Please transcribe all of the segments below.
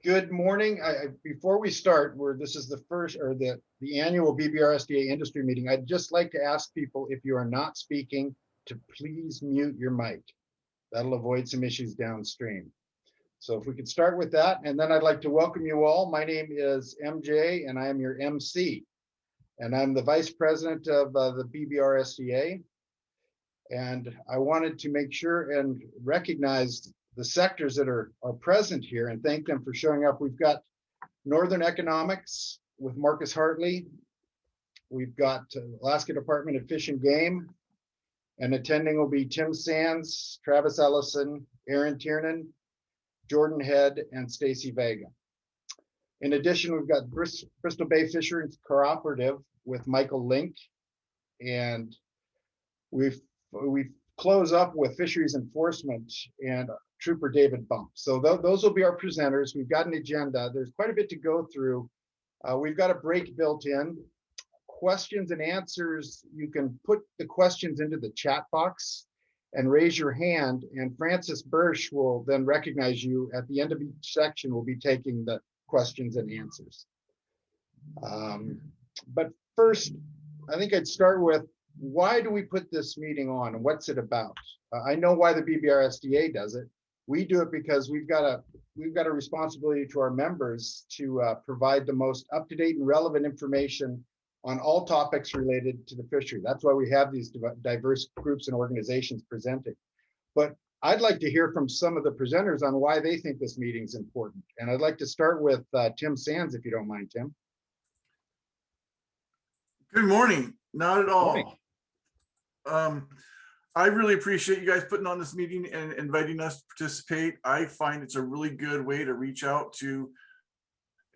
Good morning. Before we start, this is the first or the annual BBRSDA industry meeting. I'd just like to ask people, if you are not speaking, to please mute your mic. That'll avoid some issues downstream. So if we could start with that, and then I'd like to welcome you all. My name is MJ, and I am your MC, and I'm the Vice President of the BBRSDA. And I wanted to make sure and recognize the sectors that are present here and thank them for showing up. We've got Northern Economics with Marcus Hartley. We've got Alaska Department of Fish and Game, and attending will be Tim Sands, Travis Ellison, Aaron Tiernan, Jordan Head, and Stacy Vega. In addition, we've got Bristol Bay Fisheries Cooperative with Michael Link, and we've close up with Fisheries Enforcement and Trooper David Bump. So those will be our presenters. We've got an agenda. There's quite a bit to go through. We've got a break built in. Questions and answers, you can put the questions into the chat box and raise your hand, and Francis Birch will then recognize you. At the end of each section, we'll be taking the questions and answers. But first, I think I'd start with, why do we put this meeting on and what's it about? I know why the BBRSDA does it. We do it because we've got a responsibility to our members to provide the most up-to-date and relevant information on all topics related to the fishery. That's why we have these diverse groups and organizations presenting. But I'd like to hear from some of the presenters on why they think this meeting is important. And I'd like to start with Tim Sands, if you don't mind, Tim. Good morning. Not at all. Morning. I really appreciate you guys putting on this meeting and inviting us to participate. I find it's a really good way to reach out to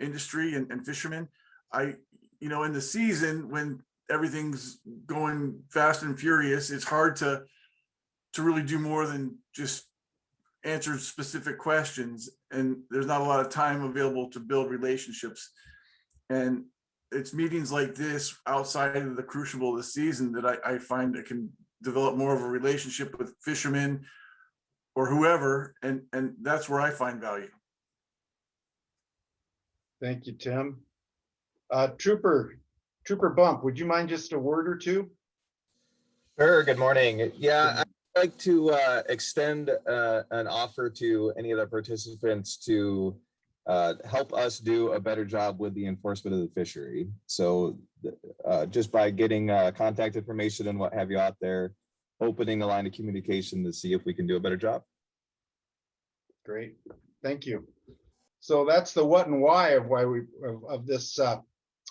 industry and fishermen. In the season when everything's going fast and furious, it's hard to really do more than just answer specific questions, and there's not a lot of time available to build relationships. And it's meetings like this outside of the crucible of the season that I find that can develop more of a relationship with fishermen or whoever, and that's where I find value. Thank you, Tim. Trooper Bump, would you mind just a word or two? Sure, good morning. Yeah, I'd like to extend an offer to any of the participants to help us do a better job with the enforcement of the fishery. So just by getting contact information and what have you out there, opening the line of communication to see if we can do a better job. Great, thank you. So that's the what and why of this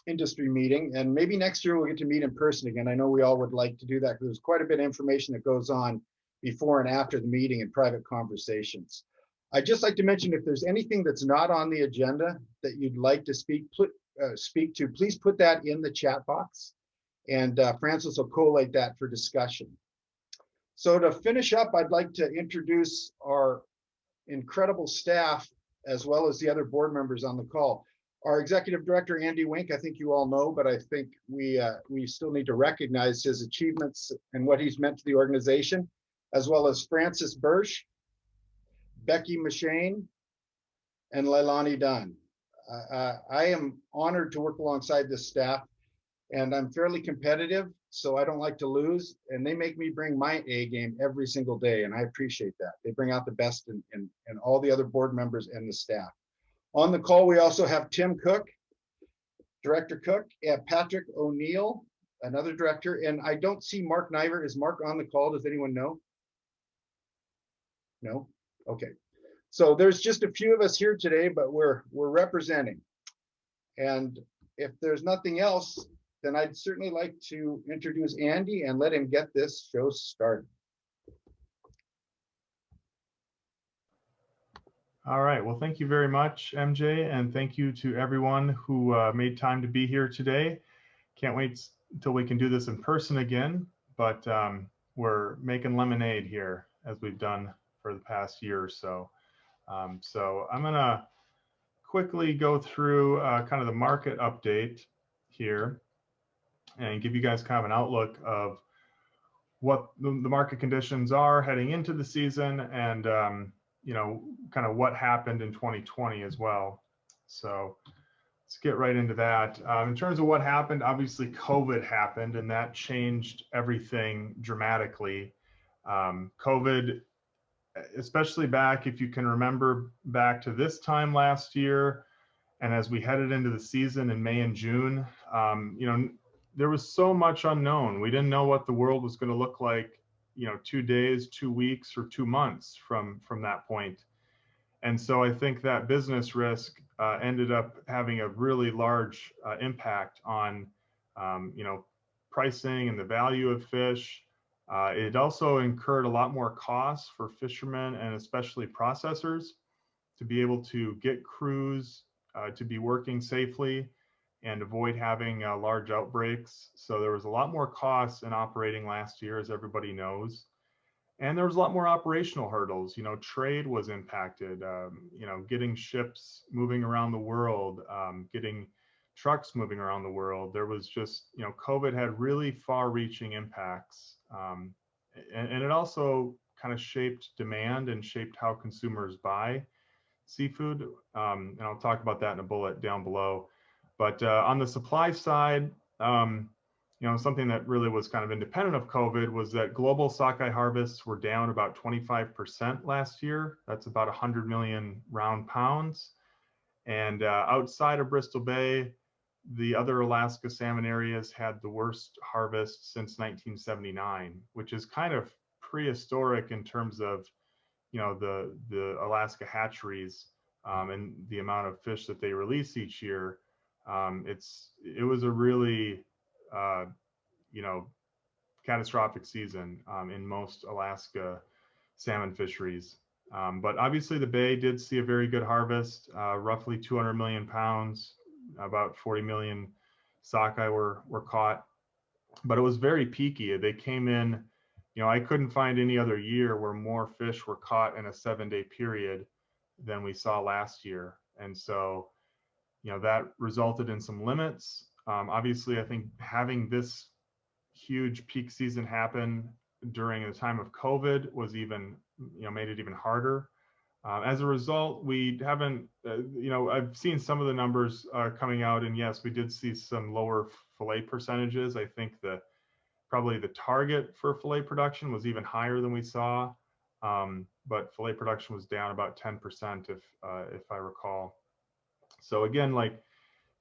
industry meeting, and maybe next year we'll get to meet in person again. I know we all would like to do that because there's quite a bit of information that goes on before and after the meeting in private conversations. I'd just like to mention, if there's anything that's not on the agenda that you'd like to speak to, please put that in the chat box, and Francis will collate that for discussion. So to finish up, I'd like to introduce our incredible staff as well as the other board members on the call. Our executive director, Andy Wink, I think you all know, but I think we still need to recognize his achievements and what he's meant to the organization, as well as Francis Birch, Becky Machane, and Leilani Dunn. I am honored to work alongside this staff, and I'm fairly competitive, so I don't like to lose, and they make me bring my A game every single day, and I appreciate that. They bring out the best in all the other board members and the staff. On the call, we also have Tim Cook, Director Cook, and Patrick O'Neill, another director, and I don't see Mark Niver. Is Mark on the call? Does anyone know? No? Okay. So there's just a few of us here today, but we're representing. And if there's nothing else, then I'd certainly like to introduce Andy and let him get this show started. All right, well, thank you very much, MJ, and thank you to everyone who made time to be here today. Can't wait until we can do this in person again, but we're making lemonade here as we've done for the past year or so. So I'm gonna quickly go through kind of the market update here and give you guys kind of an outlook of what the market conditions are heading into the season, and you know, kind of what happened in 2020 as well. So let's get right into that. In terms of what happened, obviously COVID happened, and that changed everything dramatically. COVID, especially back, if you can remember back to this time last year, and as we headed into the season in May and June, there was so much unknown. We didn't know what the world was going to look like, 2 days, 2 weeks, or 2 months from that point. And so I think that business risk ended up having a really large impact on, pricing and the value of fish. It also incurred a lot more costs for fishermen and especially processors to be able to get crews to be working safely and avoid having large outbreaks. So there was a lot more costs in operating last year, as everybody knows. And there was a lot more operational hurdles. Trade was impacted, getting ships moving around the world, getting trucks moving around the world. There was just, COVID had really far reaching impacts. And it also kind of shaped demand and shaped how consumers buy seafood. And I'll talk about that in a bullet down below. But on the supply side, something that really was kind of independent of COVID was that global sockeye harvests were down about 25% last year. That's about 100 million round pounds. And outside of Bristol Bay, the other Alaska salmon areas had the worst harvest since 1979, which is kind of prehistoric in terms of, the Alaska hatcheries and the amount of fish that they release each year. It was a really, catastrophic season in most Alaska salmon fisheries. But obviously the Bay did see a very good harvest, roughly 200 million pounds, about 40 million sockeye were caught, but it was very peaky. They came in, I couldn't find any other year where more fish were caught in a 7-day period than we saw last year. And so, that resulted in some limits. Obviously, I think having this huge peak season happen during the time of COVID was even, made it even harder. As a result, we haven't, I've seen some of the numbers coming out, and yes, we did see some lower fillet percentages. I think probably the target for fillet production was even higher than we saw, but fillet production was down about 10% if I recall. So again,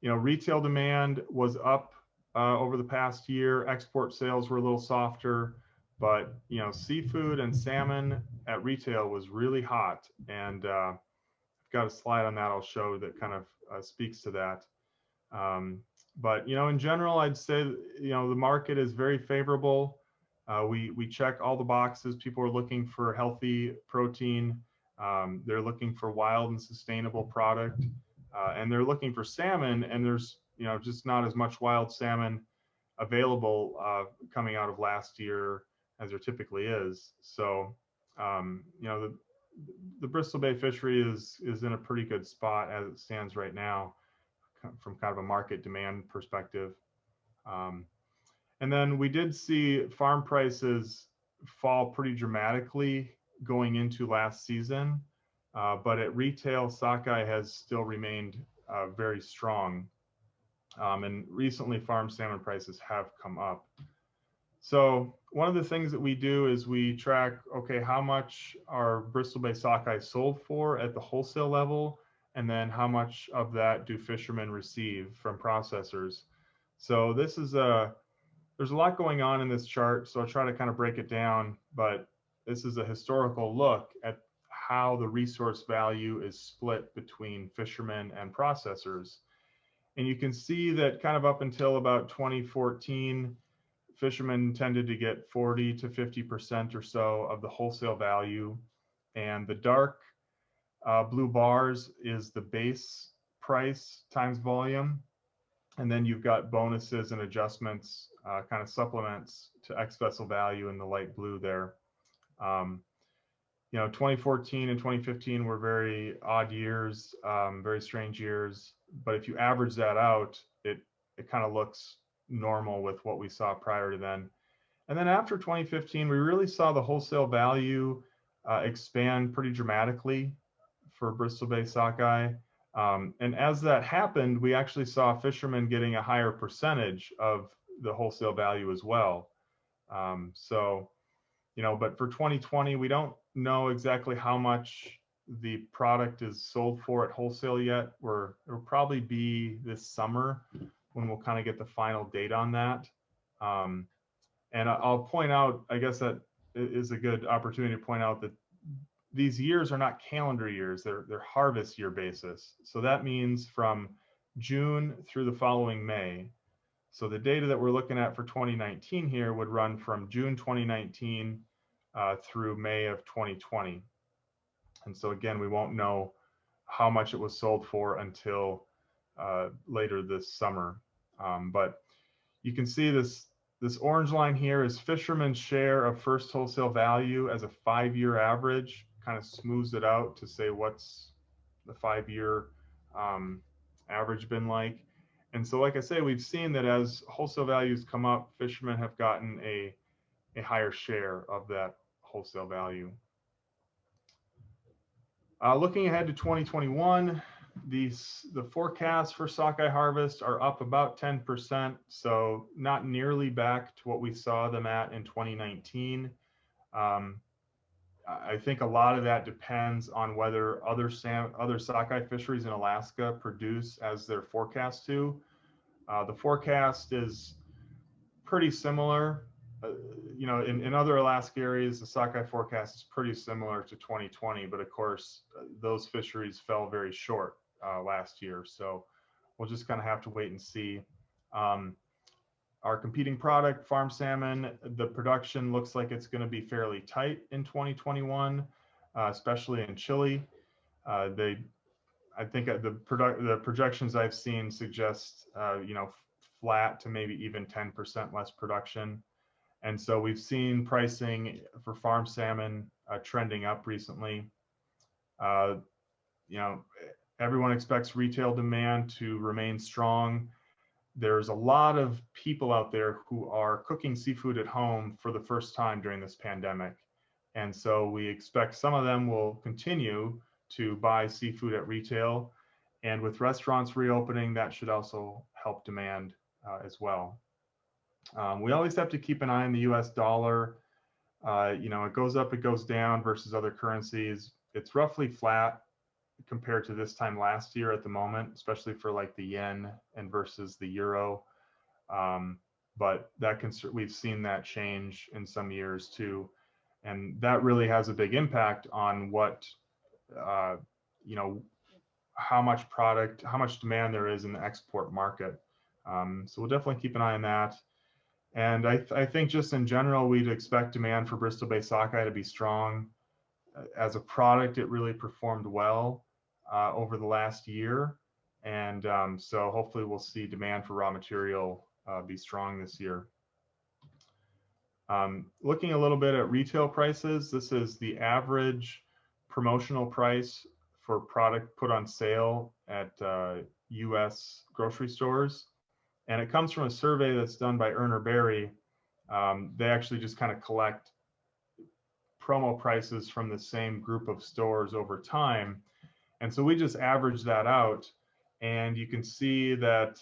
retail demand was up over the past year. Export sales were a little softer, but seafood and salmon at retail was really hot. And I've got a slide on that I'll show that kind of speaks to that. But in general, I'd say the market is very favorable. We check all the boxes. People are looking for healthy protein. They're looking for wild and sustainable product, and they're looking for salmon. And there's just not as much wild salmon available coming out of last year as there typically is. So the Bristol Bay fishery is in a pretty good spot as it stands right now, from kind of a market demand perspective. And then we did see farm prices fall pretty dramatically going into last season, but at retail, sockeye has still remained very strong. And recently farm salmon prices have come up. So one of the things that we do is we track, okay, how much are Bristol Bay sockeye sold for at the wholesale level? And then how much of that do fishermen receive from processors? So this is there's a lot going on in this chart, so I'll try to kind of break it down, but this is a historical look at how the resource value is split between fishermen and processors. And you can see that kind of up until about 2014, fishermen tended to get 40 to 50% or so of the wholesale value. And the dark blue bars is the base price times volume. And then you've got bonuses and adjustments, kind of supplements to ex-vessel value in the light blue there. 2014 and 2015 were very odd years, very strange years. But if you average that out, it kind of looks normal with what we saw prior to then. And then after 2015, we really saw the wholesale value expand pretty dramatically for Bristol Bay sockeye. And as that happened, we actually saw fishermen getting a higher percentage of the wholesale value as well. So, but for 2020, we don't know exactly how much the product is sold for at wholesale yet. It'll probably be this summer when we'll kind of get the final date on that. And I'll point out, I guess that is a good opportunity to point out that these years are not calendar years, they're harvest year basis. So that means from June through the following May. So the data that we're looking at for 2019 here would run from June 2019 through May of 2020. And so again, we won't know how much it was sold for until later this summer. But you can see this orange line here is fishermen's share of first wholesale value as a 5-year average, kind of smooths it out to say what's the 5-year average been like. And so, like I say, we've seen that as wholesale values come up, fishermen have gotten a higher share of that wholesale value. Looking ahead to 2021, the forecasts for sockeye harvest are up about 10%, so not nearly back to what we saw them at in 2019. I think a lot of that depends on whether other sockeye fisheries in Alaska produce as they're forecast to. The forecast is pretty similar. In other Alaska areas, the sockeye forecast is pretty similar to 2020, but of course, those fisheries fell very short last year. So we'll just kind of have to wait and see. Our competing product, farm salmon, the production looks like it's going to be fairly tight in 2021, especially in Chile. I think the projections I've seen suggest, flat to maybe even 10% less production. And so we've seen pricing for farm salmon trending up recently. Everyone expects retail demand to remain strong. There's a lot of people out there who are cooking seafood at home for the first time during this pandemic. And so we expect some of them will continue to buy seafood at retail. And with restaurants reopening, that should also help demand as well. We always have to keep an eye on the US dollar. It goes up, it goes down versus other currencies. It's roughly flat compared to this time last year at the moment, especially for like the yen and versus the euro. But we've seen that change in some years too. And that really has a big impact on what, how much demand there is in the export market. So we'll definitely keep an eye on that. And I think just in general, we'd expect demand for Bristol Bay sockeye to be strong. As a product, it really performed well over the last year. And so hopefully we'll see demand for raw material be strong this year. Looking a little bit at retail prices, this is the average promotional price for product put on sale at US grocery stores. And it comes from a survey that's done by Erner Berry. They actually just kind of collect promo prices from the same group of stores over time. And so we just average that out. And you can see that,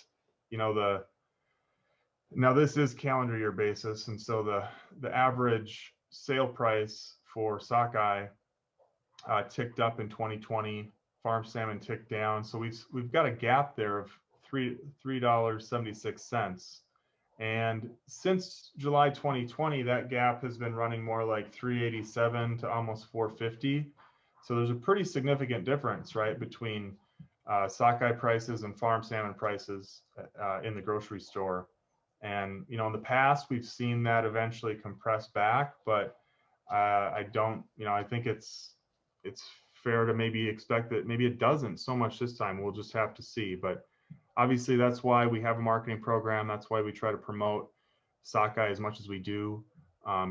now this is calendar year basis. And so the average sale price for sockeye ticked up in 2020, farm salmon ticked down. So we've got a gap there of $3.76. And since July 2020, that gap has been running more like $3.87 to almost $4.50. So there's a pretty significant difference, right, between sockeye prices and farm salmon prices in the grocery store. And, in the past, we've seen that eventually compress back, but I think it's fair to maybe expect that maybe it doesn't so much this time. We'll just have to see. But obviously, that's why we have a marketing program. That's why we try to promote sockeye as much as we do,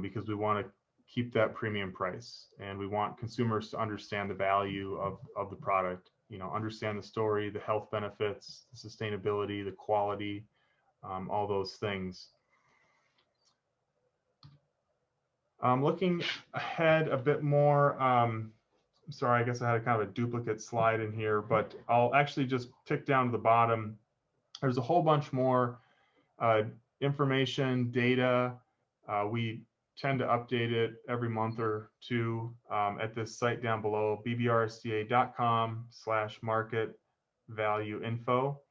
because we want to keep that premium price. And we want consumers to understand the value of the product, understand the story, the health benefits, the sustainability, the quality, all those things. Looking ahead a bit more, sorry, I guess I had a kind of a duplicate slide in here, but I'll actually just pick down to the bottom. There's a whole bunch more information, data. We tend to update it every month or two at this site down below, bbrsda.com/market value info.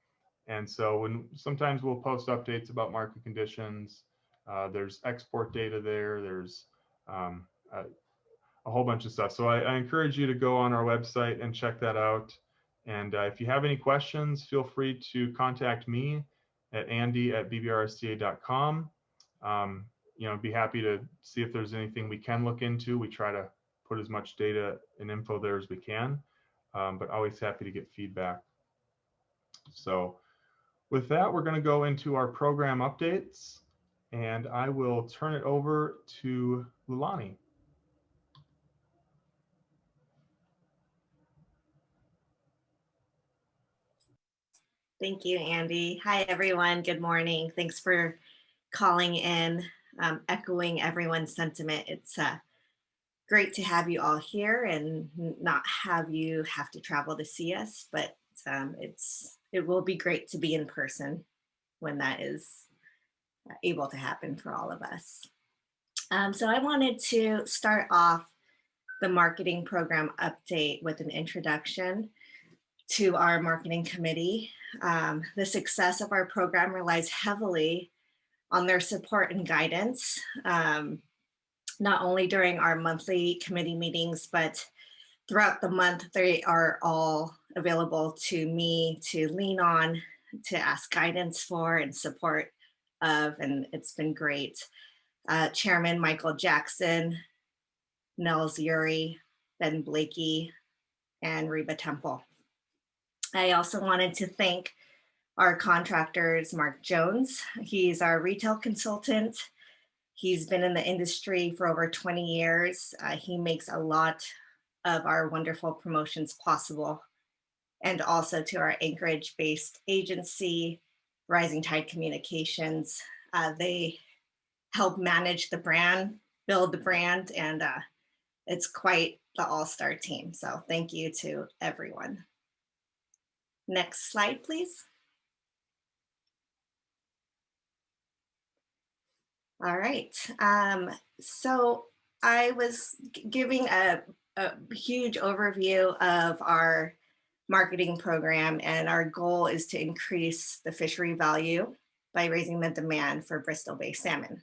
And so sometimes we'll post updates about market conditions. There's export data there. There's a whole bunch of stuff. So I encourage you to go on our website and check that out. And if you have any questions, feel free to contact me at andy@bbrsda.com. I'd be happy to see if there's anything we can look into. We try to put as much data and info there as we can, but always happy to get feedback. So with that, we're going to go into our program updates, and I will turn it over to Lulani. Thank you, Andy. Hi, everyone. Good morning. Thanks for calling in, echoing everyone's sentiment. It's great to have you all here and not have you have to travel to see us, but it will be great to be in person when that is able to happen for all of us. So I wanted to start off the marketing program update with an introduction to our marketing committee. The success of our program relies heavily on their support and guidance, not only during our monthly committee meetings, but throughout the month. They are all available to me to lean on, to ask guidance for and support of, and it's been great. Chairman Michael Jackson, Nels Urey, Ben Blakey, and Reba Temple. I also wanted to thank our contractors, Mark Jones. He's our retail consultant. He's been in the industry for over 20 years. He makes a lot of our wonderful promotions possible. And also to our Anchorage-based agency, Rising Tide Communications. They help manage the brand, build the brand, and it's quite the all-star team. So thank you to everyone. Next slide, please. All right. So I was giving a huge overview of our marketing program, and our goal is to increase the fishery value by raising the demand for Bristol Bay salmon.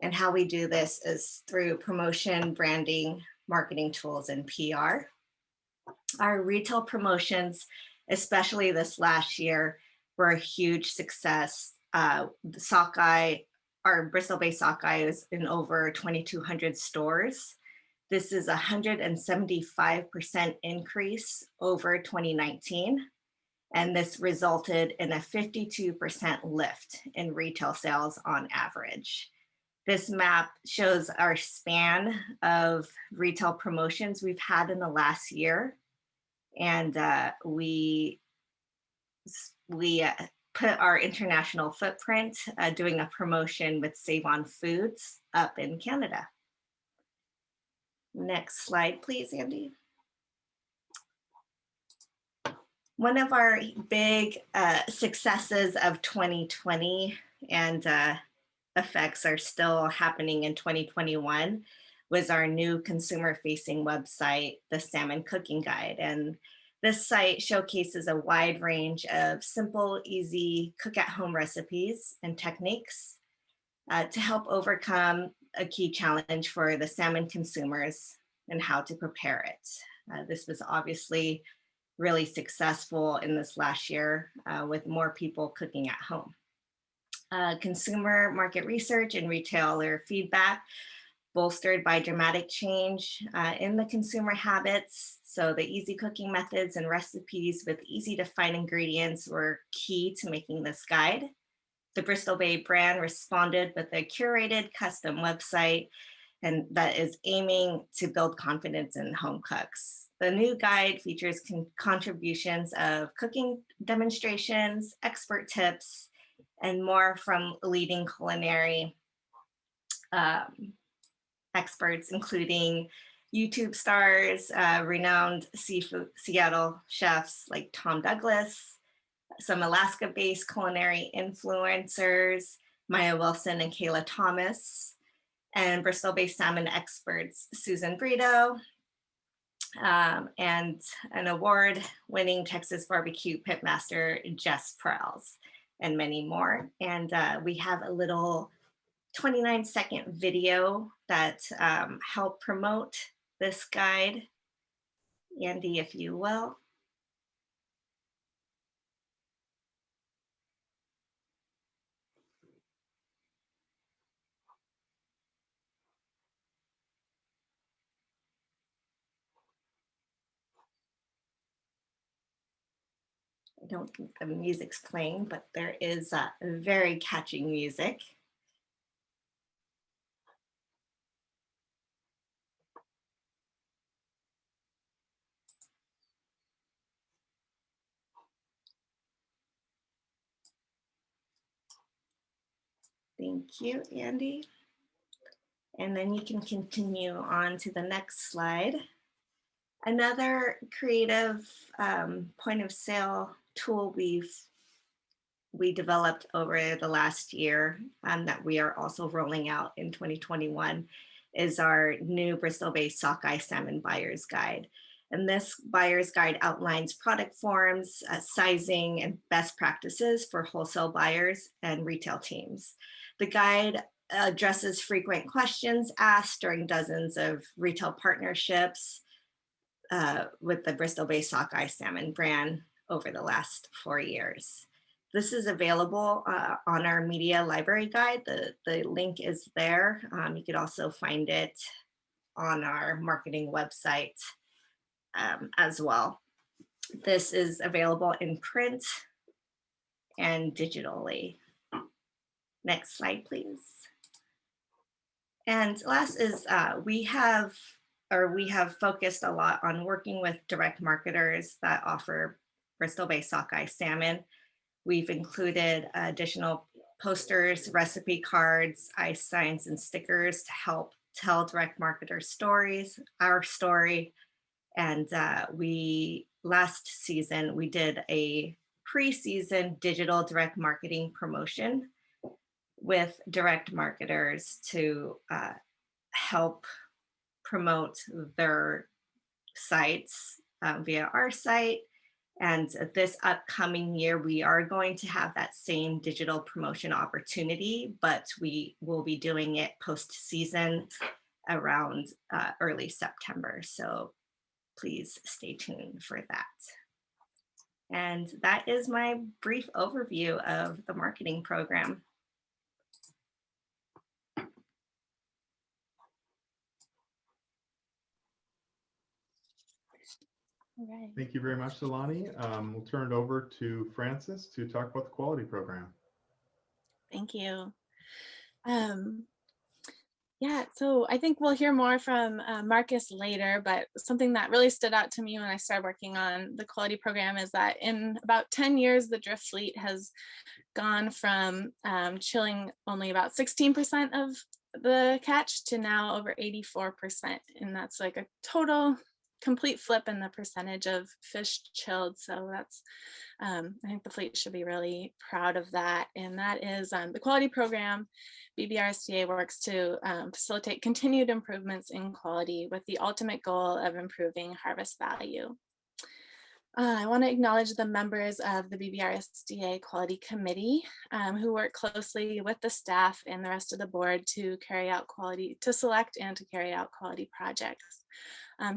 And how we do this is through promotion, branding, marketing tools, and PR. Our retail promotions, especially this last year, were a huge success. The sockeye, our Bristol Bay sockeye, is in over 2,200 stores. This is a 175% increase over 2019. And this resulted in a 52% lift in retail sales on average. This map shows our span of retail promotions we've had in the last year. And we put our international footprint doing a promotion with Save On Foods up in Canada. Next slide, please, Andy. One of our big successes of 2020 and effects are still happening in 2021 was our new consumer-facing website, the Salmon Cooking Guide. And this site showcases a wide range of simple, easy cook-at-home recipes and techniques to help overcome a key challenge for the salmon consumers and how to prepare it. This was obviously really successful in this last year with more people cooking at home. Consumer market research and retailer feedback bolstered by dramatic change in the consumer habits. So the easy cooking methods and recipes with easy to find ingredients were key to making this guide. The Bristol Bay brand responded with a curated custom website, and that is aiming to build confidence in home cooks. The new guide features contributions of cooking demonstrations, expert tips, and more from leading culinary experts, including YouTube stars, renowned Seattle chefs like Tom Douglas, some Alaska-based culinary influencers, Maya Wilson and Kayla Thomas, and Bristol-based salmon experts, Susan Brito, and an award-winning Texas barbecue pitmaster, Jess Prowls, and many more. And we have a little 29-second video that helped promote this guide. Andy, if you will. I don't think the music's playing, but there is very catchy music. Thank you, Andy. And then you can continue on to the next slide. Another creative point of sale tool we developed over the last year that we are also rolling out in 2021 is our new Bristol-based sockeye salmon buyer's guide. And this buyer's guide outlines product forms, sizing, and best practices for wholesale buyers and retail teams. The guide addresses frequent questions asked during dozens of retail partnerships with the Bristol-based sockeye salmon brand over the last 4 years. This is available on our media library guide. The link is there. You could also find it on our marketing website as well. This is available in print and digitally. Next slide, please. And last is we have focused a lot on working with direct marketers that offer Bristol-based sockeye salmon. We've included additional posters, recipe cards, ice signs, and stickers to help tell direct marketer stories, our story. And last season, we did a pre-season digital direct marketing promotion with direct marketers to help promote their sites via our site. And this upcoming year, we are going to have that same digital promotion opportunity, but we will be doing it post-season around early September. So please stay tuned for that. And that is my brief overview of the marketing program. All right. Thank you very much, Solani. We'll turn it over to Francis to talk about the quality program. Thank you. Yeah, so I think we'll hear more from Marcus later, but something that really stood out to me when I started working on the quality program is that in about 10 years, the drift fleet has gone from chilling only about 16% of the catch to now over 84%. And that's like a total complete flip in the percentage of fish chilled. So that's, I think the fleet should be really proud of that. And that is the quality program. BBRSDA works to facilitate continued improvements in quality with the ultimate goal of improving harvest value. I want to acknowledge the members of the BBRSDA Quality Committee who work closely with the staff and the rest of the board to carry out quality, to select and to carry out quality projects.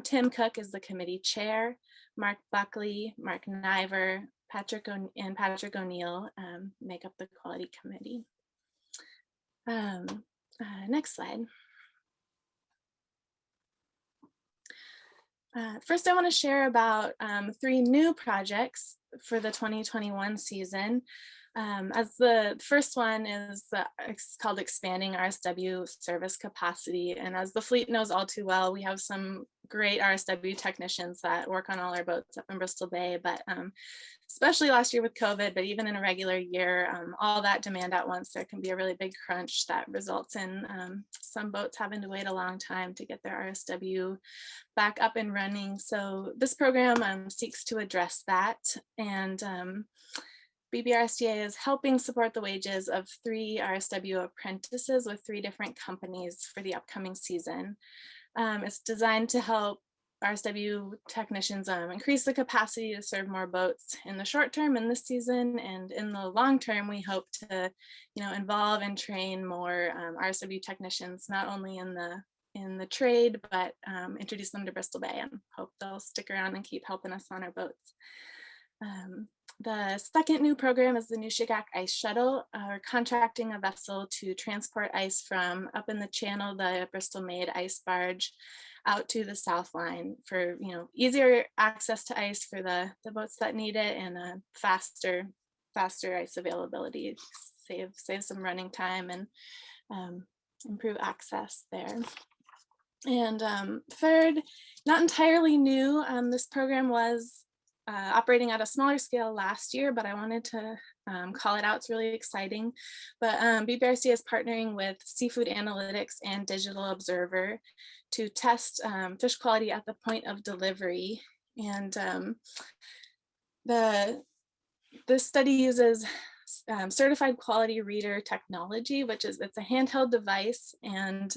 Tim Cook is the committee chair, Mark Buckley, Mark Niver, Patrick O'Neill make up the quality committee. Next slide. First, I want to share about 3 new projects for the 2021 season. As the first one is it's called expanding RSW service capacity. And as the fleet knows all too well, we have some great RSW technicians that work on all our boats up in Bristol Bay, but especially last year with COVID, but even in a regular year, all that demand at once, there can be a really big crunch that results in some boats having to wait a long time to get their RSW back up and running. So this program seeks to address that. And BBRSDA is helping support the wages of 3 RSW apprentices with 3 different companies for the upcoming season. It's designed to help RSW technicians increase the capacity to serve more boats in the short term in this season, and in the long term, we hope to, involve and train more RSW technicians, not only in the trade, but introduce them to Bristol Bay and hope they'll stick around and keep helping us on our boats. The second new program is the New Shigak Ice Shuttle. We're contracting a vessel to transport ice from up in the channel, the Bristol-made ice barge, out to the South Line for easier access to ice for the boats that need it, and faster ice availability, save some running time and improve access there. And third, not entirely new, this program was operating at a smaller scale last year, but I wanted to call it out. It's really exciting. But BBRSDA is partnering with Seafood Analytics and Digital Observer to test fish quality at the point of delivery. And this study uses certified quality reader technology, it's a handheld device, and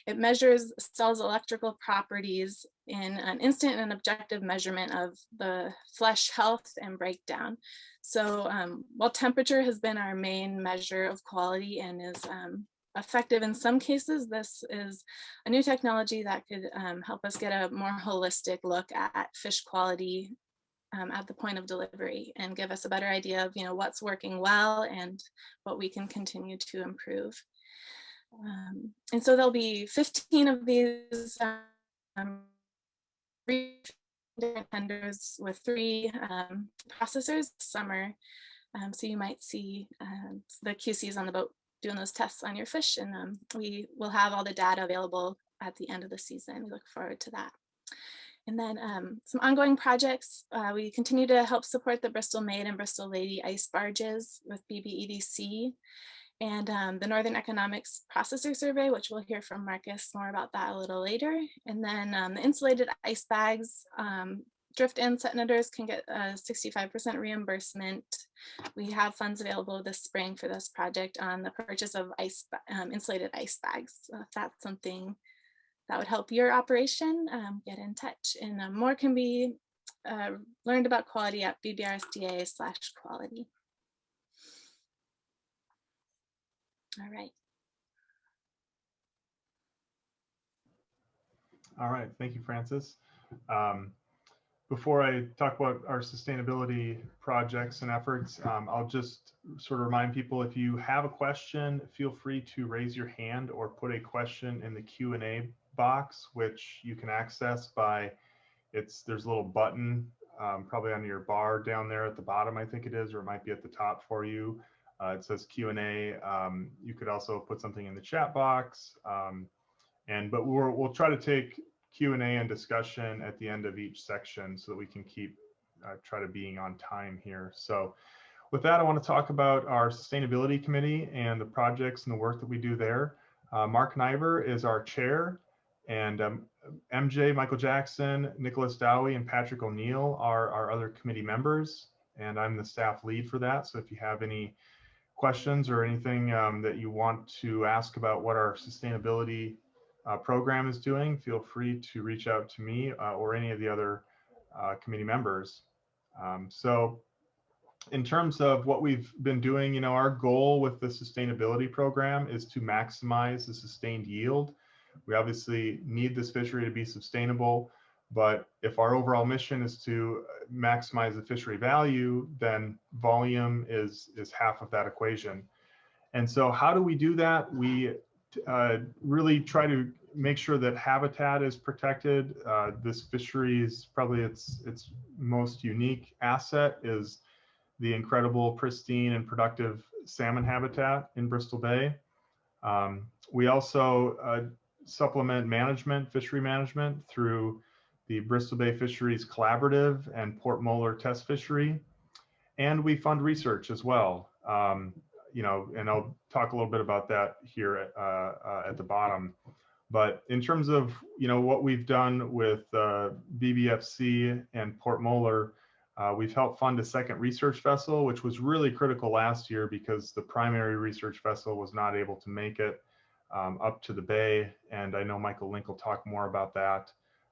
it measures cells' electrical properties in an instant and objective measurement of the flesh health and breakdown. So while temperature has been our main measure of quality and is effective in some cases, this is a new technology that could help us get a more holistic look at fish quality at the point of delivery and give us a better idea of what's working well and what we can continue to improve. And so there'll be 15 of these different tenders with 3 processors this summer. So you might see the QCs on the boat doing those tests on your fish, and we will have all the data available at the end of the season. We look forward to that. And then some ongoing projects. We continue to help support the Bristol Maid and Bristol Lady ice barges with BBEDC, and the Northern Economics Processor Survey, which we'll hear from Marcus more about that a little later. And then the insulated ice bags. Drift and set netters can get a 65% reimbursement. We have funds available this spring for this project on the purchase of insulated ice bags. So if that's something that would help your operation, get in touch. And more can be learned about quality at BBRSDA/quality. All right. All right, thank you, Frances. Before I talk about our sustainability projects and efforts, I'll just sort of remind people, if you have a question, feel free to raise your hand or put a question in the Q&A box, which you can access by, there's a little button probably on your bar down there at the bottom, I think it is, or it might be at the top for you. It says Q&A. You could also put something in the chat box, but we'll try to take Q&A and discussion at the end of each section so that we can keep try to being on time here. So with that, I want to talk about our sustainability committee and the projects and the work that we do there. Mark Niver is our chair, and MJ, Michael Jackson, Nicholas Dowie, and Patrick O'Neill are our other committee members, and I'm the staff lead for that. So if you have any questions or anything that you want to ask about what our sustainability program is doing, feel free to reach out to me or any of the other committee members. So in terms of what we've been doing, our goal with the sustainability program is to maximize the sustained yield. We obviously need this fishery to be sustainable, but if our overall mission is to maximize the fishery value, then volume is half of that equation. And so how do we do that? We really try to make sure that habitat is protected. This fishery is probably its most unique asset is the incredible, pristine, and productive salmon habitat in Bristol Bay. We also supplement management, fishery management, through the Bristol Bay Fisheries Collaborative and Port Molar Test Fishery. And we fund research as well. You know, and I'll talk a little bit about that here at the bottom. But in terms of, you know, what we've done with BBFC and Port Molar, we've helped fund a second research vessel, which was really critical last year because the primary research vessel was not able to make it up to the bay. And I know Michael Link will talk more about that.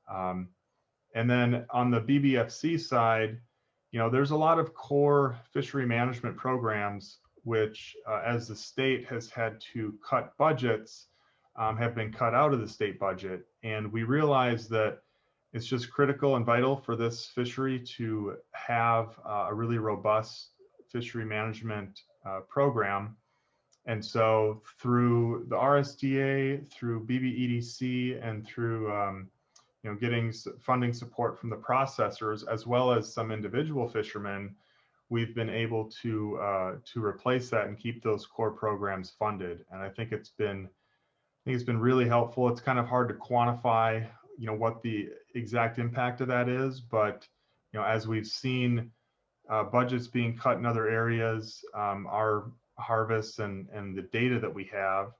And then on the BBFC side, you know, there's a lot of core fishery management programs, which as the state has had to cut budgets, have been cut out of the state budget. And we realize that it's just critical and vital for this fishery to have a really robust fishery management program. And so through the RSDA, through BBEDC, and through you know, getting funding support from the processors, as well as some individual fishermen, we've been able to replace that and keep those core programs funded. And I think it's been really helpful. It's kind of hard to quantify, you know, what the exact impact of that is, but you know, as we've seen budgets being cut in other areas, our harvests and the data that we have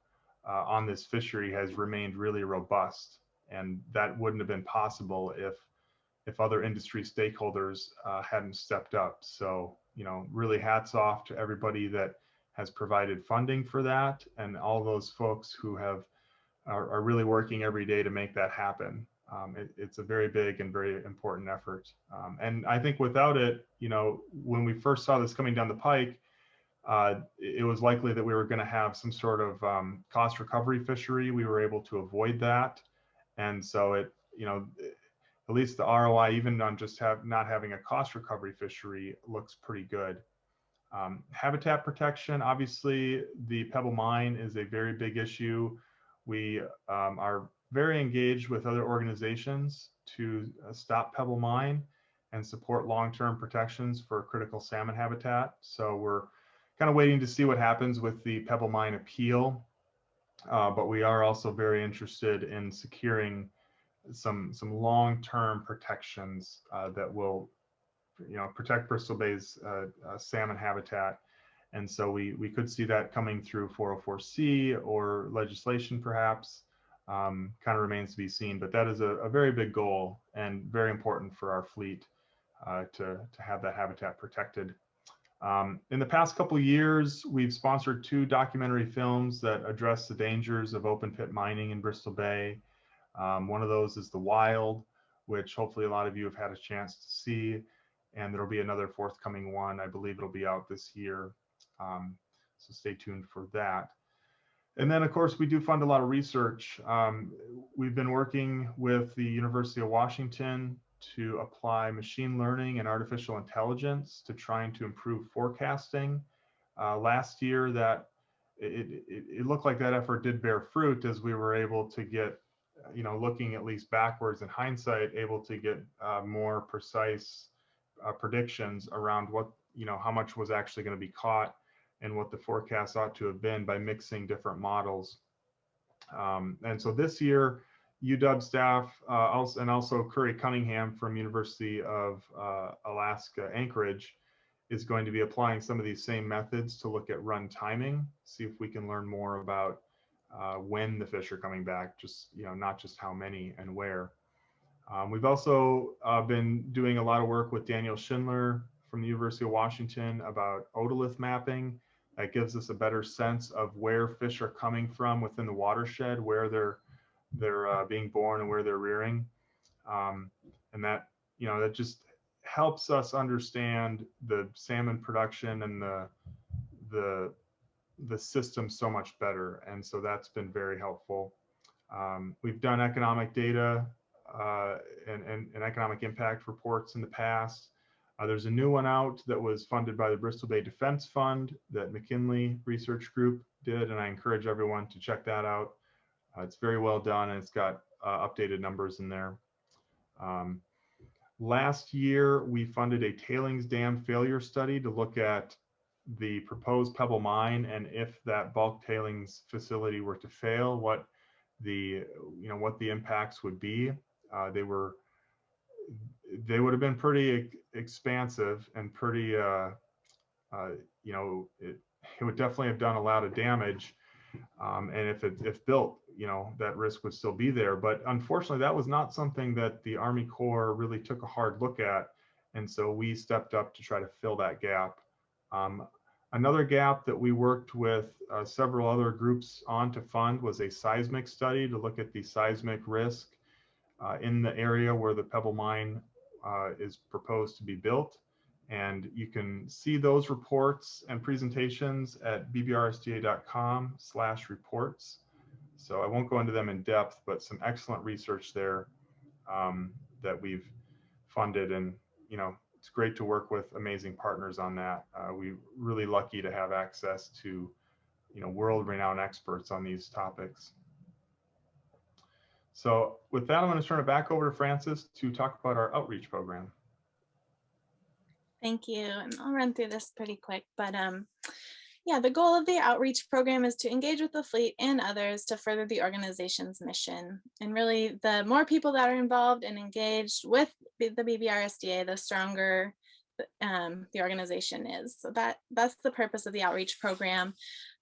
on this fishery has remained really robust. And that wouldn't have been possible if other industry stakeholders hadn't stepped up. So, you know, really hats off to everybody that has provided funding for that, and all those folks who are really working every day to make that happen. It's a very big and very important effort. And I think without it, you know, when we first saw this coming down the pike, it was likely that we were going to have some sort of cost recovery fishery. We were able to avoid that. And so it, you know, at least the ROI, even on just not having a cost recovery fishery, looks pretty good. Habitat protection, obviously the Pebble Mine is a very big issue. We are very engaged with other organizations to stop Pebble Mine and support long-term protections for critical salmon habitat. So we're kind of waiting to see what happens with the Pebble Mine appeal. But we are also very interested in securing some long-term protections that will, you know, protect Bristol Bay's salmon habitat. And so we could see that coming through 404C or legislation perhaps. Kind of remains to be seen, but that is a very big goal and very important for our fleet to have that habitat protected. In the past couple of years, we've sponsored 2 documentary films that address the dangers of open pit mining in Bristol Bay. One of those is The Wild, which hopefully a lot of you have had a chance to see, and there'll be another forthcoming one. I believe it'll be out this year. So stay tuned for that. And then of course, we do fund a lot of research. We've been working with the University of Washington to apply machine learning and artificial intelligence to trying to improve forecasting. Last year, that it looked like that effort did bear fruit, as we were able to get, you know, looking at least backwards in hindsight, able to get more precise predictions around what, you know, how much was actually going to be caught and what the forecast ought to have been by mixing different models. And so this year, UW staff and also Curry Cunningham from University of Alaska Anchorage is going to be applying some of these same methods to look at run timing, see if we can learn more about when the fish are coming back, just, you know, not just how many and where. We've also been doing a lot of work with Daniel Schindler from the University of Washington about otolith mapping. That gives us a better sense of where fish are coming from within the watershed, where they're being born and where they're rearing. And that, you know, that just helps us understand the salmon production and the system so much better. And so that's been very helpful. We've done economic data and economic impact reports in the past. There's a new one out that was funded by the Bristol Bay Defense Fund that McKinley Research Group did, and I encourage everyone to check that out. It's very well done, and it's got updated numbers in there. Last year, we funded a tailings dam failure study to look at the proposed Pebble Mine, and if that bulk tailings facility were to fail, what the impacts would be. They would have been pretty expansive and pretty it would definitely have done a lot of damage. And if built, that risk would still be there. But unfortunately, that was not something that the Army Corps really took a hard look at. And so we stepped up to try to fill that gap. Another gap that we worked with several other groups on to fund was a seismic study to look at the seismic risk in the area where the Pebble Mine is proposed to be built. And you can see those reports and presentations at bbrsda.com/reports. So I won't go into them in depth, but some excellent research there that we've funded. And, it's great to work with amazing partners on that. We're really lucky to have access to, world-renowned experts on these topics. So with that, I'm going to turn it back over to Frances to talk about our outreach program. Thank you. And I'll run through this pretty quick, but yeah, the goal of the outreach program is to engage with the fleet and others to further the organization's mission. And really, the more people that are involved and engaged with the BBRSDA, the stronger the organization is. So that's the purpose of the outreach program.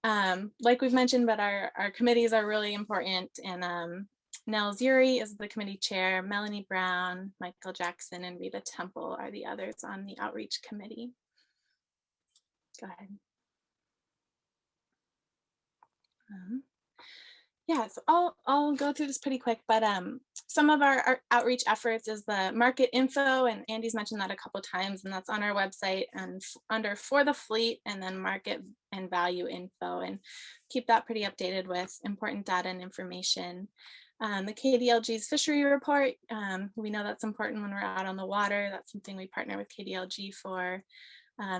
Like we've mentioned, but our committees are really important. And Nels Urey is the committee chair, Melanie Brown, Michael Jackson, and Rita Temple are the others on the outreach committee. Go ahead. Yeah, so I'll go through this pretty quick, but some of our outreach efforts is the market info, and Andy's mentioned that a couple times, and that's on our website and under For the Fleet, and then market and value info, and keep that pretty updated with important data and information. The KDLG's fishery report, we know that's important when we're out on the water. That's something we partner with KDLG for.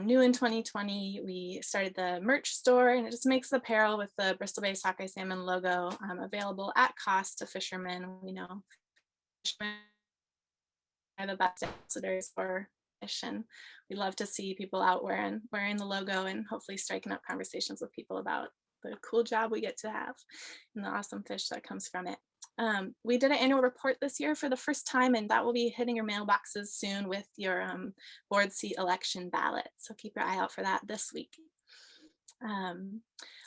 New in 2020, we started the merch store, and it just makes apparel with the Bristol Bay Sockeye Salmon logo available at cost to fishermen. We know fishermen are the best ambassadors for fish, and we love to see people out wearing the logo and hopefully striking up conversations with people about the cool job we get to have and the awesome fish that comes from it. We did an annual report this year for the first time, and that will be hitting your mailboxes soon with your board seat election ballot. So keep your eye out for that this week.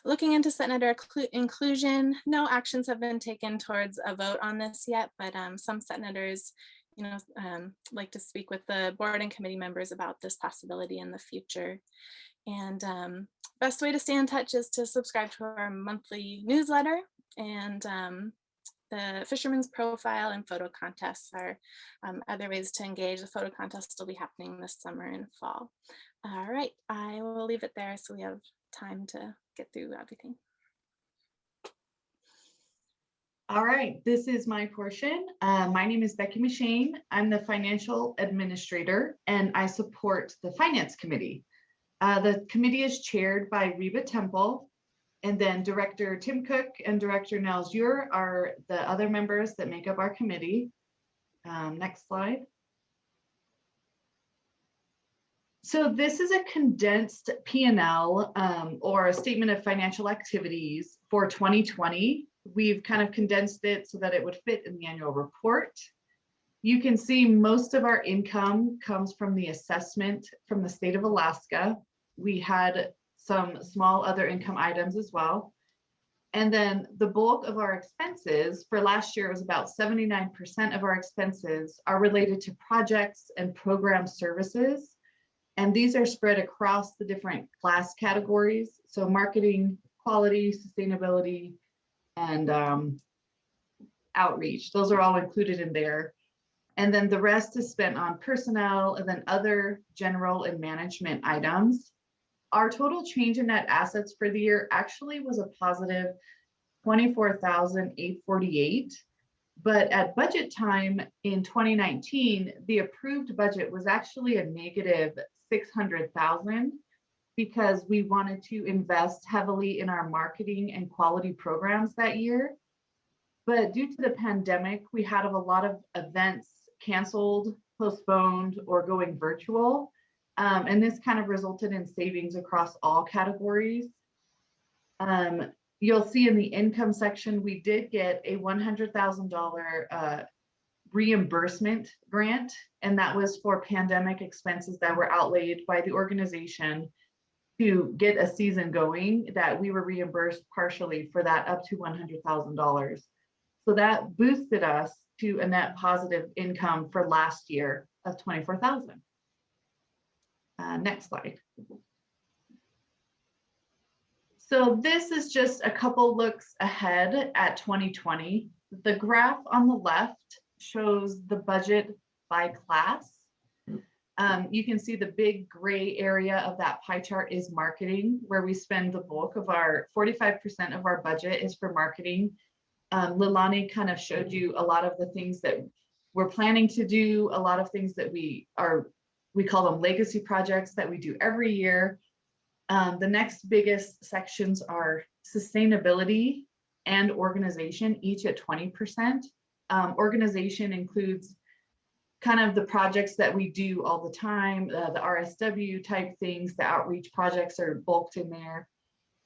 Looking into senator inclusion, no actions have been taken towards a vote on this yet, but some senators, like to speak with the board and committee members about this possibility in the future. And best way to stay in touch is to subscribe to our monthly newsletter, and the fisherman's profile and photo contests are other ways to engage. The photo contest will be happening this summer and fall. All right, I will leave it there so we have time to get through everything. All right, this is my portion. My name is Becky McShane. I'm the financial administrator, and I support the finance committee. The committee is chaired by Rita Temple, and then Director Tim Cook and Director Nels Urey are the other members that make up our committee. Next slide. So this is a condensed P&L or a statement of financial activities for 2020. We've kind of condensed it so that it would fit in the annual report. You can see most of our income comes from the assessment from the state of Alaska. We had some small other income items as well. And then the bulk of our expenses for last year was about 79% of our expenses are related to projects and program services. And these are spread across the different class categories. So marketing, quality, sustainability, and outreach. Those are all included in there. And then the rest is spent on personnel and then other general and management items. Our total change in net assets for the year actually was a positive 24,848. But at budget time in 2019, the approved budget was actually a negative 600,000 because we wanted to invest heavily in our marketing and quality programs that year. But due to the pandemic, we had a lot of events canceled, postponed, or going virtual. And this kind of resulted in savings across all categories. You'll see in the income section, we did get a $100,000 reimbursement grant, and that was for pandemic expenses that were outlaid by the organization to get a season going, that we were reimbursed partially for that up to $100,000. So that boosted us to a net positive income for last year of $24,000. Next slide. So this is just a couple looks ahead at 2020. The graph on the left shows the budget by class. You can see the big gray area of that pie chart is marketing, where we spend the bulk of our 45% of our budget is for marketing. Lilani kind of showed you a lot of the things that we're planning to do, a lot of things that we call them legacy projects that we do every year. The next biggest sections are sustainability and organization, each at 20%. Organization includes kind of the projects that we do all the time, the RSW type things, the outreach projects are bulked in there.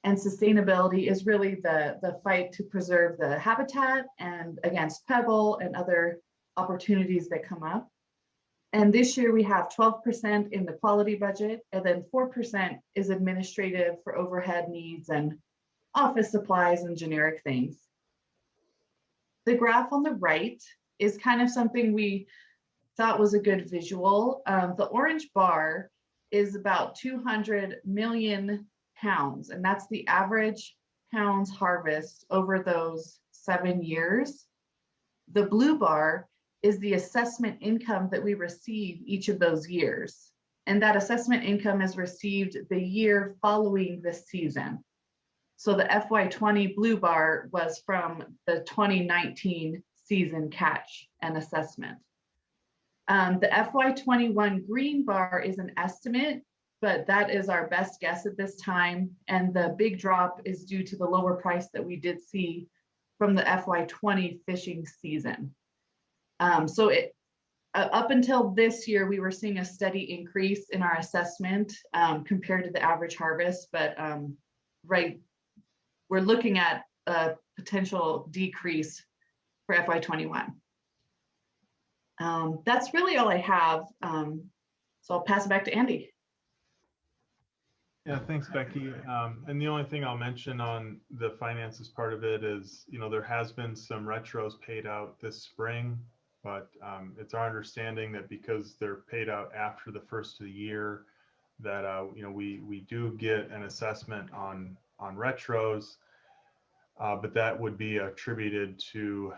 And sustainability is really the fight to preserve the habitat and against pebble and other opportunities that come up. And this year we have 12% in the quality budget, and then 4% is administrative for overhead needs and office supplies and generic things. The graph on the right is kind of something we thought was a good visual. The orange bar is about 200 million pounds, and that's the average pounds harvest over those 7 years. The blue bar is the assessment income that we receive each of those years. And that assessment income is received the year following the season. So the FY20 blue bar was from the 2019 season catch and assessment. The FY21 green bar is an estimate, but that is our best guess at this time. And the big drop is due to the lower price that we did see from the FY20 fishing season. So up until this year, we were seeing a steady increase in our assessment compared to the average harvest, but we're looking at a potential decrease for FY21. That's really all I have. So I'll pass it back to Andy. Yeah, thanks, Becky. And the only thing I'll mention on the finances part of it is, there has been some retros paid out this spring, but it's our understanding that because they're paid out after the first of the year, that we do get an assessment on retros, but that would be attributed to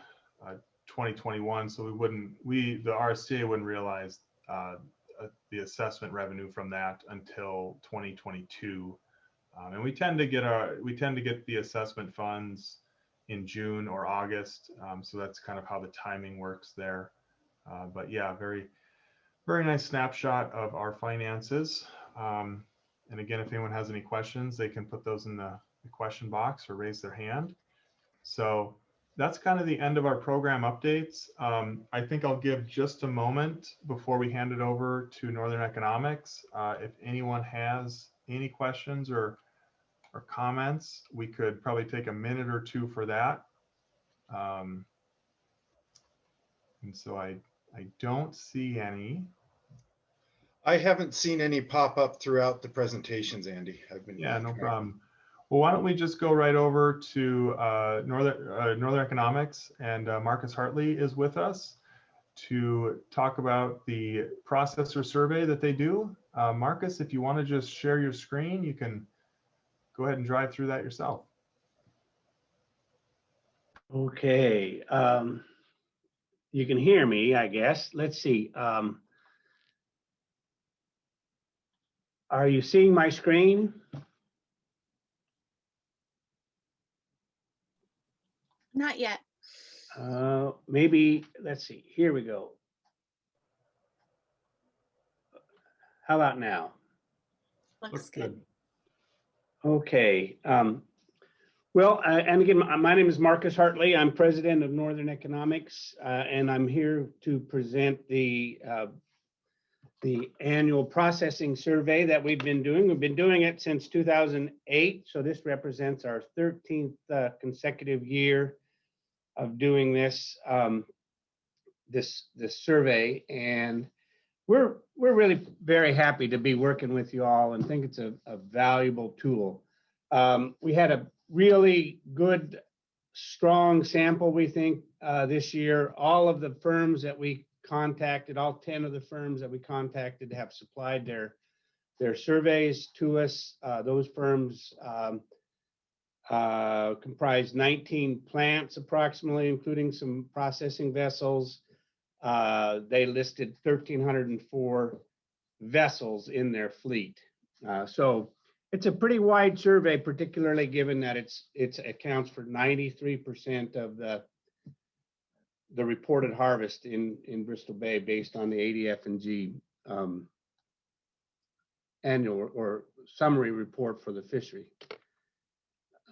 2021. So the RSDA wouldn't realize the assessment revenue from that until 2022, and we tend to get the assessment funds in June or August, so that's kind of how the timing works there. But yeah, very, very nice snapshot of our finances. And again, if anyone has any questions, they can put those in the question box or raise their hand. So that's kind of the end of our program updates. I think I'll give just a moment before we hand it over to Northern Economics. If anyone has any questions or comments, we could probably take a minute or two for that. And so I don't see any. I haven't seen any pop up throughout the presentations, Andy. Yeah, no problem. Well, why don't we just go right over to Northern Economics, and Marcus Hartley is with us to talk about the processor survey that they do. Marcus, if you want to just share your screen, you can go ahead and drive through that yourself. Okay, you can hear me, I guess. Let's see. Are you seeing my screen? Not yet. Maybe, let's see, here we go. How about now? Looks good. Okay. Well, and again, my name is Marcus Hartley. I'm president of Northern Economics, and I'm here to present the the annual processing survey that we've been doing. We've been doing it since 2008, so this represents our 13th consecutive year of doing this this survey, and we're really very happy to be working with you all and think it's a valuable tool. We had a really good, strong sample, we think, this year. All of the firms that we contacted, all 10 of the firms that we contacted have supplied their surveys to us. Those firms comprise 19 plants approximately, including some processing vessels. They listed 1,304 vessels in their fleet. So it's a pretty wide survey, particularly given that it accounts for 93% of the reported harvest in Bristol Bay based on the ADF&G annual or summary report for the fishery.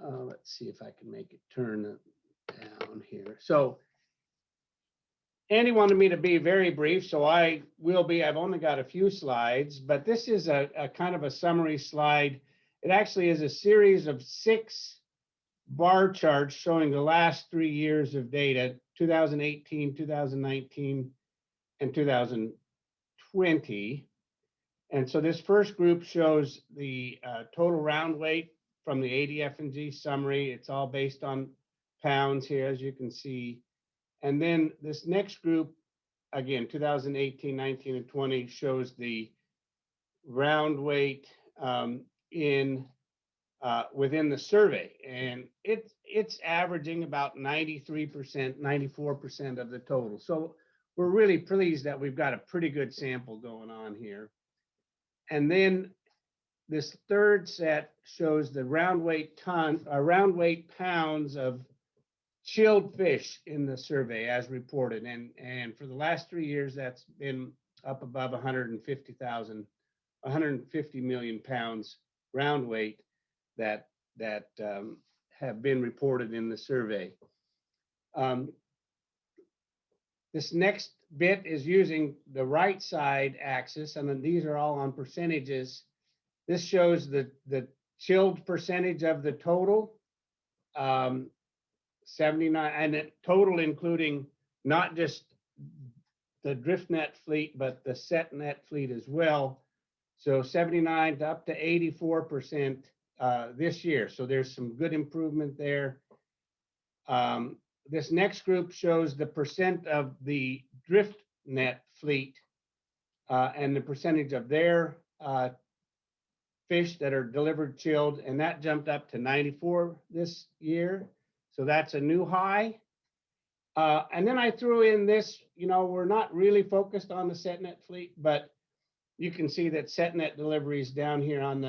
Let's see if I can make it turn down here. So Andy wanted me to be very brief, so I will be. I've only got a few slides, but this is a kind of a summary slide. It actually is a series of 6 bar charts showing the last 3 years of data, 2018, 2019, and 2020. And so this first group shows the total round weight from the ADF&G summary. It's all based on pounds here, as you can see. And then this next group, again, 2018, 19, and 20, shows the round weight within the survey, and it's averaging about 93%, 94% of the total. So we're really pleased that we've got a pretty good sample going on here. And then this third set shows the round weight pounds of chilled fish in the survey as reported, and for the last 3 years that's been up above 150 million pounds round weight that have been reported in the survey. This next bit is using the right side axis, and then these are all on percentages. This shows the chilled percentage of the total. 79, and total including not just the drift net fleet, but the set net fleet as well. So 79 to up to 84% this year. So there's some good improvement there. This next group shows the percent of the drift net fleet and the percentage of their fish that are delivered chilled, and that jumped up to 94 this year. So that's a new high. And then I threw in this, we're not really focused on the set net fleet, but you can see that set net deliveries down here on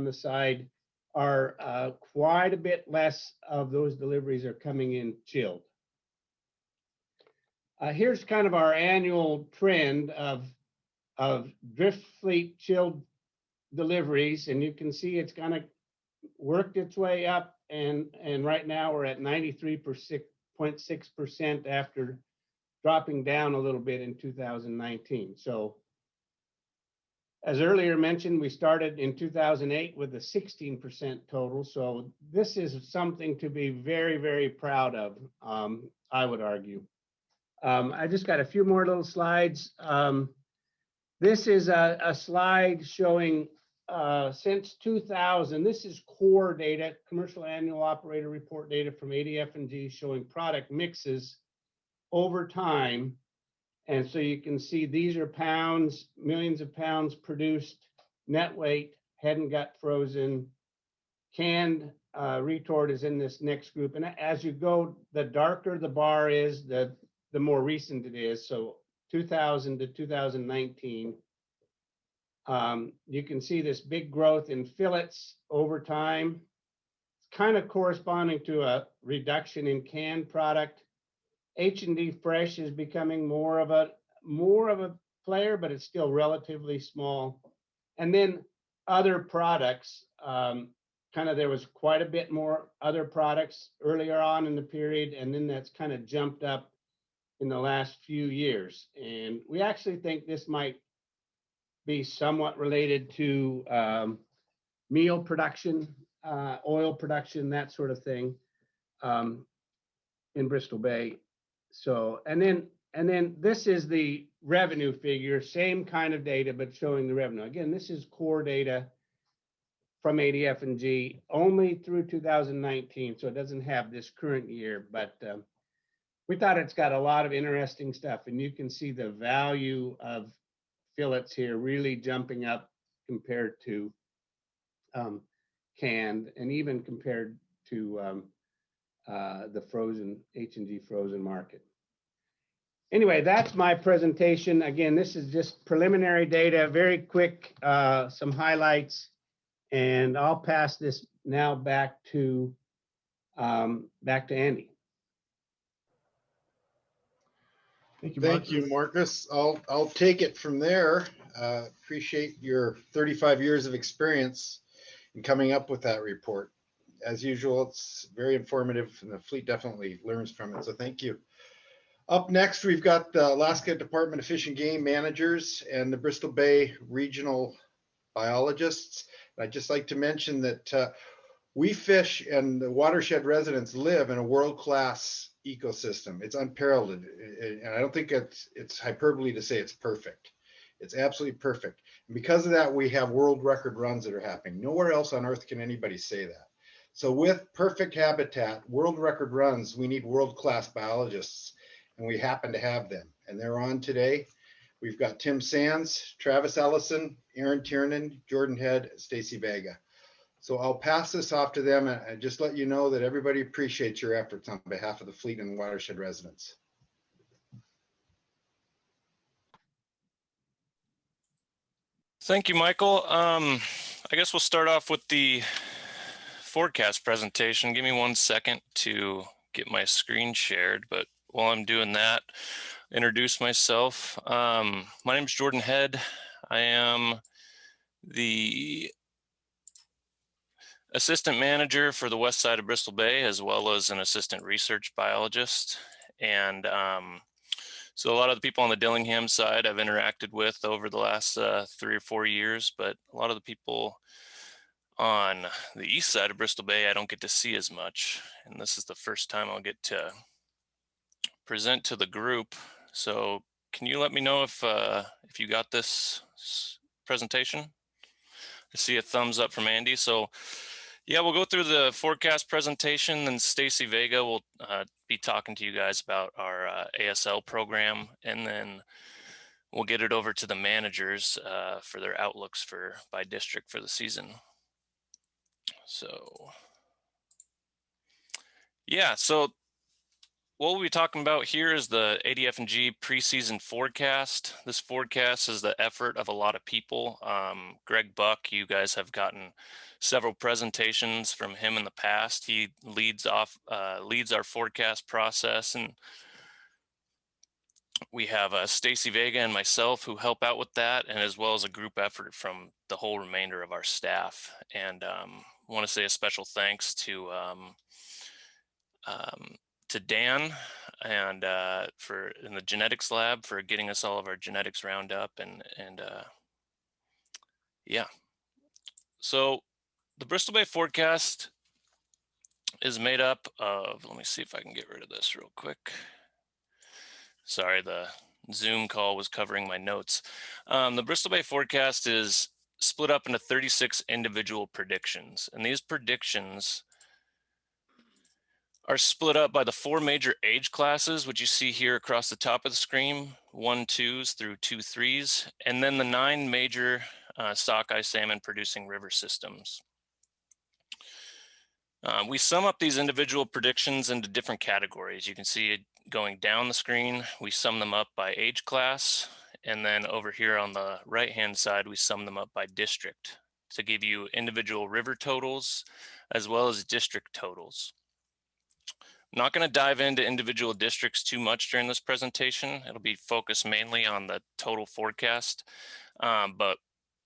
the side are quite a bit less of those deliveries are coming in chilled. Here's kind of our annual trend of drift fleet chilled deliveries, and you can see it's kind of worked its way up, and right now we're at 93.6% after dropping down a little bit in 2019. So as earlier mentioned, we started in 2008 with a 16% total. So this is something to be very, very proud of, I would argue. I just got a few more little slides. This is a slide showing since 2000, this is core data, commercial annual operator report data from ADF&G showing product mixes over time. And so you can see these are pounds, millions of pounds produced, net weight, head and gut frozen, canned retort is in this next group. And as you go, the darker the bar is, the more recent it is. So 2000 to 2019. You can see this big growth in fillets over time. It's kind of corresponding to a reduction in canned product. H&D fresh is becoming more of a player, but it's still relatively small. And then other products, there was quite a bit more other products earlier on in the period, and then that's kind of jumped up in the last few years. And we actually think this might be somewhat related to meal production, oil production, that sort of thing, in Bristol Bay. So, and then this is the revenue figure, same kind of data, but showing the revenue. Again, this is core data from ADF&G only through 2019, so it doesn't have this current year, but we thought it's got a lot of interesting stuff, and you can see the value of fillets here really jumping up compared to canned, and even compared to the frozen H&G frozen market. Anyway, that's my presentation. Again, this is just preliminary data, very quick, some highlights, and I'll pass this now back to Andy. Thank you, Marcus. Thank you, Marcus. I'll take it from there. Appreciate your 35 years of experience in coming up with that report. As usual, it's very informative, and the fleet definitely learns from it, so thank you. Up next, we've got the Alaska Department of Fish and Game managers and the Bristol Bay regional biologists. I'd just like to mention that we fish and the watershed residents live in a world-class ecosystem. It's unparalleled, and I don't think it's hyperbole to say it's perfect. It's absolutely perfect. And because of that, we have world record runs that are happening. Nowhere else on Earth can anybody say that. So with perfect habitat, world record runs, we need world-class biologists, and we happen to have them. And they're on today. We've got Tim Sands, Travis Ellison, Aaron Tiernan, Jordan Head, Stacy Vega. So I'll pass this off to them and just let you know that everybody appreciates your efforts on behalf of the fleet and watershed residents. Thank you, Michael. I guess we'll start off with the forecast presentation. Give me 1 second to get my screen shared, but while I'm doing that, introduce myself. My name is Jordan Head. I am the assistant manager for the west side of Bristol Bay, as well as an assistant research biologist. And so a lot of the people on the Dillingham side I've interacted with over the last 3 or 4 years, but a lot of the people on the east side of Bristol Bay I don't get to see as much. And this is the first time I'll get to present to the group. So can you let me know if you got this presentation? I see a thumbs up from Andy. So yeah, we'll go through the forecast presentation, and Stacy Vega will be talking to you guys about our ASL program, and then we'll get it over to the managers for their outlooks by district for the season. So yeah, so what we'll be talking about here is the ADF&G preseason forecast. This forecast is the effort of a lot of people. Greg Buck, you guys have gotten several presentations from him in the past. He leads our forecast process, and we have Stacy Vega and myself who help out with that, and as well as a group effort from the whole remainder of our staff. And want to say a special thanks to Dan and in the genetics lab for getting us all of our genetics roundup, and yeah. So the Bristol Bay forecast is made up of, let me see if I can get rid of this real quick. Sorry, the Zoom call was covering my notes. The Bristol Bay forecast is split up into 36 individual predictions, and these predictions are split up by the 4 major age classes, which you see here across the top of the screen, 1 2s through 2 3s, and then the 9 major sockeye salmon producing river systems. We sum up these individual predictions into different categories. You can see it going down the screen. We sum them up by age class, and then over here on the right-hand side, we sum them up by district to give you individual river totals as well as district totals. I'm not going to dive into individual districts too much during this presentation. It'll be focused mainly on the total forecast, but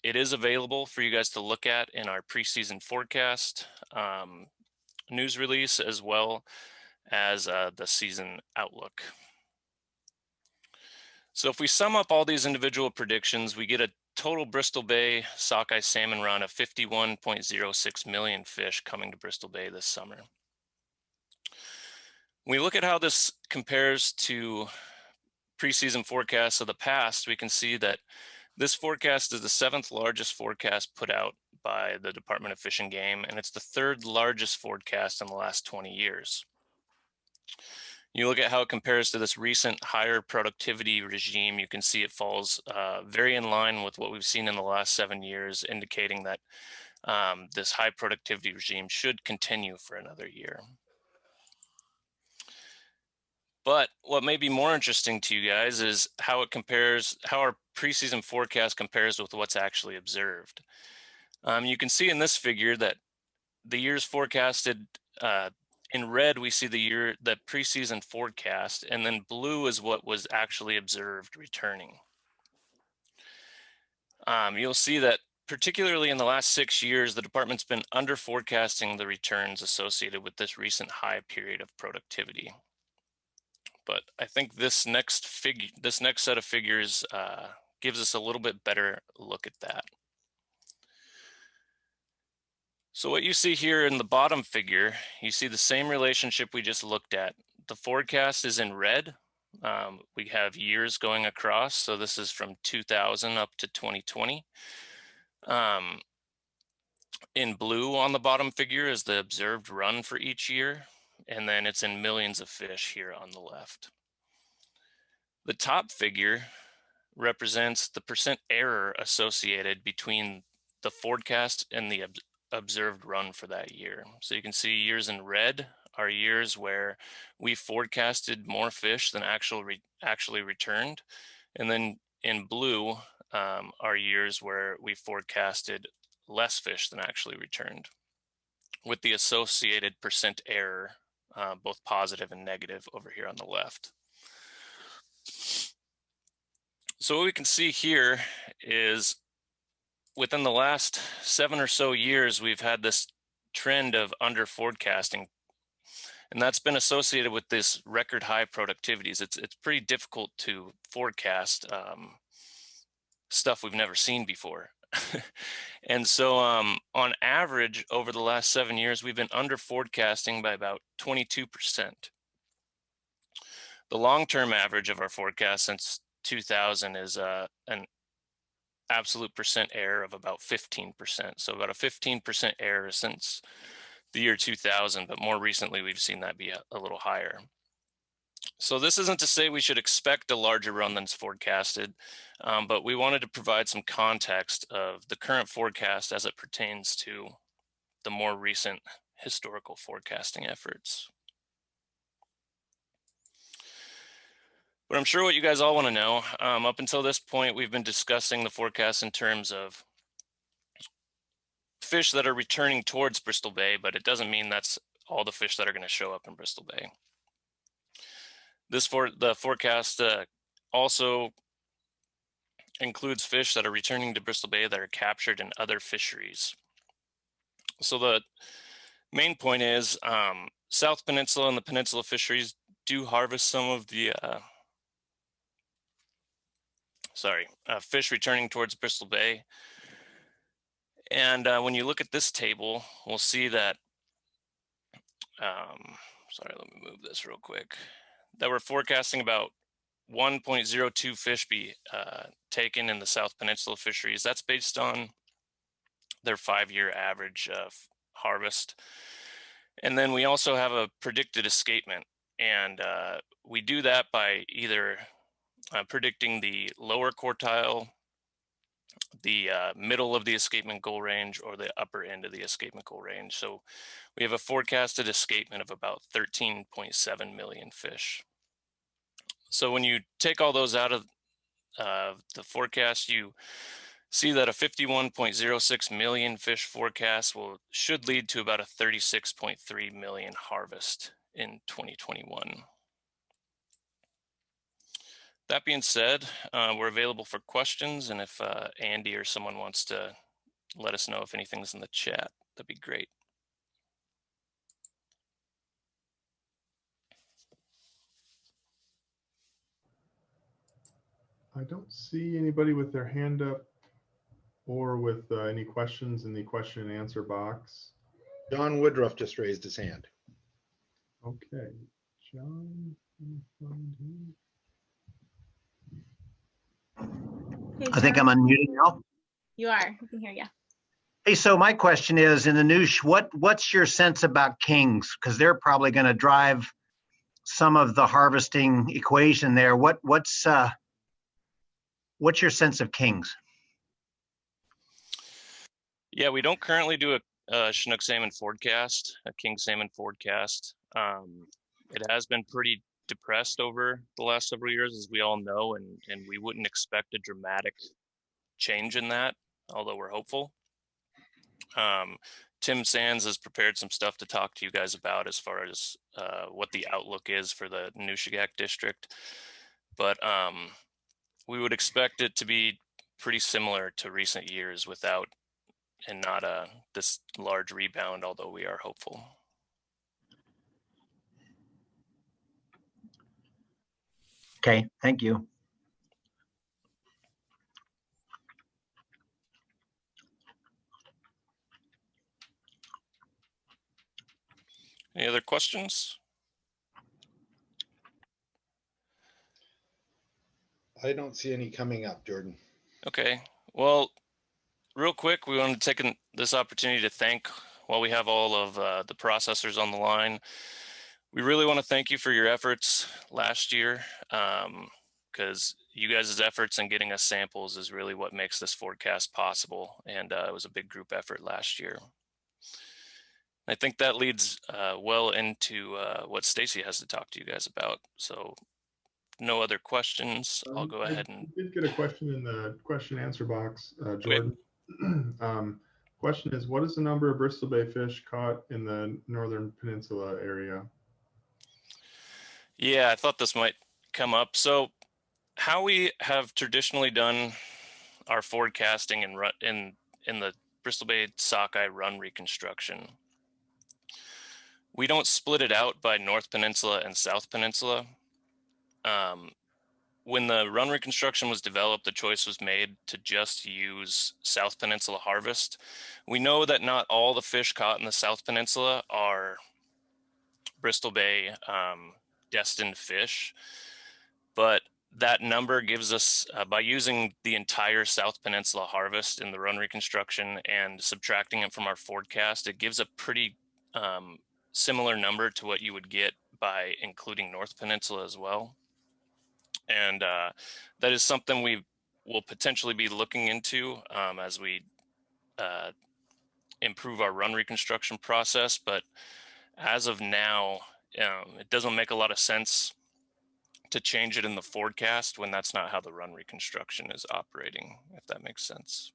it is available for you guys to look at in our preseason forecast news release, as well as the season outlook. So if we sum up all these individual predictions, we get a total Bristol Bay sockeye salmon run of 51.06 million fish coming to Bristol Bay this summer. When we look at how this compares to preseason forecasts of the past, we can see that this forecast is the 7th largest forecast put out by the Department of Fish and Game, and it's the 3rd largest forecast in the last 20 years. You look at how it compares to this recent higher productivity regime, you can see it falls very in line with what we've seen in the last 7 years, indicating that this high productivity regime should continue for another year. But what may be more interesting to you guys is how it compares, how our preseason forecast compares with what's actually observed. You can see in this figure that the years forecasted, in red, we see the preseason forecast, and then blue is what was actually observed returning. You'll see that particularly in the last 6 years, the department's been under forecasting the returns associated with this recent high period of productivity. But I think this next set of figures gives us a little bit better look at that. So what you see here in the bottom figure, you see the same relationship we just looked at. The forecast is in red. We have years going across, so this is from 2000 up to 2020. In blue on the bottom figure is the observed run for each year, and then it's in millions of fish here on the left. The top figure represents the percent error associated between the forecast and the observed run for that year. So you can see years in red are years where we forecasted more fish than actually returned. And then in blue are years where we forecasted less fish than actually returned, with the associated percent error, both positive and negative over here on the left. So what we can see here is within the last 7 or so years, we've had this trend of under forecasting, and that's been associated with this record high productivities. It's pretty difficult to forecast stuff we've never seen before. And so on average, over the last 7 years, we've been under forecasting by about 22%. The long-term average of our forecast since 2000 is an absolute percent error of about 15%. So about a 15% error since the year 2000, but more recently we've seen that be a little higher. So this isn't to say we should expect a larger run than's forecasted, but we wanted to provide some context of the current forecast as it pertains to the more recent historical forecasting efforts. But I'm sure what you guys all want to know, up until this point, we've been discussing the forecast in terms of fish that are returning towards Bristol Bay, but it doesn't mean that's all the fish that are going to show up in Bristol Bay. The forecast also includes fish that are returning to Bristol Bay that are captured in other fisheries. So the main point is South Peninsula and the Peninsula fisheries do harvest some of the fish returning towards Bristol Bay. And when you look at this table, we'll see that, sorry, let me move this real quick, that we're forecasting about 1.02 fish be taken in the South Peninsula fisheries. That's based on their 5-year average of harvest. And then we also have a predicted escapement. And we do that by either predicting the lower quartile, the middle of the escapement goal range, or the upper end of the escapement goal range. So we have a forecasted escapement of about 13.7 million fish. So when you take all those out of the forecast, you see that a 51.06 million fish forecast should lead to about a 36.3 million harvest in 2021. That being said, we're available for questions, and if Andy or someone wants to let us know if anything's in the chat, that'd be great. I don't see anybody with their hand up or with any questions in the question and answer box. John Woodruff just raised his hand. Okay, John. Let me find him. Okay, I think John, I'm unmuted now. you are. I can hear you. Hey, so my question is, in the news, what's your sense about kings? Because they're probably going to drive some of the harvesting equation there. What's your sense of kings? Yeah, we don't currently do a Chinook salmon forecast, a king salmon forecast. It has been pretty depressed over the last several years, as we all know, and we wouldn't expect a dramatic change in that, although we're hopeful. Tim Sands has prepared some stuff to talk to you guys about as far as what the outlook is for the Nushagak district. But we would expect it to be pretty similar to recent years without and not this large rebound, although we are hopeful. Okay, thank you. Any other questions? I don't see any coming up, Jordan. Okay, well, real quick, we wanted to take this opportunity to thank, while we have all of the processors on the line, we really want to thank you for your efforts last year, because you guys' efforts in getting us samples is really what makes this forecast possible, and it was a big group effort last year. I think that leads well into what Stacy has to talk to you guys about. So no other questions. I'll go ahead and. I did get a question in the question answer box, Jordan. Okay. Question is, what is the number of Bristol Bay fish caught in the Northern Peninsula area? Yeah, I thought this might come up. So how we have traditionally done our forecasting in the Bristol Bay sockeye run reconstruction, we don't split it out by North Peninsula and South Peninsula. When the run reconstruction was developed, the choice was made to just use South Peninsula harvest. We know that not all the fish caught in the South Peninsula are Bristol Bay destined fish, but that number gives us, by using the entire South Peninsula harvest in the run reconstruction and subtracting it from our forecast, it gives a pretty similar number to what you would get by including North Peninsula as well. And that is something we will potentially be looking into as we improve our run reconstruction process. But as of now, it doesn't make a lot of sense to change it in the forecast when that's not how the run reconstruction is operating, if that makes sense.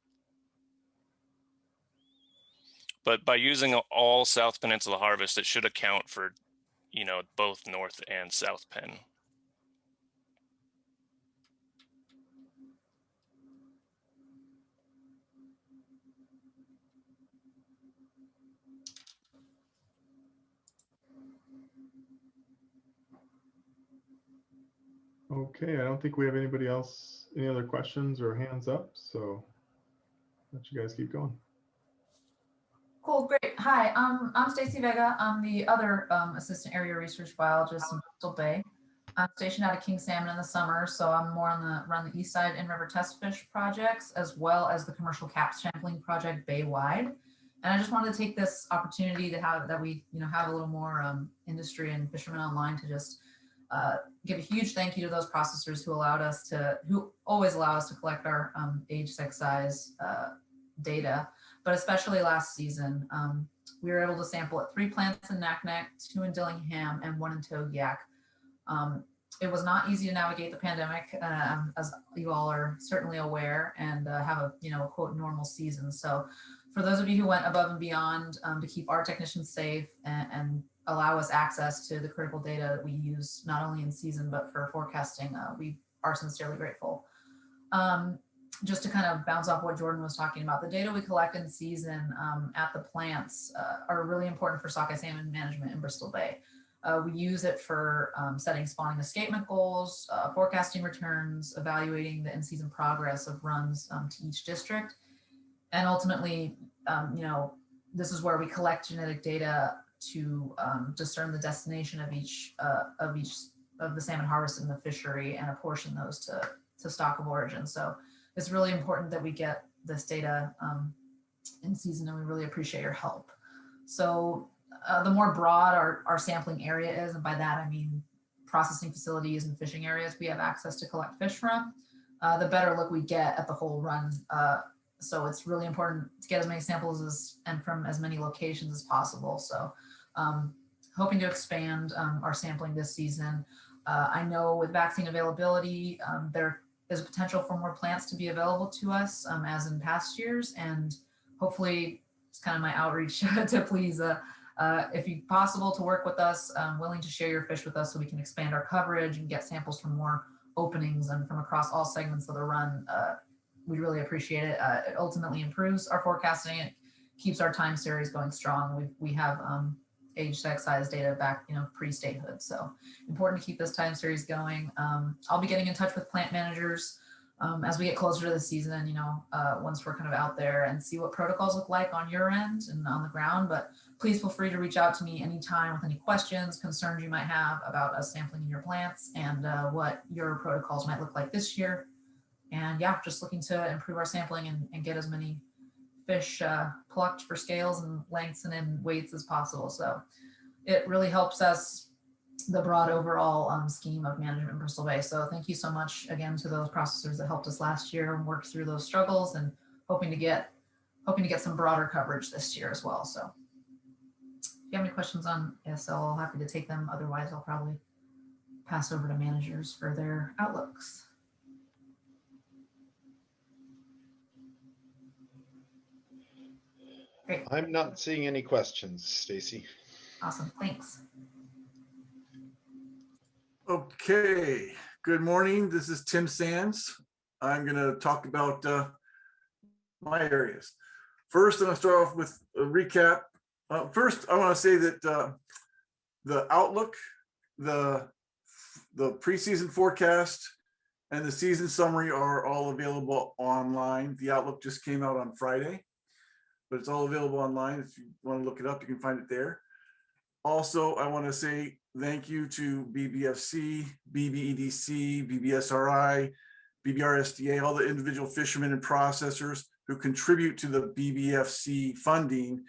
But by using all South Peninsula harvest, it should account for, both North and South Penn. Okay, I don't think we have anybody else, any other questions or hands up, so let you guys keep going. Cool, great. Hi, I'm Stacy Vega. I'm the other assistant area research biologist in Bristol Bay. I'm stationed out of King Salmon in the summer, so I'm more around the east side in-river test fish projects, as well as the commercial cap sampling project Bay-wide. And I just wanted to take this opportunity to have a little more industry and fishermen online to just give a huge thank you to those processors who always allow us to collect our age, sex, size data, but especially last season. We were able to sample at 3 plants in Naknek, 2 in Dillingham, and 1 in Togiak. It was not easy to navigate the pandemic, as you all are certainly aware, and have a quote normal season. So for those of you who went above and beyond to keep our technicians safe and allow us access to the critical data that we use not only in season but for forecasting, we are sincerely grateful. Just to kind of bounce off what Jordan was talking about, the data we collect in season at the plants are really important for sockeye salmon management in Bristol Bay. We use it for setting spawning escapement goals, forecasting returns, evaluating the in-season progress of runs to each district. And ultimately, you know, this is where we collect genetic data to discern the destination of each of the salmon harvested in the fishery and apportion those to stock of origin. So it's really important that we get this data in season, and we really appreciate your help. So the more broad our sampling area is, and by that I mean processing facilities and fishing areas we have access to collect fish from, the better look we get at the whole run. So it's really important to get as many samples and from as many locations as possible. So hoping to expand our sampling this season. I know with vaccine availability, there is a potential for more plants to be available to us as in past years. And hopefully it's kind of my outreach to please, if you possible, to work with us, willing to share your fish with us so we can expand our coverage and get samples from more openings and from across all segments of the run. We really appreciate it. It ultimately improves our forecasting. It keeps our time series going strong. We have age, sex, size data back, you know, pre-statehood. So important to keep this time series going. I'll be getting in touch with plant managers as we get closer to the season, and, you know, once we're kind of out there, and see what protocols look like on your end and on the ground. But please feel free to reach out to me anytime with any questions, concerns you might have about us sampling in your plants, and what your protocols might look like this year. And yeah, just looking to improve our sampling and get as many fish plucked for scales and lengths and in weights as possible. So it really helps us, the broad overall scheme of management in Bristol Bay. So thank you so much again to those processors that helped us last year and worked through those struggles, and hoping to get some broader coverage this year as well. So if you have any questions on ASL, I'm happy to take them. Otherwise, I'll probably pass over to managers for their outlooks. Great. I'm not seeing any questions, Stacy. Awesome. Thanks. Okay, good morning. This is Tim Sands. I'm going to talk about my areas. First, I'm going to start off with a recap. First, I want to say that the outlook, the preseason forecast, and the season summary are all available online. The outlook just came out on Friday, but it's all available online. If you want to look it up, you can find it there. Also, I want to say thank you to BBFC, BBEDC, BBSRI, BBRSDA, all the individual fishermen and processors who contribute to the BBFC funding.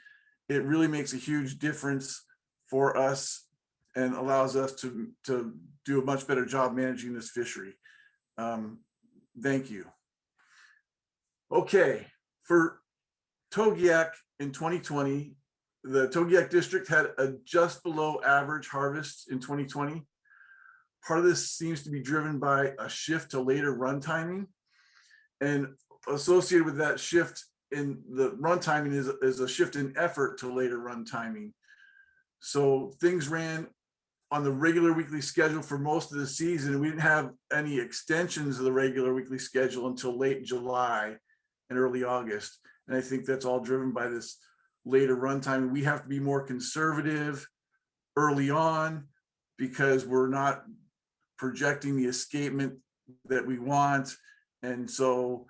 It really makes a huge difference for us and allows us to do a much better job managing this fishery. Thank you. Okay, for Togiak in 2020, the Togiak district had a just below average harvest in 2020. Part of this seems to be driven by a shift to later run timing, and associated with that shift in the run timing is a shift in effort to later run timing. So things ran on the regular weekly schedule for most of the season. We didn't have any extensions of the regular weekly schedule until late July and early August. And I think that's all driven by this later runtime. We have to be more conservative early on because we're not projecting the escapement that we want. And so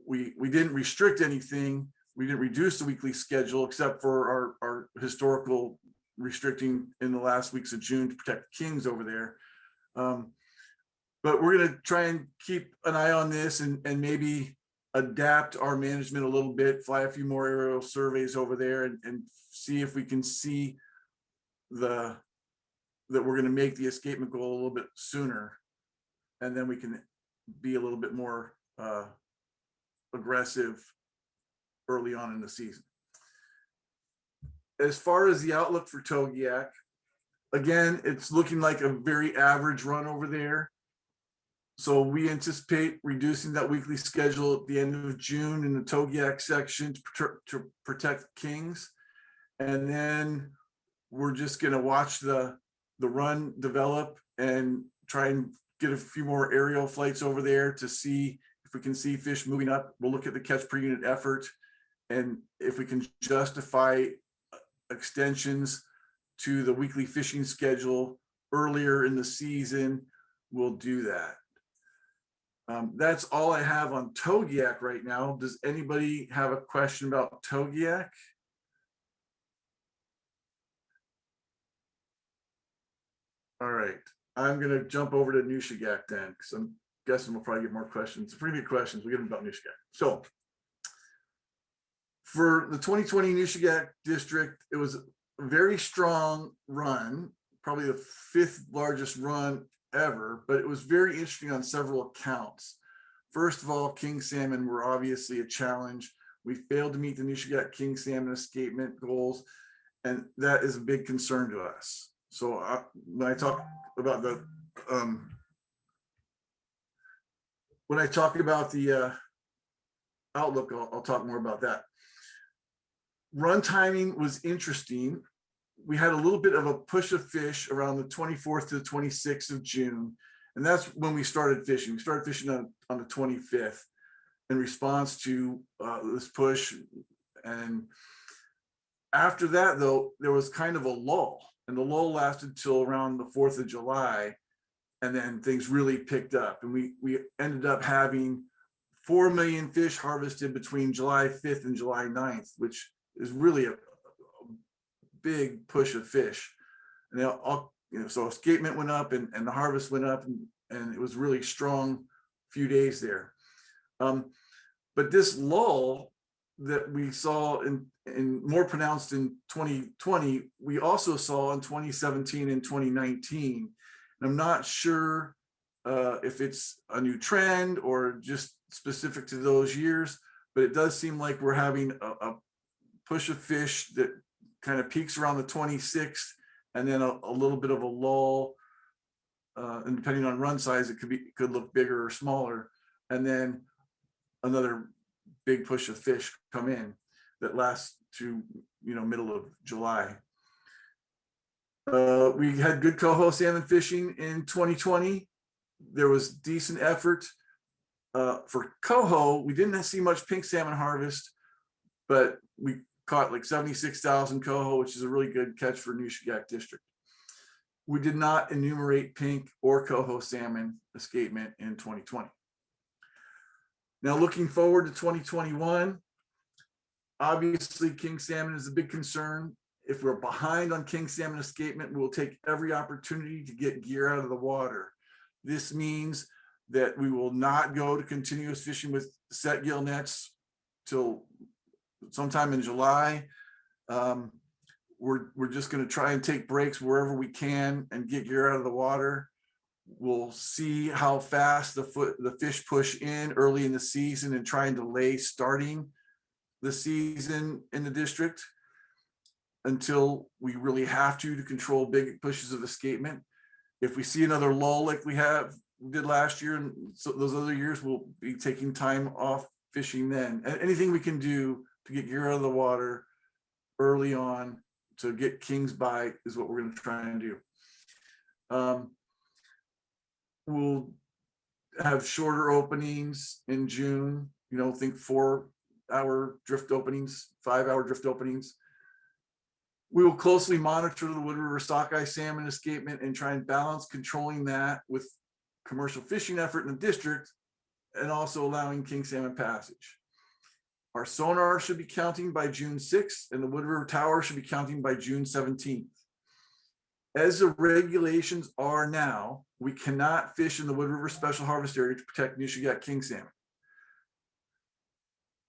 we didn't restrict anything. We didn't reduce the weekly schedule except for our historical restricting in the last weeks of June to protect the kings over there. But we're going to try and keep an eye on this and maybe adapt our management a little bit, fly a few more aerial surveys over there and see if we can see that we're going to make the escapement goal a little bit sooner. And then we can be a little bit more aggressive early on in the season. As far as the outlook for Togiak, again, it's looking like a very average run over there. So we anticipate reducing that weekly schedule at the end of June in the Togiak section to protect kings. And then we're just going to watch the run develop and try and get a few more aerial flights over there to see if we can see fish moving up. We'll look at the catch per unit effort. And if we can justify extensions to the weekly fishing schedule earlier in the season, we'll do that. That's all I have on Togiak right now. Does anybody have a question about Togiak? All right, I'm gonna jump over to Nushagak then, because I'm guessing we'll probably get more questions. Pretty good questions. We'll get them about Nushagak. So for the 2020 Nushagak district, it was a very strong run, probably the 5th largest run ever, but it was very interesting on several accounts. First of all, king salmon were obviously a challenge. We failed to meet the Nushagak king salmon escapement goals, and that is a big concern to us. So when I talk about the outlook, I'll talk more about that. Run timing was interesting. We had a little bit of a push of fish around the 24th to the 26th of June. And that's when we started fishing. We started fishing on the 25th in response to this push. And after that, though, there was kind of a lull. And the lull lasted till around the 4th of July. And then things really picked up. And we ended up having 4 million fish harvested between July 5th and July 9th, which is really a big push of fish. And so escapement went up and the harvest went up, and it was really strong few days there. But this lull that we saw in more pronounced in 2020, we also saw in 2017 and 2019. And I'm not sure if it's a new trend or just specific to those years, but it does seem like we're having a push of fish that kind of peaks around the 26th, and then a little bit of a lull, and depending on run size, it could look bigger or smaller, and then another big push of fish come in that lasts to middle of July. We had good coho salmon fishing in 2020. There was decent effort for coho. We didn't see much pink salmon harvest, but we caught like 76,000 coho, which is a really good catch for Nushagak district. We did not enumerate pink or coho salmon escapement in 2020. Now looking forward to 2021, obviously king salmon is a big concern. If we're behind on king salmon escapement, we'll take every opportunity to get gear out of the water. This means that we will not go to continuous fishing with set gill nets till sometime in July. We're just going to try and take breaks wherever we can and get gear out of the water. We'll see how fast the fish push in early in the season and try and delay starting the season in the district until we really have to control big pushes of escapement. If we see another lull like we did last year and so those other years, we'll be taking time off fishing then. And anything we can do to get gear out of the water early on to get kings by is what we're going to try and do. We'll have shorter openings in June, think 4-hour drift openings, 5-hour drift openings. We will closely monitor the Wood River sockeye salmon escapement and try and balance controlling that with commercial fishing effort in the district and also allowing king salmon passage. Our sonar should be counting by June 6th and the Wood River Tower should be counting by June 17th. As the regulations are now, we cannot fish in the Wood River Special Harvest Area to protect Nushagak king salmon.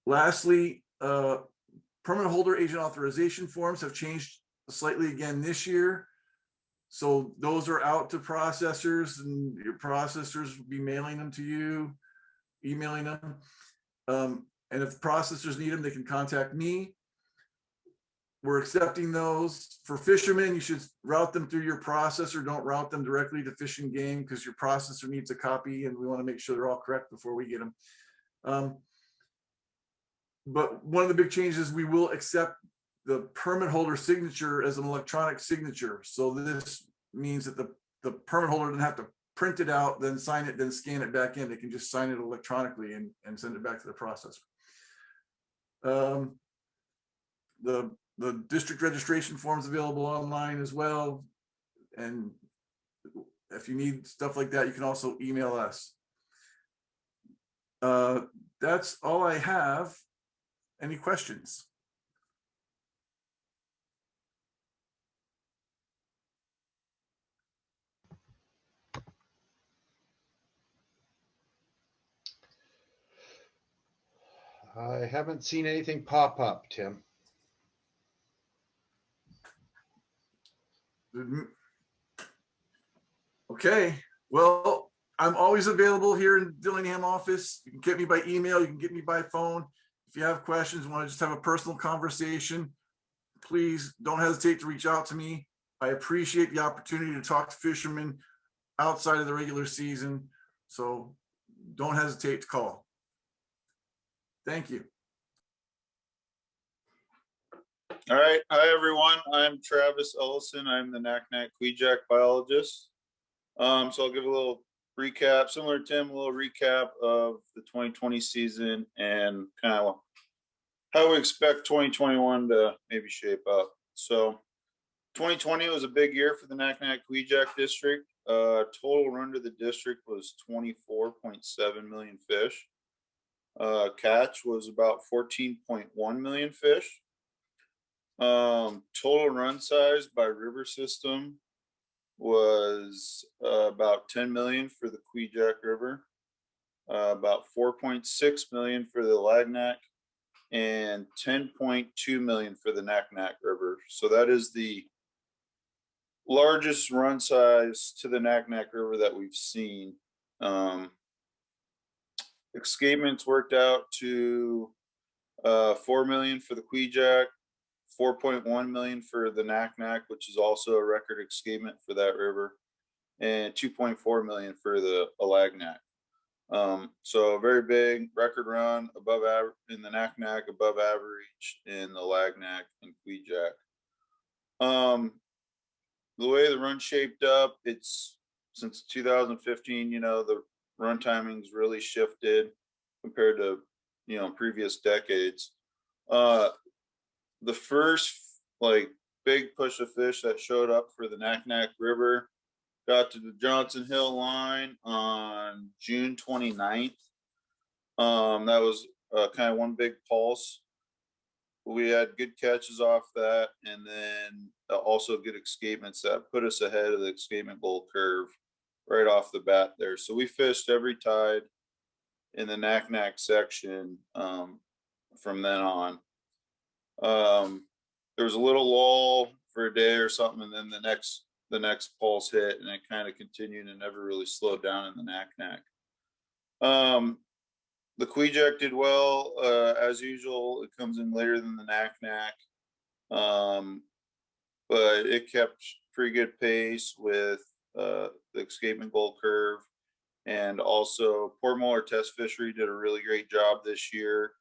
Lastly, permanent holder agent authorization forms have changed slightly again this year. So those are out to processors and your processors will be mailing them to you, emailing them. And if processors need them, they can contact me. We're accepting those. For fishermen, you should route them through your processor. Don't route them directly to Fish and Game because your processor needs a copy and we want to make sure they're all correct before we get them. But one of the big changes, we will accept the permit holder signature as an electronic signature. So this means that the permit holder doesn't have to print it out, then sign it, then scan it back in. They can just sign it electronically and send it back to the processor. The district registration forms available online as well. And if you need stuff like that, you can also email us. That's all I have. Any questions? I haven't seen anything pop up, Tim. Okay, well, I'm always available here in Dillingham office. You can get me by email, you can get me by phone. If you have questions, want to just have a personal conversation, please don't hesitate to reach out to me. I appreciate the opportunity to talk to fishermen outside of the regular season, so don't hesitate to call. Thank you. All right. Hi, everyone. I'm Travis Ellison. I'm the Naknek Queejack biologist. So I'll give a little recap, similar to Tim, a little recap of the 2020 season and kind of how we expect 2021 to maybe shape up. So 2020 was a big year for the Naknek Queejack district. Total run to the district was 24.7 million fish. Catch was about 14.1 million fish. Total run size by river system was about 10 million for the Queejack River, about 4.6 million for the Lagnac, and 10.2 million for the Naknek River. So that is the largest run size to the Naknek River that we've seen. Escapements worked out to 4 million for the Queejack, 4.1 million for the Naknek, which is also a record escapement for that river, and 2.4 million for the Lagnac. So a very big record run, above average in the Naknek, above average in the Lagnac and Queejack. The way the run shaped up, it's since 2015, you know, the run timing's really shifted compared to, you know, previous decades. The first like big push of fish that showed up for the Naknek River got to the Johnson Hill line on June 29th. That was kind of one big pulse. We had good catches off that, and then also good escapements that put us ahead of the escapement goal curve right off the bat there. So we fished every tide in the Naknek section from then on. There was a little lull for a day or something, and then the next pulse hit, and it kind of continued and never really slowed down in the Naknek. The Queejack did well, as usual. It comes in later than the Naknek, but it kept pretty good pace with the escapement goal curve. And also Port Muller Test Fishery did a really great job this year,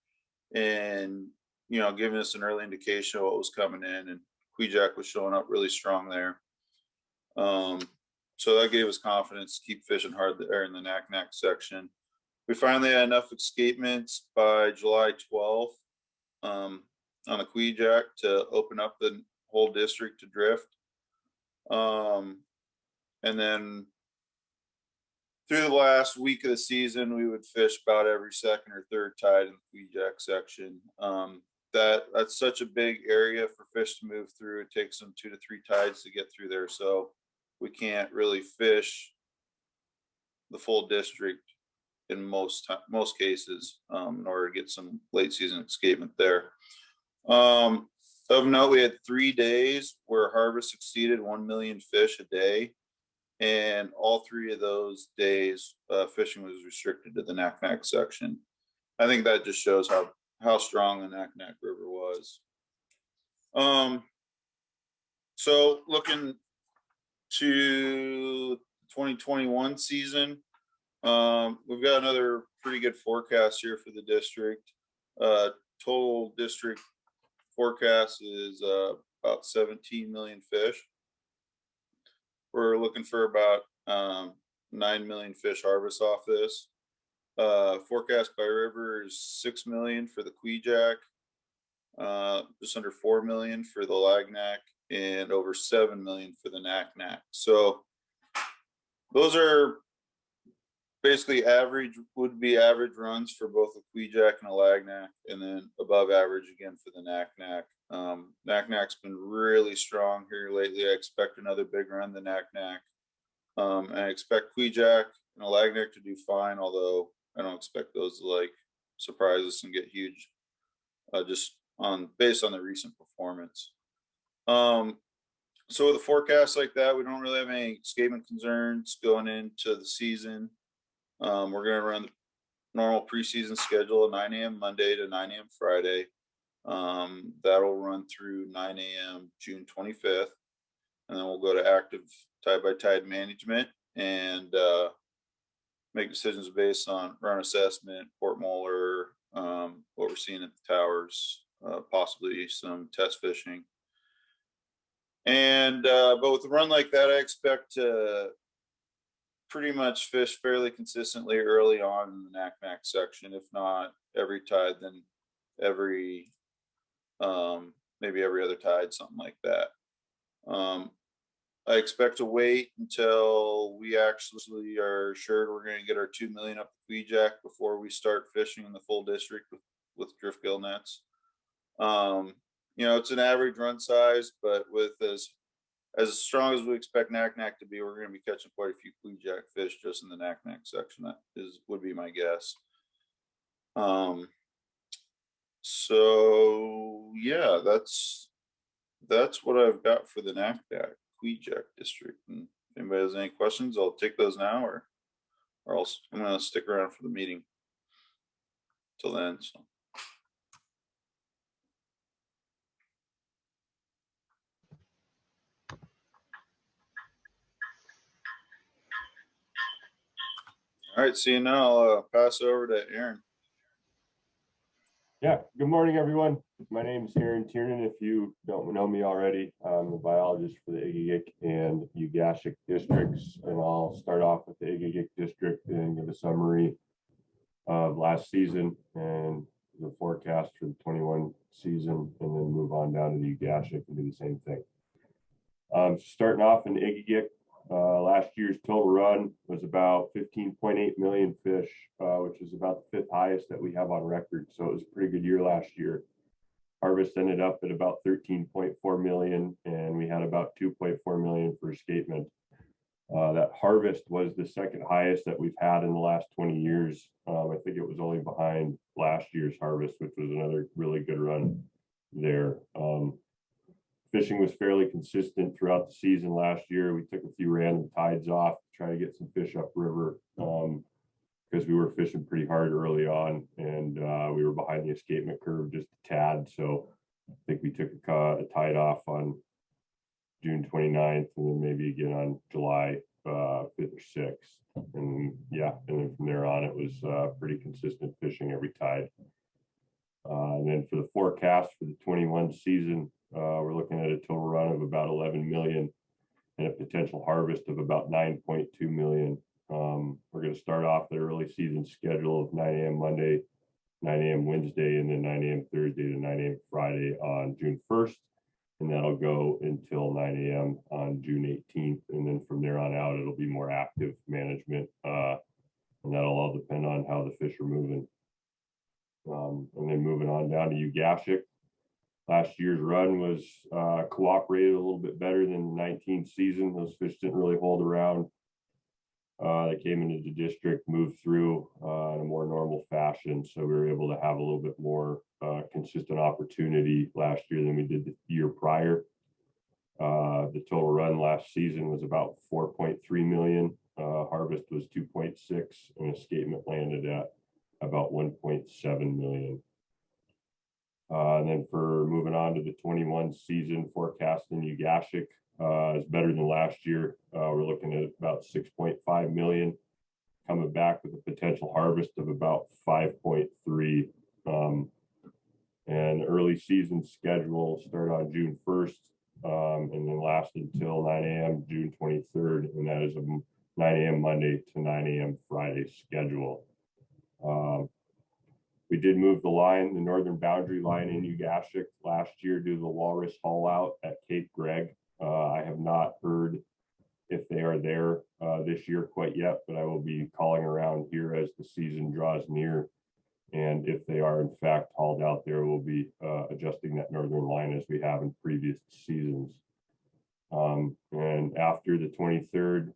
and you know, giving us an early indication of what was coming in, and Queejack was showing up really strong there. So that gave us confidence to keep fishing hard there in the Naknek section. We finally had enough escapements by July 12th on the Queejack to open up the whole district to drift. And then through the last week of the season, we would fish about every second or third tide in the Queejack section. That's such a big area for fish to move through. It takes them 2 to 3 tides to get through there. So we can't really fish the full district in most cases in order to get some late season escapement there. Of note, we had 3 days where harvest exceeded 1 million fish a day. And all 3 of those days, fishing was restricted to the Naknek section. I think that just shows how strong the Naknek River was. So looking to 2021 season, we've got another pretty good forecast here for the district. Total district forecast is about 17 million fish. We're looking for about 9 million fish harvest off this. Forecast by river is 6 million for the Queejack, just under 4 million for the Lagnac, and over 7 million for the Naknek. So those are basically average would be average runs for both a Queejack and a Lagnac, and then above average again for the Knack-Knack. Knack-Knack's been really strong here lately. I expect another big run the Knack-Knack. And I expect Queejack and a Lagnac to do fine, although I don't expect those to like surprise us and get huge, just based on the recent performance. So with a forecast like that, we don't really have any escapement concerns going into the season. We're going to run the normal preseason schedule at 9 a.m. Monday to 9 a.m. Friday. That'll run through 9 a.m. June 25th. And then we'll go to active tide by tide management and make decisions based on run assessment, port molar, what we're seeing at the towers, possibly some test fishing. And but with a run like that, I expect to pretty much fish fairly consistently early on in the Knack-Knack section. If not every tide, then every maybe every other tide, something like that. I expect to wait until we actually are sure we're going to get our 2 million up the Queejack before we start fishing in the full district with drift gill nets. You know, it's an average run size, but with as strong as we expect Knack-Knack to be, we're going to be catching quite a few Queejack fish just in the Knack-Knack section. That would be my guess. So yeah, that's what I've got for the Knack-Knack Queejack district. And if anybody has any questions, I'll take those now, or else I'm going to stick around for the meeting till then. So. All right, see you now. I'll pass it over to Aaron. Yeah, good morning, everyone. My name is Aaron Tiernan. If you don't know me already, I'm a biologist for the Igigik and Ugashik districts. And I'll start off with the Igigik district and give a summary of last season and the forecast for the 21 season, and then move on down to the Ugashik and do the same thing. Starting off in Igigik, last year's total run was about 15.8 million fish, which is about the 5th highest that we have on record. So it was a pretty good year last year. Harvest ended up at about 13.4 million, and we had about 2.4 million for escapement. That harvest was the 2nd highest that we've had in the last 20 years. I think it was only behind last year's harvest, which was another really good run there. Fishing was fairly consistent throughout the season last year. We took a few random tides off to try to get some fish upriver because we were fishing pretty hard early on, and we were behind the escapement curve just a tad. So I think we took a tide off on June 29th, and then maybe again on July 5th or 6th. And yeah, and then from there on, it was pretty consistent fishing every tide. And then for the forecast for the 21 season, we're looking at a total run of about 11 million and a potential harvest of about 9.2 million. We're going to start off the early season schedule of 9 a.m. Monday, 9 a.m. Wednesday, and then 9 a.m. Thursday to 9 a.m. Friday on June 1st. And that'll go until 9 a.m. on June 18th. And then from there on out, it'll be more active management. And that'll all depend on how the fish are moving. And then moving on down to Ugashik. Last year's run was cooperated a little bit better than the 19th season. Those fish didn't really hold around. They came into the district, moved through in a more normal fashion. So we were able to have a little bit more consistent opportunity last year than we did the year prior. The total run last season was about 4.3 million. Harvest was 2.6, and escapement landed at about 1.7 million. And then for moving on to the 21 season forecast in Ugashik is better than last year. We're looking at about 6.5 million, coming back with a potential harvest of about 5.3. And early season schedule will start on June 1st and then last until 9 a.m. June 23rd. And that is a 9 a.m. Monday to 9 a.m. Friday schedule. We did move the line, the northern boundary line in Ugashik last year due to the walrus haul out at Cape Greg. I have not heard if they are there this year quite yet, but I will be calling around here as the season draws near. And if they are in fact hauled out there, we'll be adjusting that northern line as we have in previous seasons. And after the 23rd,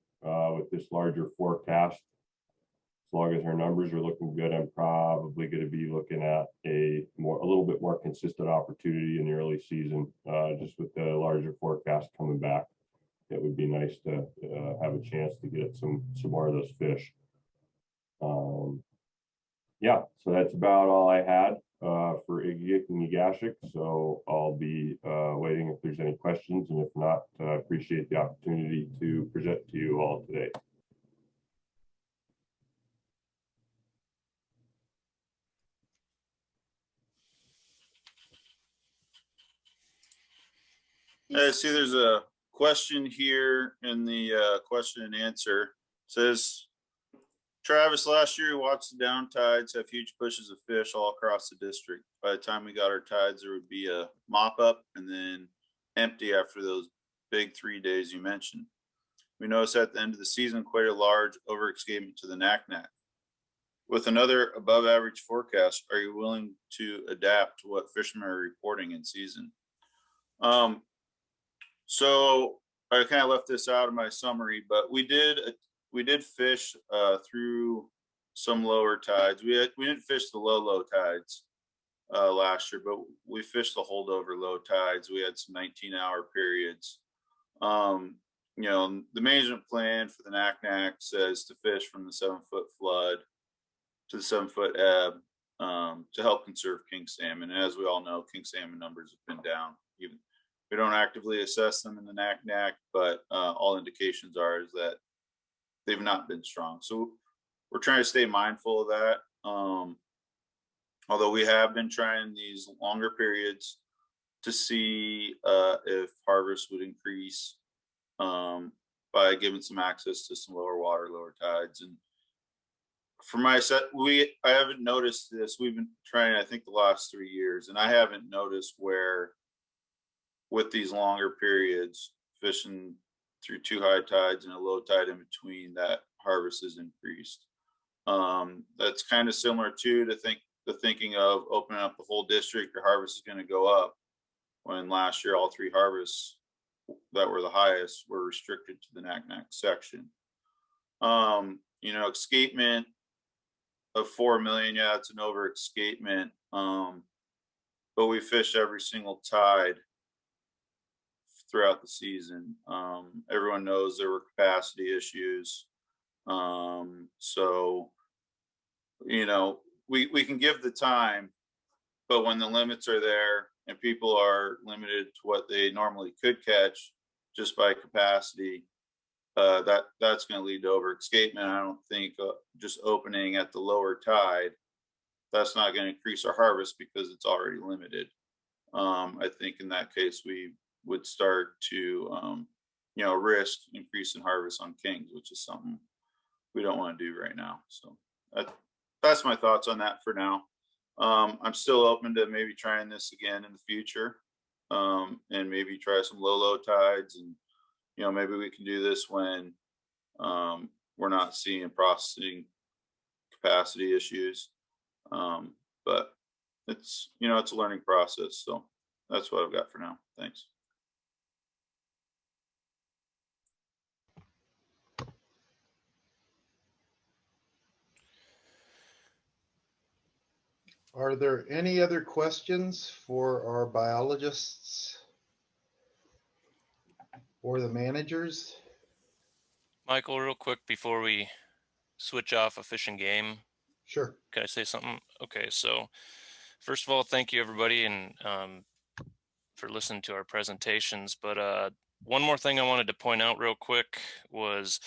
with this larger forecast, as long as our numbers are looking good, I'm probably going to be looking at a little bit more consistent opportunity in the early season, just with the larger forecast coming back. It would be nice to have a chance to get some more of those fish. Yeah, so that's about all I had for Igigik and Yigashik. So I'll be waiting if there's any questions, and if not, I appreciate the opportunity to present to you all today. I see there's a question here in the question and answer. It says, Travis, last year we watched the down tides have huge pushes of fish all across the district. By the time we got our tides, there would be a mop up and then empty after those big 3 days you mentioned. We noticed at the end of the season quite a large overescapement to the Knack-Knack. With another above average forecast, are you willing to adapt to what fishermen are reporting in season? So I kind of left this out of my summary, but we did fish through some lower tides. We didn't fish the low tides last year, but we fished the holdover low tides. We had some 19-hour periods. You know, the management plan for the Knack-Knack says to fish from the 7-foot flood to the 7-foot ebb to help conserve king salmon. And as we all know, king salmon numbers have been down. Even we don't actively assess them in the Knack-Knack, but all indications are is that they've not been strong. So we're trying to stay mindful of that. Although we have been trying these longer periods to see if harvest would increase by giving some access to some lower water, lower tides. And for my set, I haven't noticed this. We've been trying, I think, the last 3 years, and I haven't noticed where with these longer periods, fishing through 2 high tides and a low tide in between, that harvest is increased. That's kind of similar to the thinking of opening up the whole district, your harvest is going to go up, when last year all 3 harvests that were the highest were restricted to the Knack-Knack section. You know, escapement of 4 million, yeah, it's an over escapement, but we fished every single tide throughout the season. Everyone knows there were capacity issues. So, you know, we can give the time, but when the limits are there and people are limited to what they normally could catch just by capacity, that's going to lead to over escapement. I don't think just opening at the lower tide, that's not going to increase our harvest because it's already limited. I think in that case, we would start to, you know, risk increasing harvest on kings, which is something we don't want to do right now. So that's my thoughts on that for now. I'm still open to maybe trying this again in the future, and maybe try some low tides, and you know, maybe we can do this when we're not seeing processing capacity issues. But it's, you know, it's a learning process. So that's what I've got for now. Thanks. Are there any other questions for our biologists or the managers? Michael, real quick before we switch off a fishing game. Sure. Can I say something? Okay, so first of all, thank you everybody and for listening to our presentations. But one more thing I wanted to point out real quick was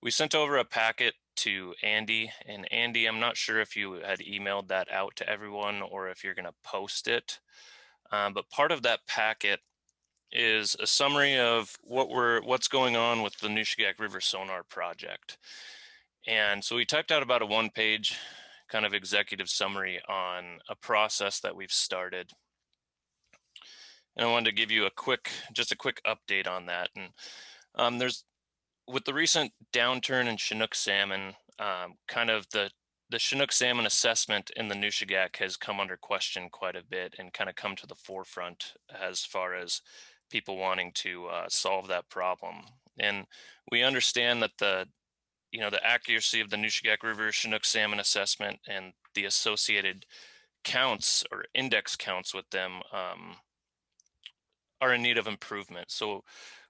we sent over a packet to Andy, and Andy, I'm not sure if you had emailed that out to everyone or if you're going to post it. But part of that packet is a summary of what's going on with the Nushagak River Sonar project. And so we typed out about a 1-page kind of executive summary on a process that we've started. And I wanted to give you just a quick update on that. And there's with the recent downturn in Chinook salmon, kind of the Chinook salmon assessment in the Nushagak has come under question quite a bit and kind of come to the forefront as far as people wanting to solve that problem. And we understand that the accuracy of the Nushagak River Chinook salmon assessment and the associated counts or index counts with them are in need of improvement. So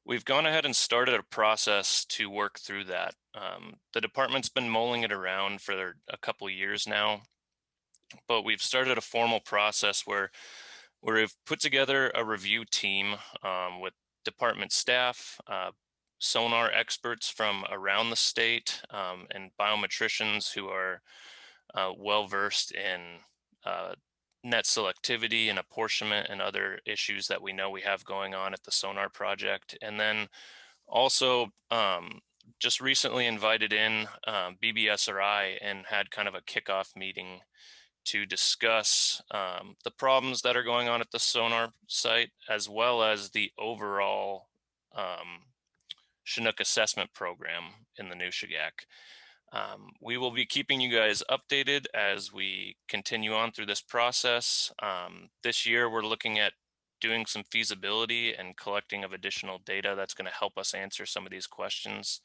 we've gone ahead and started a process to work through that. The department's been mulling it around for a couple of years now, but we've started a formal process where we've put together a review team with department staff, sonar experts from around the state, and biometricians who are well-versed in net selectivity and apportionment and other issues that we know we have going on at the sonar project. And then also just recently invited in BBSRI and had kind of a kickoff meeting to discuss the problems that are going on at the sonar site, as well as the overall Chinook assessment program in the Nushagak. We will be keeping you guys updated as we continue on through this process. This year, we're looking at doing some feasibility and collecting of additional data that's going to help us answer some of these questions.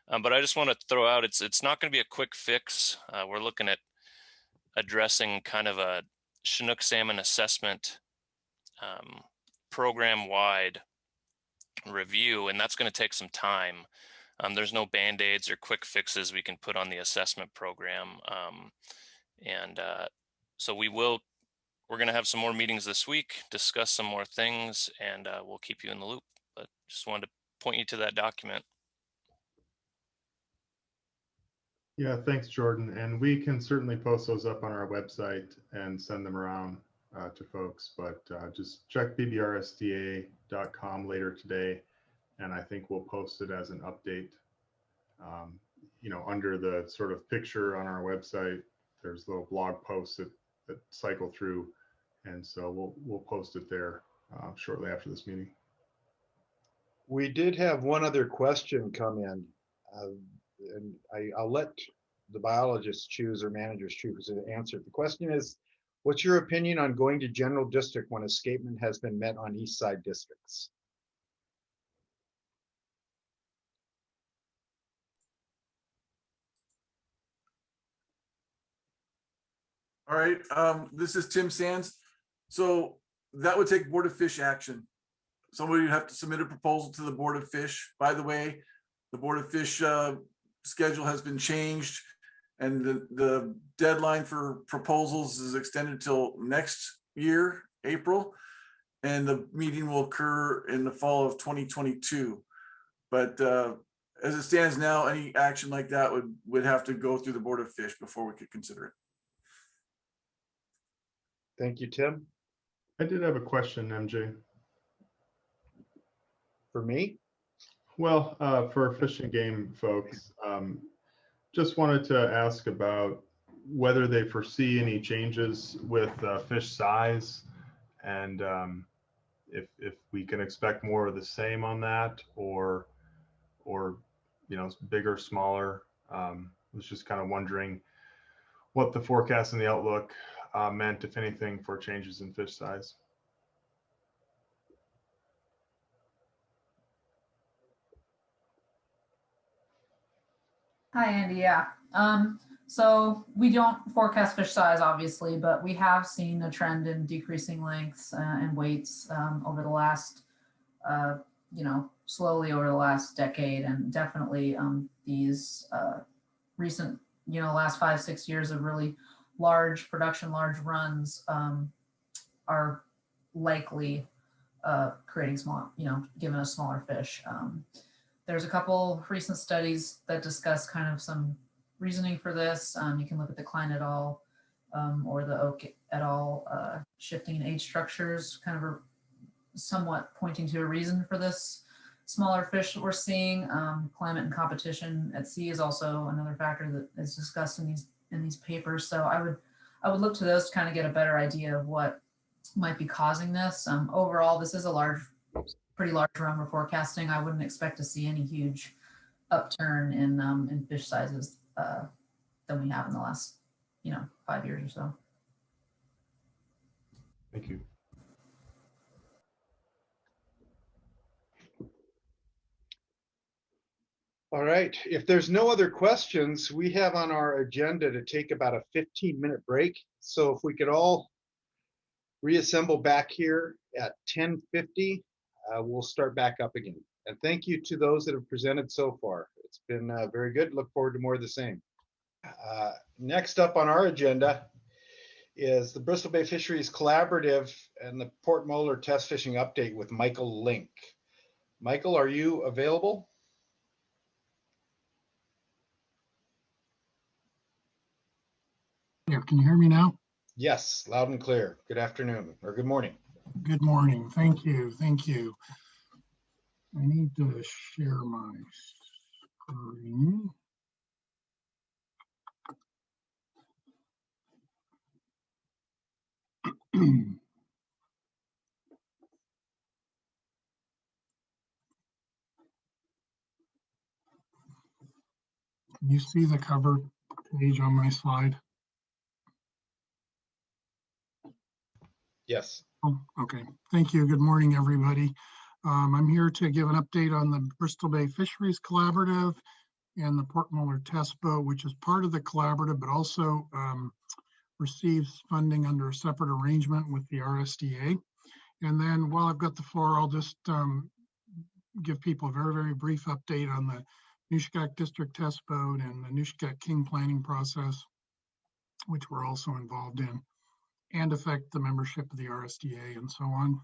But I just want to throw out, it's not going to be a quick fix. We're looking at addressing kind of a Chinook salmon assessment program-wide review, and that's going to take some time. There's no band-aids or quick fixes we can put on the assessment program. So we're going to have some more meetings this week, discuss some more things, and we'll keep you in the loop. But just wanted to point you to that document. Yeah, thanks, Jordan. And we can certainly post those up on our website and send them around to folks, but just check bbrsda.com later today. And I think we'll post it as an update. Under the sort of picture on our website, there's little blog posts that cycle through. And so we'll post it there shortly after this meeting. We did have one other question come in, and I'll let the biologists choose or managers choose to answer. The question is, what's your opinion on going to general district when escapement has been met on east side districts? All right, this is Tim Sands. So that would take Board of Fish action. Somebody would have to submit a proposal to the Board of Fish. By the way, the Board of Fish schedule has been changed, and the deadline for proposals is extended till next year, April, and the meeting will occur in the fall of 2022. But as it stands now, any action like that would have to go through the Board of Fish before we could consider it. Thank you, Tim. I did have a question, MJ. For me? Well, for Fish and Game folks, just wanted to ask about whether they foresee any changes with fish size, and if we can expect more of the same on that, or bigger, smaller. Was just kind of wondering what the forecast and the outlook meant, if anything, for changes in fish size. Hi, Andy. Yeah. So we don't forecast fish size, obviously, but we have seen a trend in decreasing lengths and weights over the last, slowly over the last decade, and definitely these recent, last 5-6 years of really large production, large runs are likely creating small, giving us smaller fish. There's a couple recent studies that discuss kind of some reasoning for this. You can look at the Klein et al. Or the Oak et al. Shifting age structures, kind of somewhat pointing to a reason for this smaller fish that we're seeing. Climate and competition at sea is also another factor that is discussed in these papers. So I would look to those to kind of get a better idea of what might be causing this. Overall, this is a pretty large run we're forecasting. I wouldn't expect to see any huge upturn in fish sizes than we have in the last, 5 years or so. Thank you. All right, if there's no other questions, we have on our agenda to take about a 15-minute break. So if we could all reassemble back here at 10:50, we'll start back up again. And thank you to those that have presented so far. It's been very good. Look forward to more of the same. Next up on our agenda is the Bristol Bay Fisheries Collaborative and the Port Molar Test Fishing Update with Michael Link. Michael, are you available? Yeah, can you hear me now? Yes, loud and clear. Good afternoon or good morning. Good morning. Thank you. Thank you. I need to share my screen. Can you see the cover page on my slide? Yes. Oh, okay. Thank you. Good morning, everybody. I'm here to give an update on the Bristol Bay Fisheries Collaborative and the Port Molar Test Boat, which is part of the collaborative, but also receives funding under a separate arrangement with the RSDA. And then while I've got the floor, I'll just give people a very, very brief update on the Nushkak District Test Boat and the Nushkak King planning process, which we're also involved in, and affect the membership of the RSDA and so on.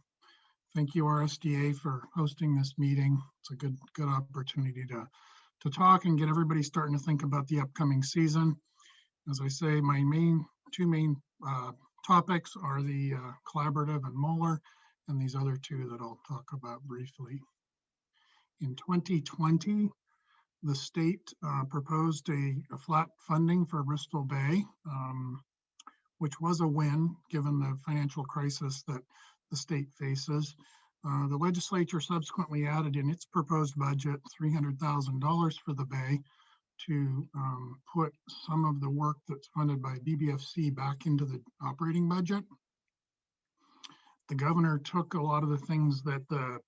Thank you, RSDA, for hosting this meeting. It's a good opportunity to talk and get everybody starting to think about the upcoming season. As I say, my two main topics are the collaborative and molar, and these other two that I'll talk about briefly. In 2020, the state proposed a flat funding for Bristol Bay, which was a win given the financial crisis that the state faces. The legislature subsequently added in its proposed budget $300,000 for the Bay to put some of the work that's funded by BBFC back into the operating budget. The governor took a lot of the things that the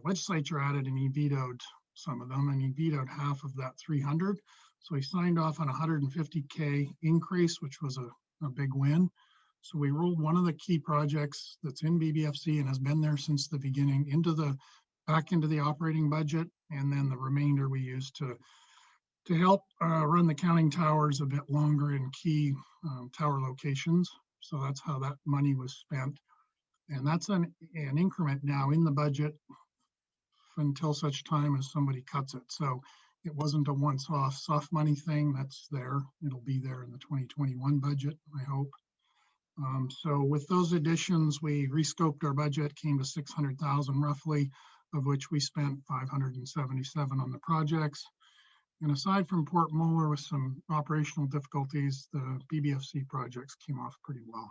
legislature added and he vetoed some of them, and he vetoed half of that 300. So he signed off on a $150K increase, which was a big win. So we rolled one of the key projects that's in BBFC and has been there since the beginning back into the operating budget, and then the remainder we used to help run the counting towers a bit longer in key tower locations. So that's how that money was spent, and that's an increment now in the budget until such time as somebody cuts it. So it wasn't a once-off soft money thing. That's there. It'll be there in the 2021 budget, I hope. So with those additions, we rescoped our budget, came to 600,000 roughly, of which we spent 577 on the projects. And aside from Port Molar with some operational difficulties, the BBFC projects came off pretty well.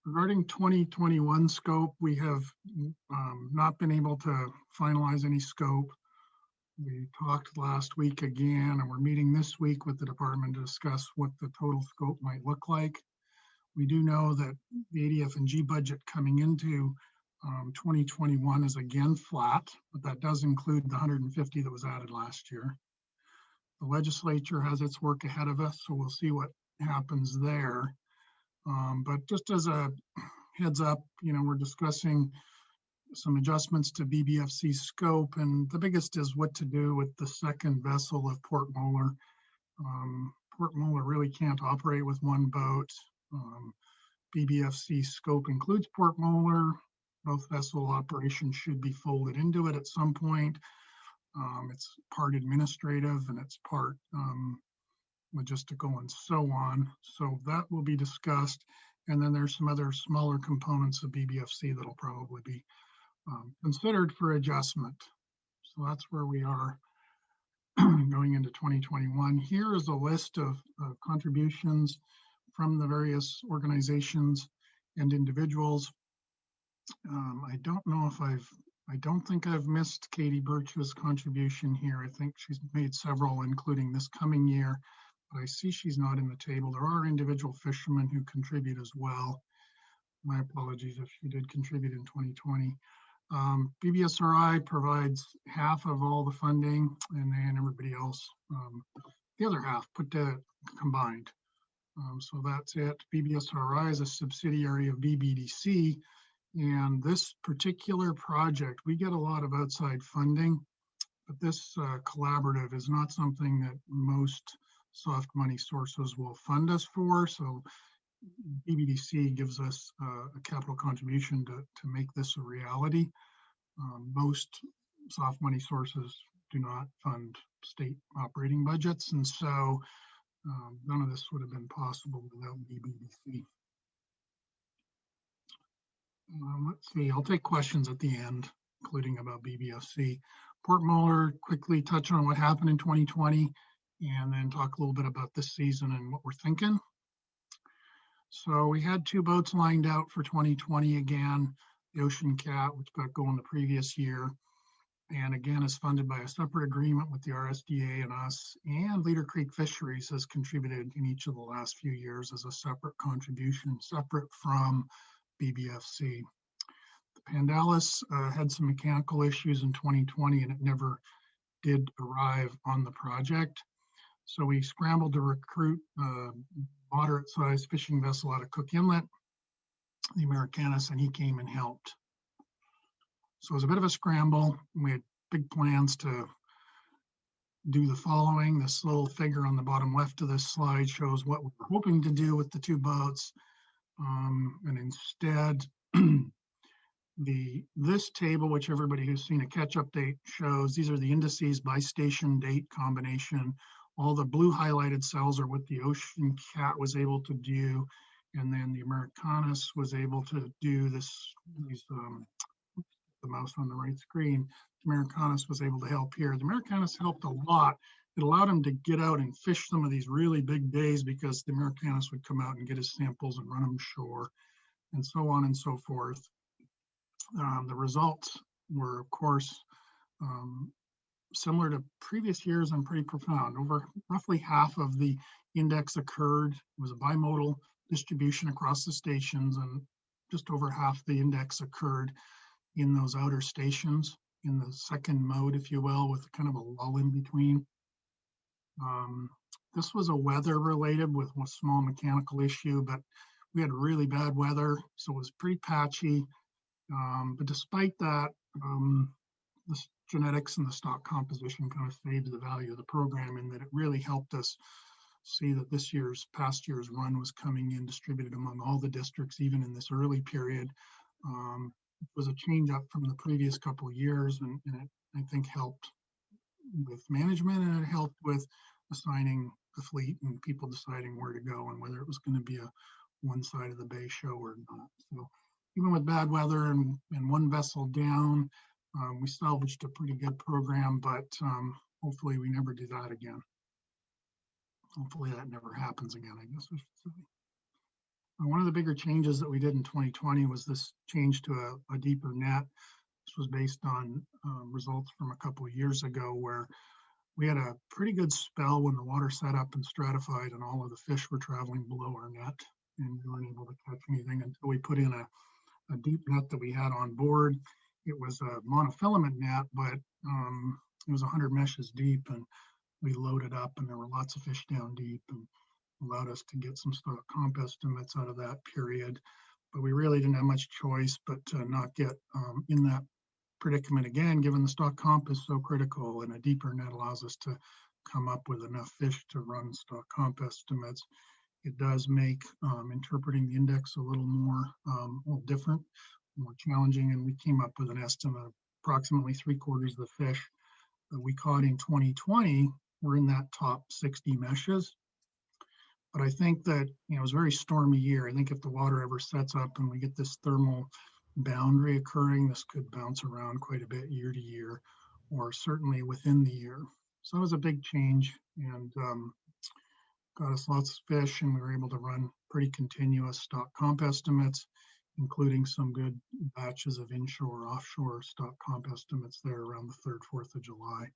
Regarding 2021 scope, we have not been able to finalize any scope. We talked last week again, and we're meeting this week with the department to discuss what the total scope might look like. We do know that the ADF&G budget coming into 2021 is again flat, but that does include the 150 that was added last year. The legislature has its work ahead of us, so we'll see what happens there. But just as a heads up, we're discussing some adjustments to BBFC scope, and the biggest is what to do with the second vessel of Port Molar. Port Molar really can't operate with one boat. BBFC scope includes Port Molar. Both vessel operations should be folded into it at some point. It's part administrative and it's part logistical and so on. So that will be discussed. And then there's some other smaller components of BBFC that'll probably be considered for adjustment. So that's where we are going into 2021. Here is a list of contributions from the various organizations and individuals. I don't know if I've I don't think I've missed Katie Birch's contribution here. I think she's made several, including this coming year, but I see she's not in the table. There are individual fishermen who contribute as well. My apologies if she did contribute in 2020. BBSRI provides half of all the funding, and then everybody else, the other half put to combined. So that's it. BBSRI is a subsidiary of BBDC, and this particular project, we get a lot of outside funding, but this collaborative is not something that most soft money sources will fund us for. So BBDC gives us a capital contribution to make this a reality. Most soft money sources do not fund state operating budgets, and so none of this would have been possible without BBDC. Let's see, I'll take questions at the end, including about BBFC. Port Muller, quickly touch on what happened in 2020, and then talk a little bit about this season and what we're thinking. So we had 2 boats lined out for 2020 again, the Ocean Cat, which got going the previous year, and again is funded by a separate agreement with the RSDA and us, and Leader Creek Fisheries has contributed in each of the last few years as a separate contribution, separate from BBFC. The Pandalis had some mechanical issues in 2020 and it never did arrive on the project. So we scrambled to recruit a moderate-sized fishing vessel out of Cook Inlet, the Americanus, and he came and helped. So it was a bit of a scramble. We had big plans to do the following. This little figure on the bottom left of this slide shows what we were hoping to do with the 2 boats. And instead, this table, which everybody who's seen a catch-up date shows, these are the indices by station date combination. All the blue highlighted cells are what the Ocean Cat was able to do, and then the Americanus was able to do this. The mouse on the right screen. The Americanus was able to help here. The Americanus helped a lot. It allowed him to get out and fish some of these really big days because the Americanus would come out and get his samples and run them ashore, and so on and so forth. The results were, of course, similar to previous years and pretty profound. Over roughly half of the index occurred. It was a bimodal distribution across the stations, and just over half the index occurred in those outer stations, in the second mode, if you will, with kind of a lull in between. This was a weather related with a small mechanical issue, but we had really bad weather, so it was pretty patchy. But despite that, the genetics and the stock composition kind of saved the value of the program, in that it really helped us see that past year's run was coming in distributed among all the districts, even in this early period. It was a change up from the previous couple of years, and it, I think, helped with management, and it helped with assigning the fleet and people deciding where to go and whether it was going to be a one side of the bay show or not. So even with bad weather and 1 vessel down, we salvaged a pretty good program, but hopefully we never do that again. Hopefully that never happens again, I guess I should say. One of the bigger changes that we did in 2020 was this change to a deeper net. This was based on results from a couple of years ago, where we had a pretty good spell when the water set up and stratified and all of the fish were traveling below our net, and we weren't able to catch anything until we put in a deep net that we had on board. It was a monofilament net, but it was 100 meshes deep, and we loaded up and there were lots of fish down deep, and allowed us to get some stock comp estimates out of that period. But we really didn't have much choice but to not get in that predicament again, given the stock comp is so critical, and a deeper net allows us to come up with enough fish to run stock comp estimates. It does make interpreting the index a little different, more challenging, and we came up with an estimate of approximately 3/4 of the fish that we caught in 2020 were in that top 60 meshes. But I think that, it was a very stormy year. I think if the water ever sets up and we get this thermal boundary occurring, this could bounce around quite a bit year to year, or certainly within the year. So it was a big change, and got us lots of fish, and we were able to run pretty continuous stock comp estimates including some good batches of inshore, offshore stock comp estimates there around the 3rd, 4th of July.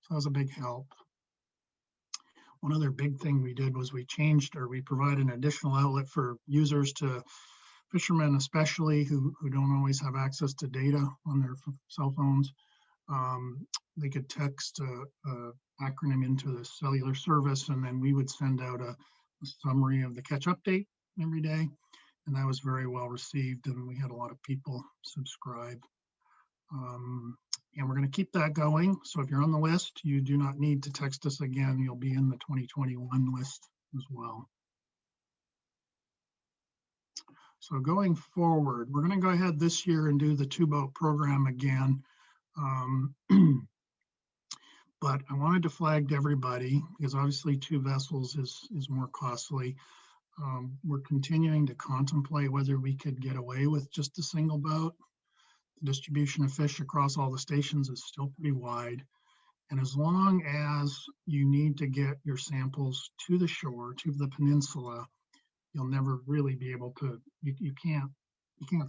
So that was a big help. One other big thing we did was we provided an additional outlet for users, to fishermen especially who don't always have access to data on their cell phones. They could text a acronym into the cellular service, and then we would send out a summary of the catch update every day. And that was very well received, and we had a lot of people subscribe. And we're going to keep that going. So if you're on the list, you do not need to text us again. You'll be in the 2021 list as well. So going forward, we're going to go ahead this year and do the 2-boat program again. But I wanted to flag to everybody, because obviously 2 vessels is more costly. We're continuing to contemplate whether we could get away with just a single boat. The distribution of fish across all the stations is still pretty wide. And as long as you need to get your samples to the shore, to the peninsula, you'll never really be able to, you can't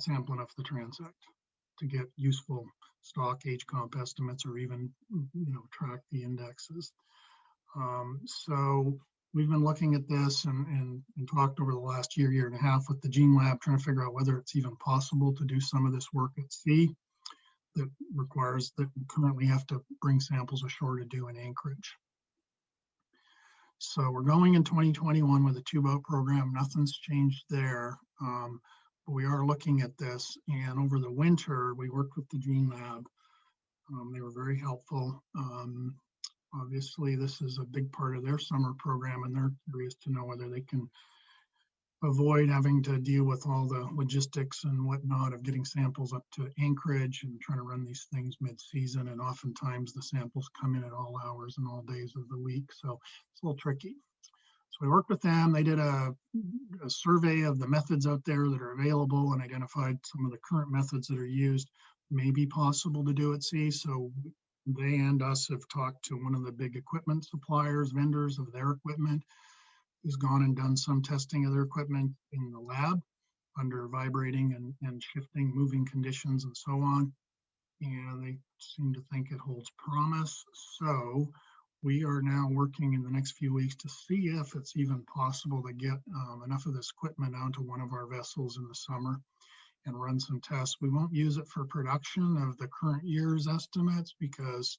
sample enough of the transect to get useful stock age comp estimates, or even, track the indexes. So we've been looking at this and talked over the last year and a half with the Gene Lab, trying to figure out whether it's even possible to do some of this work at sea that requires that we currently have to bring samples ashore to do in Anchorage. So we're going in 2021 with a 2-boat program. Nothing's changed there. But we are looking at this, and over the winter, we worked with the Gene Lab. They were very helpful. Obviously, this is a big part of their summer program, and they're curious to know whether they can avoid having to deal with all the logistics and whatnot of getting samples up to Anchorage and trying to run these things mid-season. And oftentimes the samples come in at all hours and all days of the week. So it's a little tricky. So we worked with them. They did a survey of the methods out there that are available and identified some of the current methods that are used may be possible to do at sea. So they and us have talked to one of the big equipment suppliers, vendors of their equipment, who's gone and done some testing of their equipment in the lab under vibrating and shifting, moving conditions and so on. And they seem to think it holds promise. So we are now working in the next few weeks to see if it's even possible to get enough of this equipment onto one of our vessels in the summer and run some tests. We won't use it for production of the current year's estimates because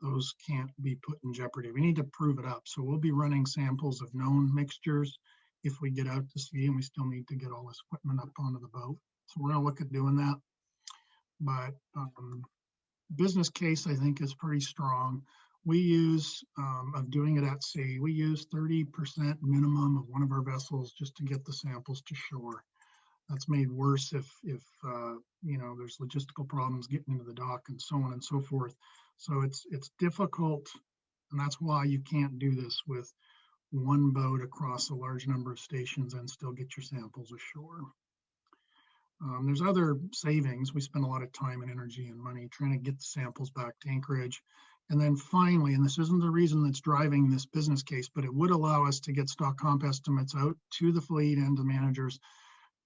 those can't be put in jeopardy. We need to prove it up. So we'll be running samples of known mixtures if we get out to sea, and we still need to get all this equipment up onto the boat. So we're gonna look at doing that. But business case, I think, is pretty strong. We use, of doing it at sea, we use 30% minimum of one of our vessels just to get the samples to shore. That's made worse if there's logistical problems getting into the dock and so on and so forth. So it's difficult, and that's why you can't do this with one boat across a large number of stations and still get your samples ashore. There's other savings. We spend a lot of time and energy and money trying to get the samples back to Anchorage. And then finally, and this isn't the reason that's driving this business case, but it would allow us to get stock comp estimates out to the fleet and the managers,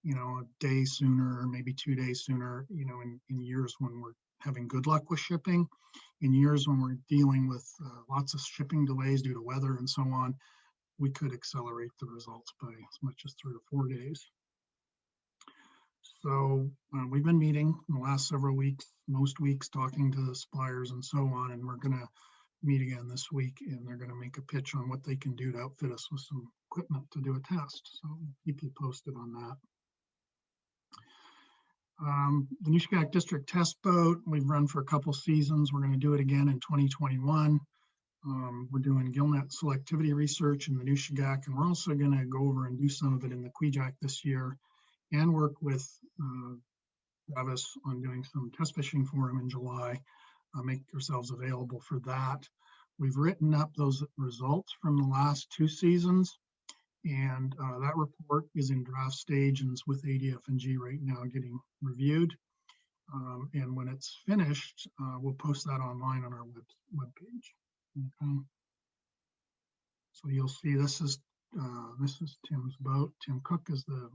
a day sooner, or maybe 2 days sooner, in years when we're having good luck with shipping. In years when we're dealing with lots of shipping delays due to weather and so on, we could accelerate the results by as much as 3 to 4 days. So we've been meeting in the last several weeks, most weeks, talking to the suppliers and so on, and we're going to meet again this week, and they're going to make a pitch on what they can do to outfit us with some equipment to do a test. So we'll keep you posted on that. The Nushagak District Test Boat, we've run for a couple seasons. We're going to do it again in 2021. We're doing gillnet selectivity research in the Nushagak, and we're also going to go over and do some of it in the Kvichak this year and work with Travis on doing some test fishing for him in July. Make yourselves available for that. We've written up those results from the last 2 seasons, and that report is in draft stage and is with ADF&G right now getting reviewed. And when it's finished, we'll post that online on our webpage. Okay. So you'll see this is Tim's boat. Tim Cook is the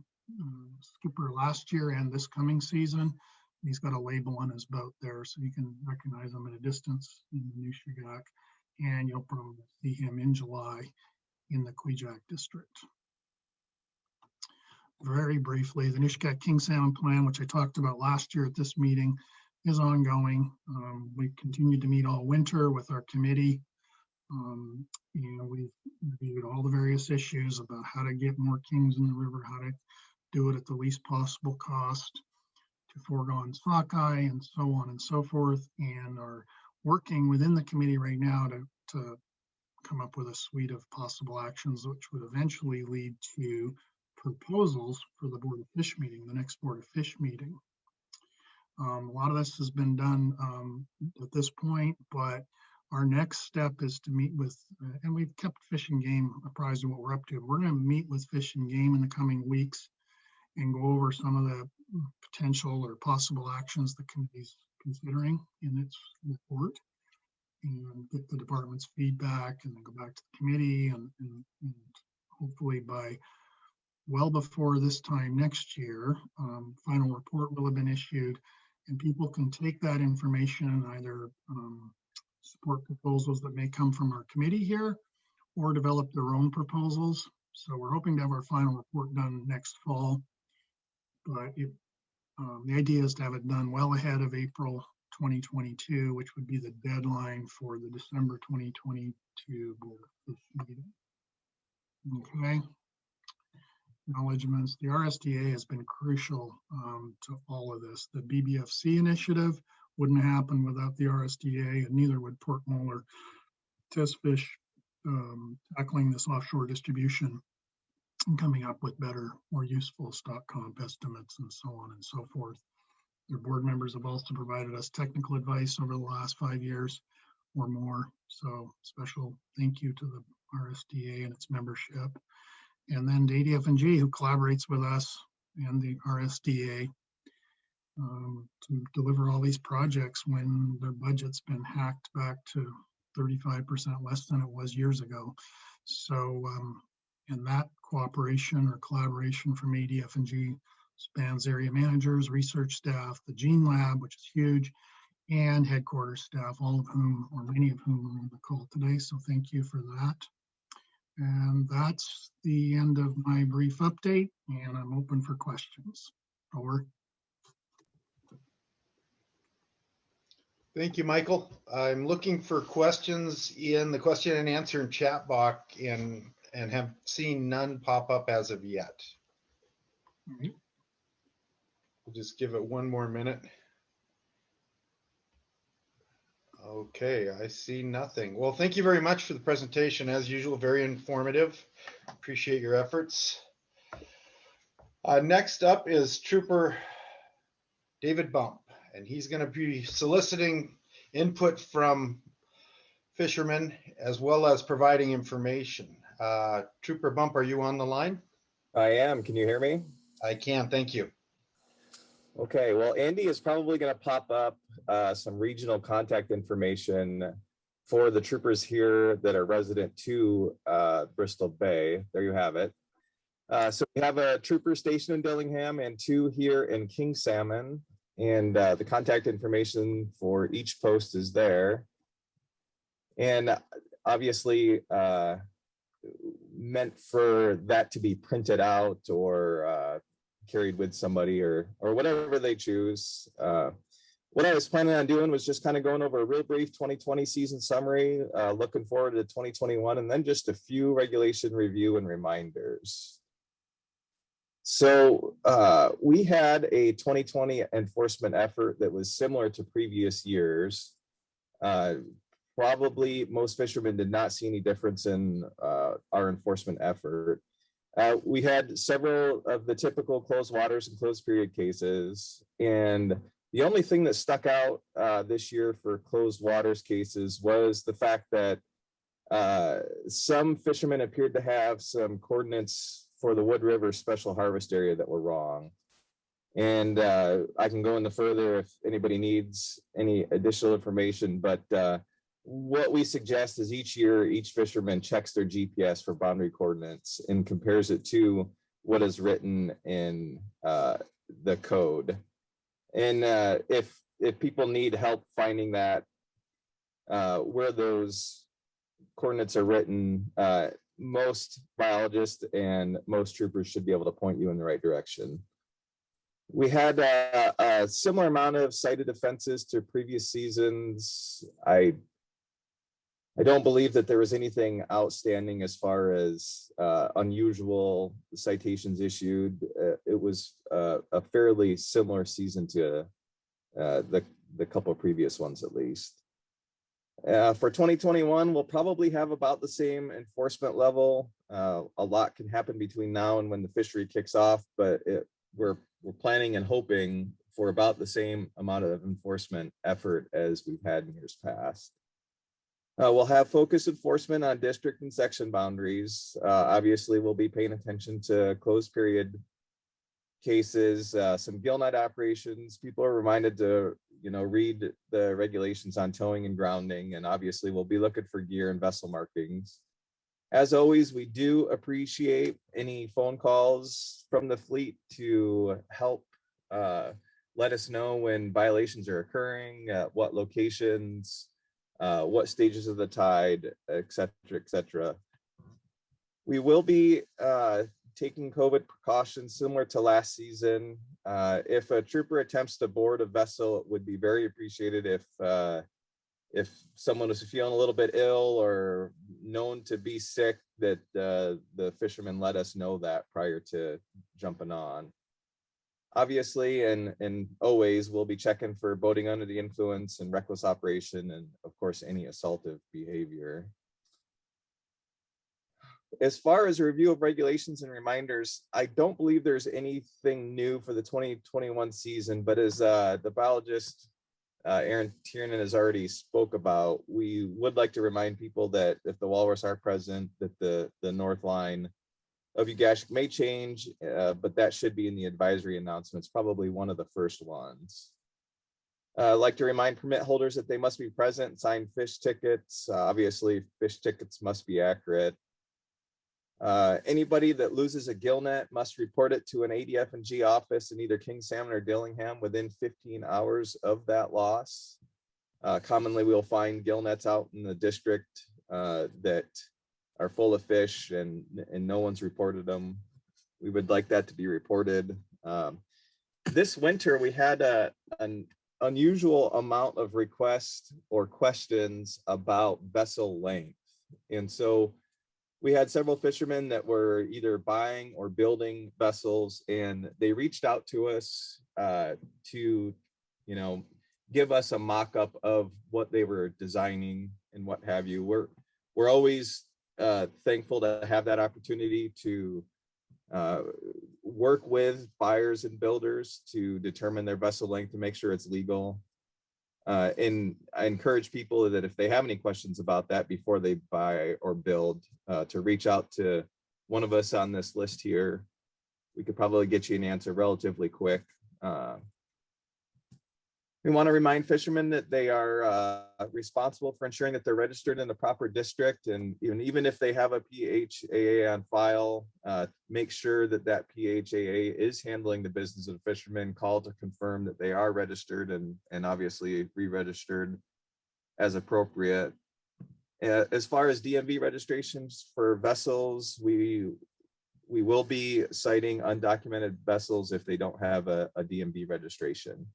skipper last year and this coming season. He's got a label on his boat there, so you can recognize him at a distance in the New Shigak, and you'll probably see him in July in the Kwijak district. Very briefly, the New Shigak King Salmon Plan, which I talked about last year at this meeting, is ongoing. We continued to meet all winter with our committee. We've reviewed all the various issues about how to get more kings in the river, how to do it at the least possible cost to foregone sockeye, and so on and so forth, and are working within the committee right now to come up with a suite of possible actions, which would eventually lead to proposals for the Board of Fish meeting, the next Board of Fish meeting. A lot of this has been done at this point, but our next step is to meet with, and we've kept Fish and Game apprised of what we're up to. We're going to meet with Fish and Game in the coming weeks and go over some of the potential or possible actions the committee's considering in its report, and get the department's feedback, and then go back to the committee, and hopefully by well before this time next year, final report will have been issued, and people can take that information and either support proposals that may come from our committee here or develop their own proposals. So we're hoping to have our final report done next fall, but the idea is to have it done well ahead of April 2022, which would be the deadline for the December 2022 Board of Fish meeting. Okay. Acknowledgements. The RSDA has been crucial to all of this. The BBFC initiative wouldn't happen without the RSDA, and neither would Port Moller Test Fish tackling this offshore distribution and coming up with better, more useful stock comp estimates and so on and so forth. Their board members have also provided us technical advice over the last 5 years or more. So special thank you to the RSDA and its membership. And then to ADF&G, who collaborates with us and the RSDA to deliver all these projects when their budget's been hacked back to 35% less than it was years ago. So, and that cooperation or collaboration from ADF&G spans area managers, research staff, the Gene Lab, which is huge, and headquarters staff, all of whom, or many of whom, are on the call today. So thank you for that. And that's the end of my brief update, and I'm open for questions. Over. Thank you, Michael. I'm looking for questions in the question and answer and chat box, and have seen none pop up as of yet. Right. We'll just give it one more minute. Okay, I see nothing. Well, thank you very much for the presentation. As usual, very informative. Appreciate your efforts. Next up is Trooper David Bump, and he's going to be soliciting input from fishermen as well as providing information. Trooper Bump, are you on the line? I am. Can you hear me? I can, thank you. Okay, well, Andy is probably going to pop up some regional contact information for the troopers here that are resident to Bristol Bay. There you have it. So we have a trooper station in Dillingham and 2 here in King Salmon, and the contact information for each post is there. And obviously meant for that to be printed out or carried with somebody or whatever they choose. What I was planning on doing was just kind of going over a real brief 2020 season summary, looking forward to 2021, and then just a few regulation review and reminders. So we had a 2020 enforcement effort that was similar to previous years. Probably most fishermen did not see any difference in our enforcement effort. We had several of the typical closed waters and closed period cases, and the only thing that stuck out this year for closed waters cases was the fact that some fishermen appeared to have some coordinates for the Wood River Special Harvest Area that were wrong. And I can go into further if anybody needs any additional information, but what we suggest is each year, each fisherman checks their GPS for boundary coordinates and compares it to what is written in the code. And if people need help finding that, where those coordinates are written, most biologists and most troopers should be able to point you in the right direction. We had a similar amount of cited offenses to previous seasons. I don't believe that there was anything outstanding as far as unusual citations issued. It was a fairly similar season to the couple of previous ones, at least. For 2021, we'll probably have about the same enforcement level. A lot can happen between now and when the fishery kicks off, but we're planning and hoping for about the same amount of enforcement effort as we've had in years past. We'll have focused enforcement on district and section boundaries. Obviously, we'll be paying attention to closed period cases, some gill net operations. People are reminded to, read the regulations on towing and grounding, and obviously we'll be looking for gear and vessel markings. As always, we do appreciate any phone calls from the fleet to help let us know when violations are occurring, at what locations, what stages of the tide, et cetera, et cetera. We will be taking COVID precautions similar to last season. If a trooper attempts to board a vessel, it would be very appreciated if someone was feeling a little bit ill or known to be sick, that the fishermen let us know that prior to jumping on. Obviously, and always, we'll be checking for boating under the influence and reckless operation, and of course, any assaultive behavior. As far as a review of regulations and reminders, I don't believe there's anything new for the 2021 season, but as the biologist Aaron Tiernan has already spoke about, we would like to remind people that if the walrus are present, that the north line of Ugashik may change, but that should be in the advisory announcements, probably one of the first ones. I'd like to remind permit holders that they must be present and sign fish tickets. Obviously, fish tickets must be accurate. Anybody that loses a gill net must report it to an ADF&G office in either King Salmon or Dillingham within 15 hours of that loss. Commonly, we'll find gill nets out in the district that are full of fish and no one's reported them. We would like that to be reported. This winter, we had an unusual amount of requests or questions about vessel length. And so we had several fishermen that were either buying or building vessels, and they reached out to us to, give us a mock-up of what they were designing and what have you. We're always thankful to have that opportunity to work with buyers and builders to determine their vessel length to make sure it's legal. And I encourage people that if they have any questions about that before they buy or build, to reach out to one of us on this list here. We could probably get you an answer relatively quick. We want to remind fishermen that they are responsible for ensuring that they're registered in the proper district, and even if they have a PHAA on file, make sure that that PHAA is handling the business of the fishermen. Call to confirm that they are registered and obviously re-registered as appropriate. As far as DMV registrations for vessels, we will be citing undocumented vessels if they don't have a DMV registration.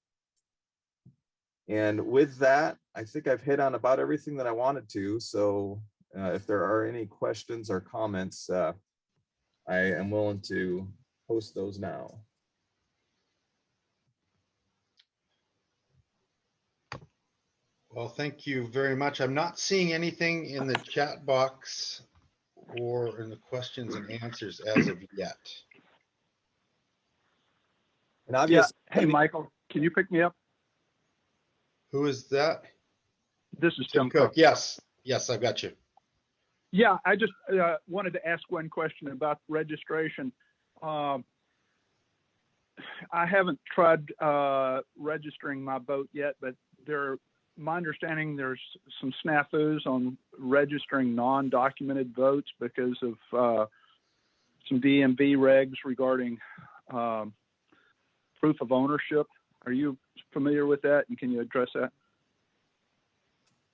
And with that, I think I've hit on about everything that I wanted to. So if there are any questions or comments, I am willing to post those now. Well, thank you very much. I'm not seeing anything in the chat box or in the questions and answers as of yet. And obviously, Hey, Michael, can you pick me up? Who is that? This is Tim Cook. Yes, I've got you. Yeah, I just wanted to ask one question about registration. I haven't tried registering my boat yet, but my understanding there's some snafus on registering non-documented boats because of some DMV regs regarding proof of ownership. Are you familiar with that? And can you address that?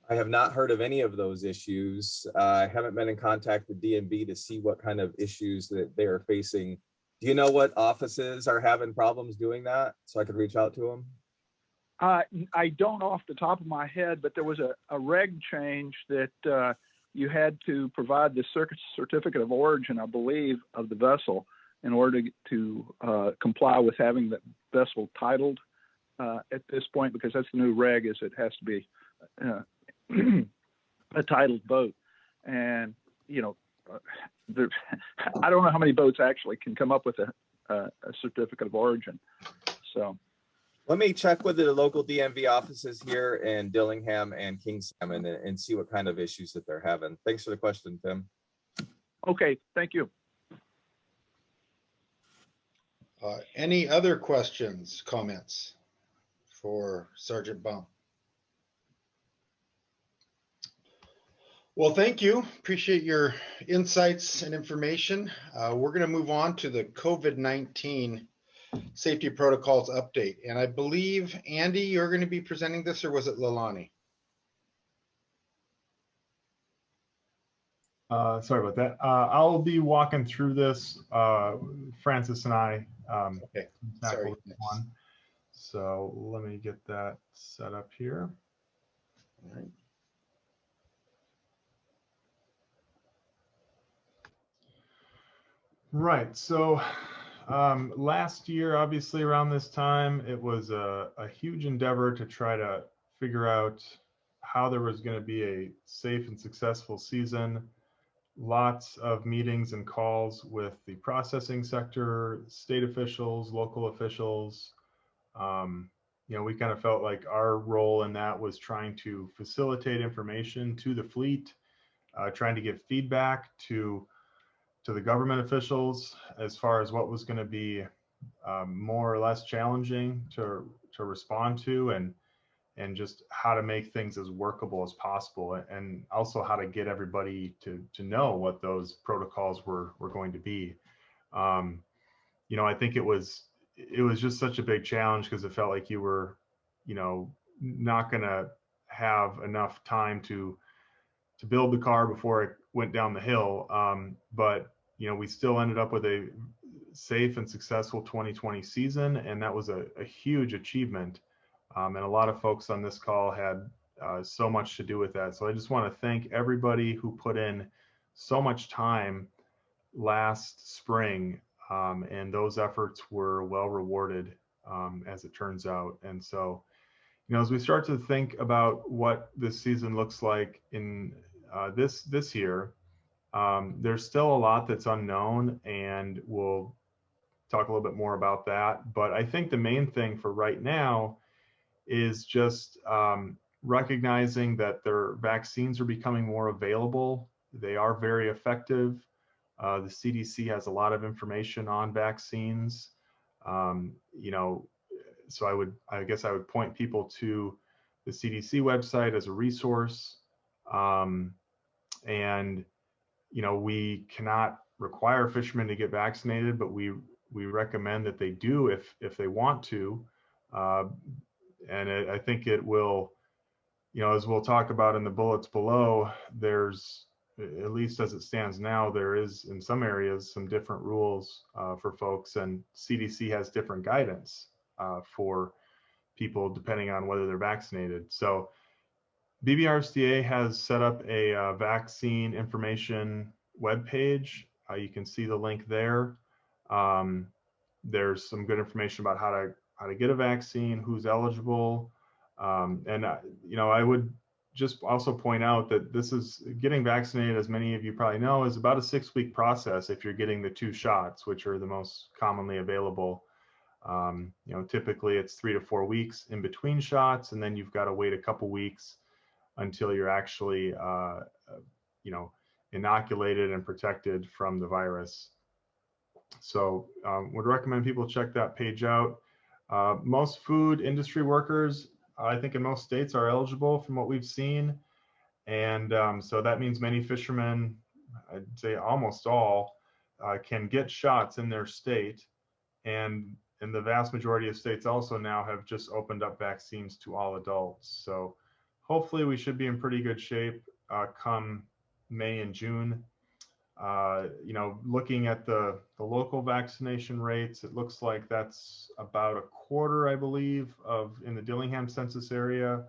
I have not heard of any of those issues. I haven't been in contact with DMV to see what kind of issues that they are facing. Do you know what offices are having problems doing that so I could reach out to them? I don't off the top of my head, but there was a reg change that you had to provide the certificate of origin, I believe, of the vessel in order to comply with having the vessel titled at this point, because that's the new reg, is it has to be a titled boat. And, you know, I don't know how many boats actually can come up with a certificate of origin. So let me check with the local DMV offices here in Dillingham and King Salmon and see what kind of issues that they're having. Thanks for the question, Tim. Okay, thank you. Any other questions, comments for Sergeant Bump? Well, thank you. Appreciate your insights and information. We're going to move on to the COVID-19 safety protocols update. And I believe, Andy, you're going to be presenting this, or was it Lalani? Sorry about that. I'll be walking through this, Francis and I. Okay, sorry. One. So let me get that set up here. All right. Right. So last year, obviously around this time, it was a huge endeavor to try to figure out how there was going to be a safe and successful season. Lots of meetings and calls with the processing sector, state officials, local officials. You know, we kind of felt like our role in that was trying to facilitate information to the fleet, trying to give feedback to the government officials as far as what was going to be more or less challenging to respond to, and just how to make things as workable as possible, and also how to get everybody to know what those protocols were going to be. You know, I think it was just such a big challenge because it felt like you were, you know, not going to have enough time to build the car before it went down the hill. But, you know, we still ended up with a safe and successful 2020 season, and that was a huge achievement. And a lot of folks on this call had so much to do with that. So I just want to thank everybody who put in so much time last spring, and those efforts were well rewarded, as it turns out. And so, you know, as we start to think about what this season looks like in this year, there's still a lot that's unknown, and we'll talk a little bit more about that. But I think the main thing for right now is just recognizing that their vaccines are becoming more available. They are very effective. The CDC has a lot of information on vaccines. You know, so I guess I would point people to the CDC website as a resource. And, you know, we cannot require fishermen to get vaccinated, but we recommend that they do if they want to. And I think it will, you know, as we'll talk about in the bullets below, there's, at least as it stands now, there is in some areas some different rules for folks, and CDC has different guidance for people depending on whether they're vaccinated. So BBRSDA has set up a vaccine information webpage. You can see the link there. There's some good information about how to get a vaccine, who's eligible. And, you know, I would just also point out that this is getting vaccinated, as many of you probably know, is about a 6-week process if you're getting the 2 shots, which are the most commonly available. You know, typically it's 3 to 4 weeks in between shots, and then you've got to wait a couple weeks until you're actually, you know, inoculated and protected from the virus. So would recommend people check that page out. Most food industry workers, I think in most states, are eligible from what we've seen. And so that means many fishermen, I'd say almost all, can get shots in their state, and the vast majority of states also now have just opened up vaccines to all adults. So hopefully we should be in pretty good shape come May and June. Looking at the local vaccination rates, it looks like that's about a quarter, I believe, in the Dillingham census area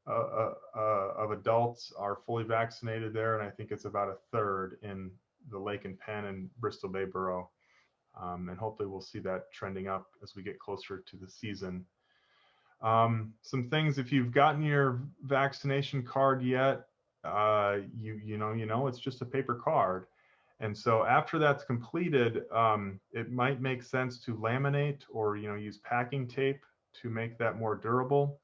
of adults are fully vaccinated there, and I think it's about a third in the Lake and Penn and Bristol Bay Borough. And hopefully we'll see that trending up as we get closer to the season. Some things, if you've gotten your vaccination card yet, it's just a paper card. And so after that's completed, it might make sense to laminate or use packing tape to make that more durable.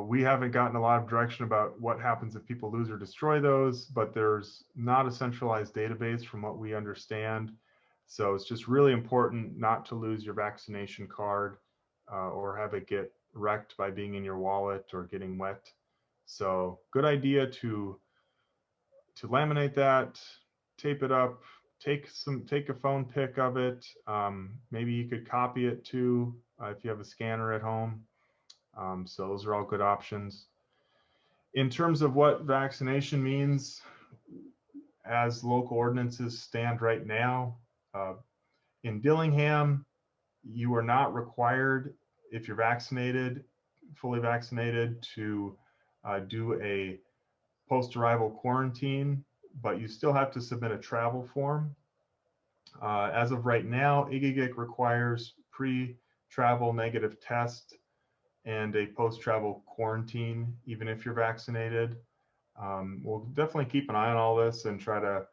We haven't gotten a lot of direction about what happens if people lose or destroy those, but there's not a centralized database from what we understand. So it's just really important not to lose your vaccination card or have it get wrecked by being in your wallet or getting wet. So good idea to laminate that, tape it up, take a phone pic of it. Maybe you could copy it too if you have a scanner at home. So those are all good options. In terms of what vaccination means, as local ordinances stand right now, in Dillingham, you are not required, if you're vaccinated, fully vaccinated, to do a post-arrival quarantine, but you still have to submit a travel form. As of right now, IGIGIC requires pre-travel negative test and a post-travel quarantine, even if you're vaccinated. We'll definitely keep an eye on all this and try to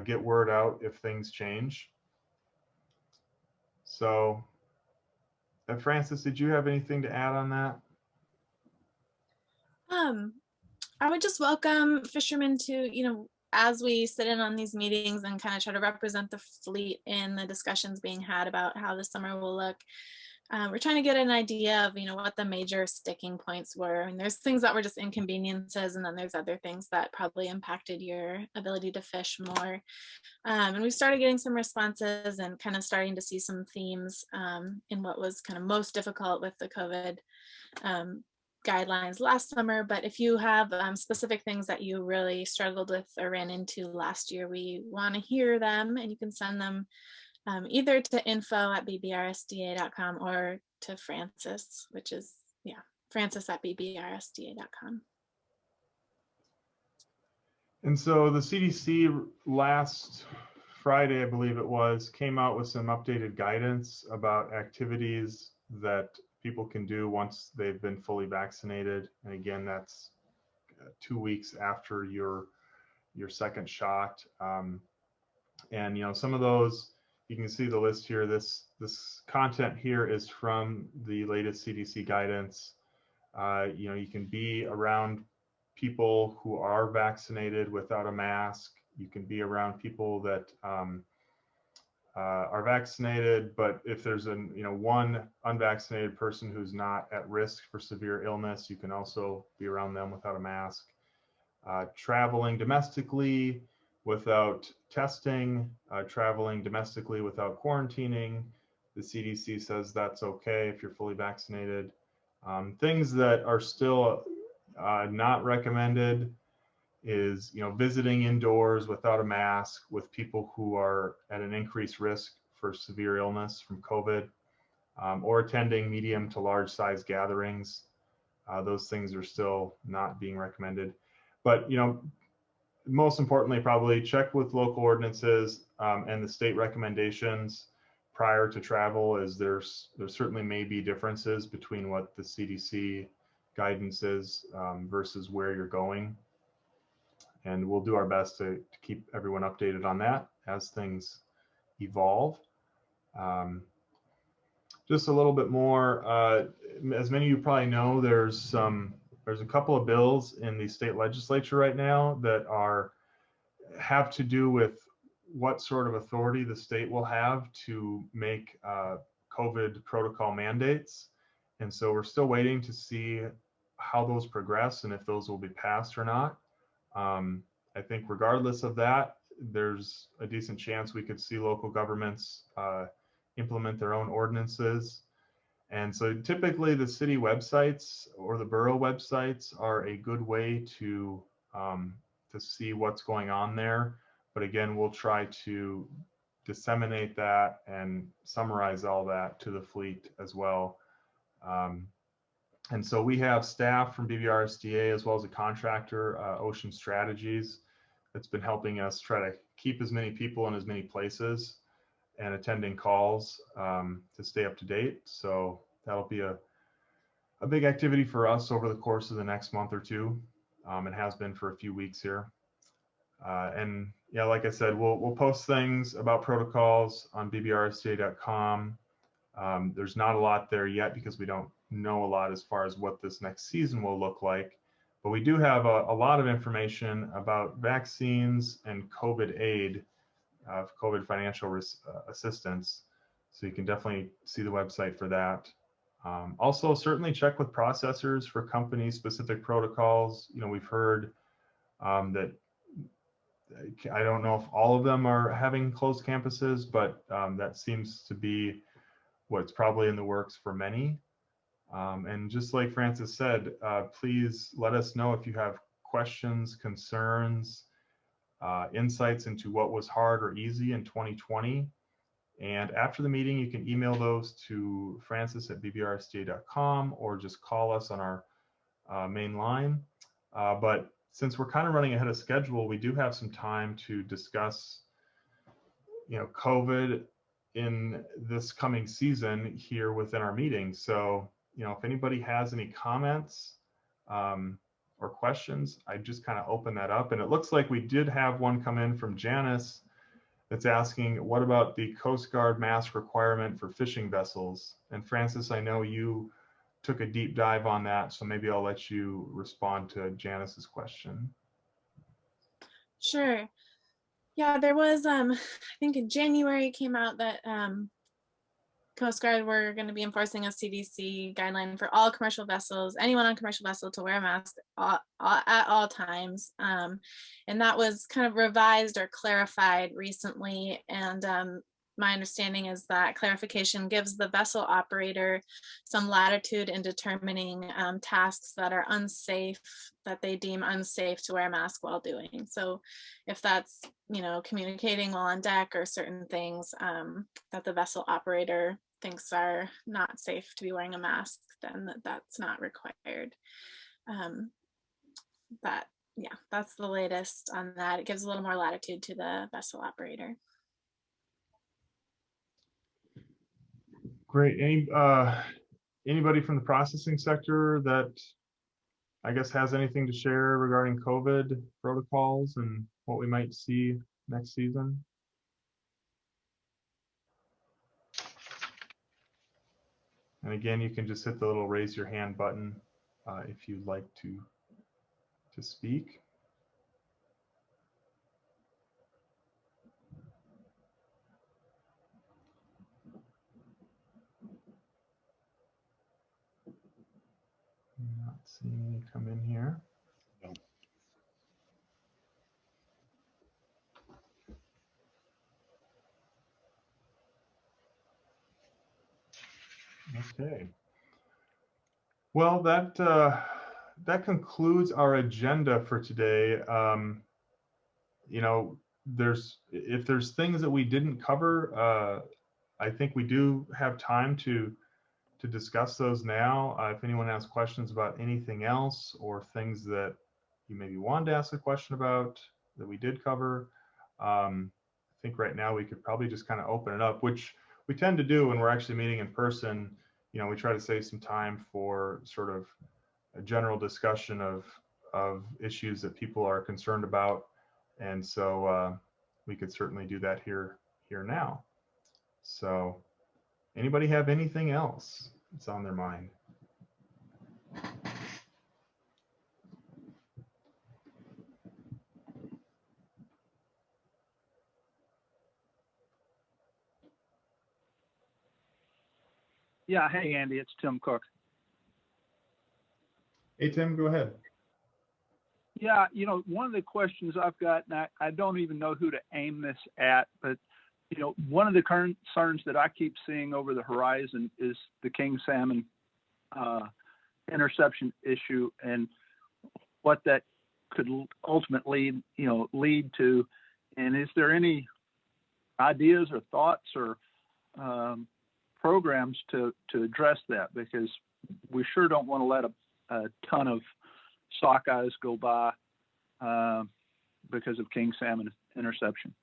get word out if things change. So, Francis, did you have anything to add on that? I would just welcome fishermen to, as we sit in on these meetings and kind of try to represent the fleet in the discussions being had about how the summer will look. We're trying to get an idea of, what the major sticking points were. And there's things that were just inconveniences, and then there's other things that probably impacted your ability to fish more. And we started getting some responses and kind of starting to see some themes in what was kind of most difficult with the COVID guidelines last summer. But if you have specific things that you really struggled with or ran into last year, we want to hear them, and you can send them either to info@bbrsda.com or to Francis, which is, francis@bbrsda.com. And so the CDC last Friday, I believe it was, came out with some updated guidance about activities that people can do once they've been fully vaccinated. And again, that's 2 weeks after your second shot. And some of those, you can see the list here. This content here is from the latest CDC guidance. You can be around people who are vaccinated without a mask. You can be around people that are vaccinated, but if there's one unvaccinated person who's not at risk for severe illness, you can also be around them without a mask. Traveling domestically without testing, traveling domestically without quarantining, the CDC says that's okay if you're fully vaccinated. Things that are still not recommended is visiting indoors without a mask with people who are at an increased risk for severe illness from COVID, or attending medium to large size gatherings. Those things are still not being recommended. But most importantly, probably check with local ordinances and the state recommendations prior to travel, as there certainly may be differences between what the CDC guidance is versus where you're going. And we'll do our best to keep everyone updated on that as things evolve. Just a little bit more, as many of you probably know, there's a couple of bills in the state legislature right now that have to do with what sort of authority the state will have to make COVID protocol mandates. And so we're still waiting to see how those progress and if those will be passed or not. I think regardless of that, there's a decent chance we could see local governments implement their own ordinances. And so typically the city websites or the borough websites are a good way to see what's going on there. But again, we'll try to disseminate that and summarize all that to the fleet as well. And so we have staff from BBRSDA as well as a contractor, Ocean Strategies, that's been helping us try to keep as many people in as many places and attending calls to stay up to date. So that'll be a big activity for us over the course of the next month or two. It has been for a few weeks here. And yeah, like I said, we'll post things about protocols on bbrsda.com. There's not a lot there yet because we don't know a lot as far as what this next season will look like. But we do have a lot of information about vaccines and COVID aid, COVID financial assistance. So you can definitely see the website for that. Also, certainly check with processors for company-specific protocols. You know, we've heard that I don't know if all of them are having closed campuses, but that seems to be what's probably in the works for many. And just like Francis said, please let us know if you have questions, concerns, insights into what was hard or easy in 2020. And after the meeting, you can email those to francis@bbrsda.com or just call us on our main line. But since we're kind of running ahead of schedule, we do have some time to discuss, you know, COVID in this coming season here within our meeting. So, you know, if anybody has any comments or questions, I just kind of open that up. And it looks like we did have one come in from Janice that's asking, what about the Coast Guard mask requirement for fishing vessels? And Francis, I know you took a deep dive on that, so maybe I'll let you respond to Janice's question. Sure. Yeah, there was, I think in January it came out that Coast Guard were going to be enforcing a CDC guideline for all commercial vessels, anyone on commercial vessel to wear a mask at all times. And that was kind of revised or clarified recently. And my understanding is that clarification gives the vessel operator some latitude in determining tasks that are unsafe, that they deem unsafe to wear a mask while doing. So if that's, you know, communicating while on deck or certain things that the vessel operator thinks are not safe to be wearing a mask, then that's not required. But yeah, that's the latest on that. It gives a little more latitude to the vessel operator. Great. Anybody from the processing sector that I guess has anything to share regarding COVID protocols and what we might see next season? And again, you can just hit the little raise your hand button if you'd like to speak. I'm not seeing any come in here. No. Okay. Well, that concludes our agenda for today. You know, if there's things that we didn't cover, I think we do have time to discuss those now. If anyone has questions about anything else or things that you maybe wanted to ask a question about that we did cover, I think right now we could probably just kind of open it up, which we tend to do when we're actually meeting in person. You know, we try to save some time for sort of a general discussion of issues that people are concerned about. And so we could certainly do that here now. So anybody have anything else that's on their mind? Yeah, hey Andy, it's Tim Cook. Hey Tim, go ahead. Yeah, one of the questions I've got, and I don't even know who to aim this at, but one of the concerns that I keep seeing over the horizon is the king salmon interception issue and what that could ultimately, lead to. And is there any ideas or thoughts or programs to address that? Because we sure don't want to let a ton of sockeyes go by because of king salmon interception.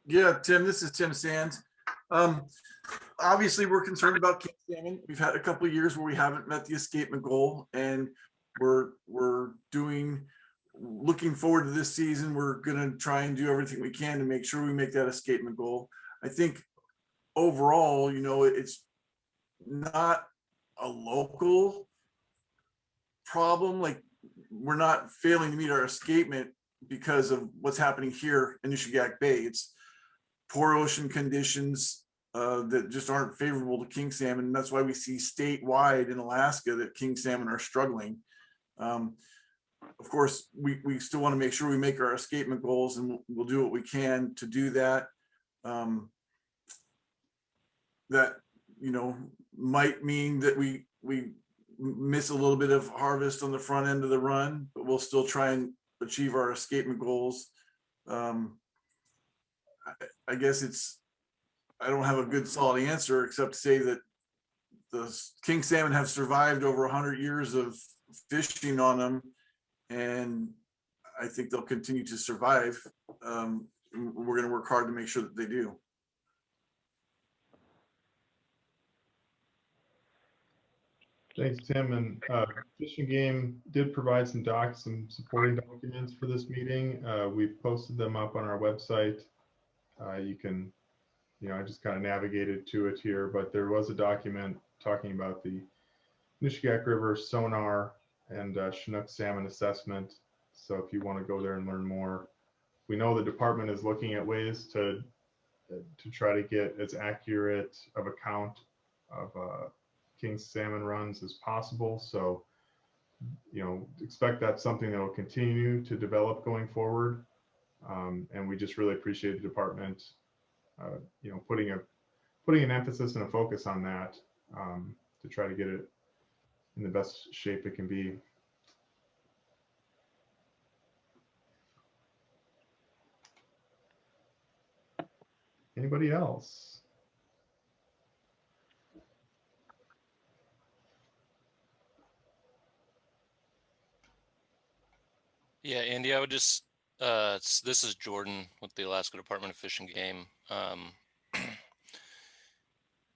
Yeah, Tim, this is Tim Sands. Obviously, we're concerned about king salmon. We've had a couple of years where we haven't met the escapement goal, and we're looking forward to this season. We're going to try and do everything we can to make sure we make that escapement goal. I think overall, it's not a local problem. Like, we're not failing to meet our escapement because of what's happening here in Nushagak Bay. It's poor ocean conditions that just aren't favorable to king salmon. And that's why we see statewide in Alaska that king salmon are struggling. Of course, we still want to make sure we make our escapement goals, and we'll do what we can to do that. That, might mean that we miss a little bit of harvest on the front end of the run, but we'll still try and achieve our escapement goals. I guess I don't have a good solid answer except to say that the king salmon have survived over 100 years of fishing on them, and I think they'll continue to survive. We're going to work hard to make sure that they do. Thanks, Tim. And Fish and Game did provide some supporting documents for this meeting. We've posted them up on our website. You can, I just kind of navigated to it here, but there was a document talking about the Nushagak River sonar and Chinook salmon assessment. So if you want to go there and learn more, we know the department is looking at ways to try to get as accurate of a count of king salmon runs as possible. So, expect that's something that will continue to develop going forward. And we just really appreciate the department, putting an emphasis and a focus on that to try to get it in the best shape it can be. Anybody else? Yeah, Andy, I would just, this is Jordan with the Alaska Department of Fish and Game.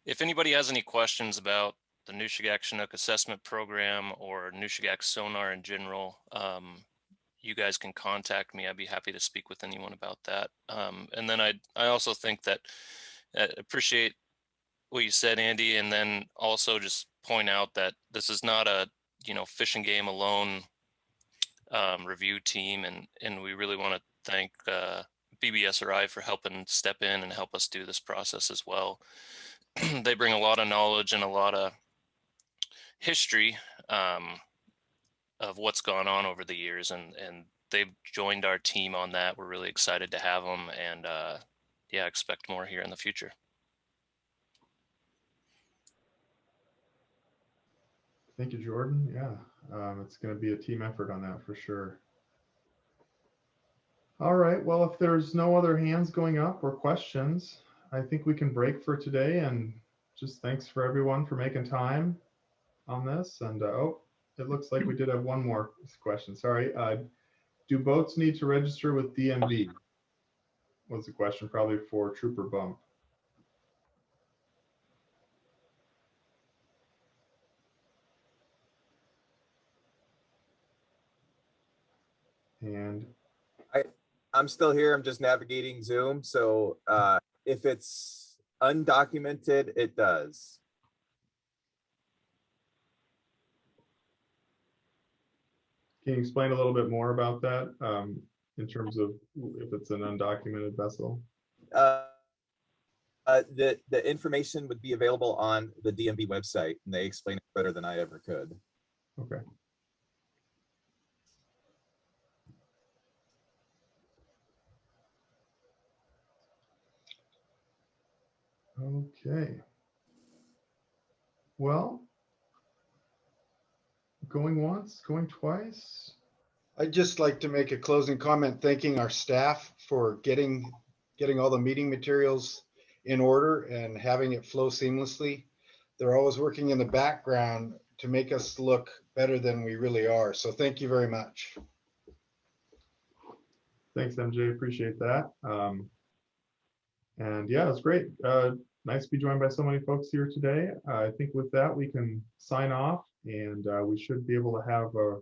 If anybody has any questions about the Nushagak Chinook assessment program or Nushagak sonar in general, you guys can contact me. I'd be happy to speak with anyone about that. And then I also think that I appreciate what you said, Andy, and then also just point out that this is not a, Fish and Game alone review team, and we really want to thank BBSRI for helping step in and help us do this process as well. They bring a lot of knowledge and a lot of history of what's gone on over the years, and they've joined our team on that. We're really excited to have them, and yeah, expect more here in the future. Thank you, Jordan. Yeah, it's going to be a team effort on that for sure. All right, well, if there's no other hands going up or questions, I think we can break for today, and just thanks for everyone for making time on this. And oh, it looks like we did have one more question. Sorry. Do boats need to register with DMV? Was the question, probably for Trooper Bump. And I'm still here. I'm just navigating Zoom. So if it's undocumented, it does. Can you explain a little bit more about that in terms of if it's an undocumented vessel? The information would be available on the DMV website, and they explain it better than I ever could. Okay. Okay. Well, going once, going twice. I'd just like to make a closing comment, thanking our staff for getting all the meeting materials in order and having it flow seamlessly. They're always working in the background to make us look better than we really are. So thank you very much. Thanks, MJ. Appreciate that. And yeah, it's great. Nice to be joined by so many folks here today. I think with that, we can sign off, and we should be able to have a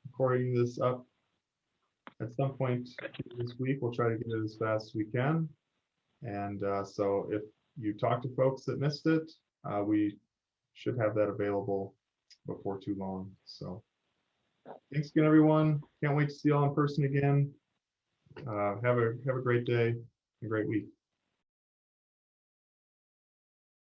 recording this up at some point this week. We'll try to get it as fast as we can. And so if you talk to folks that missed it, we should have that available before too long. So thanks again, everyone. Can't wait to see you all in person again. Have a great day and great week.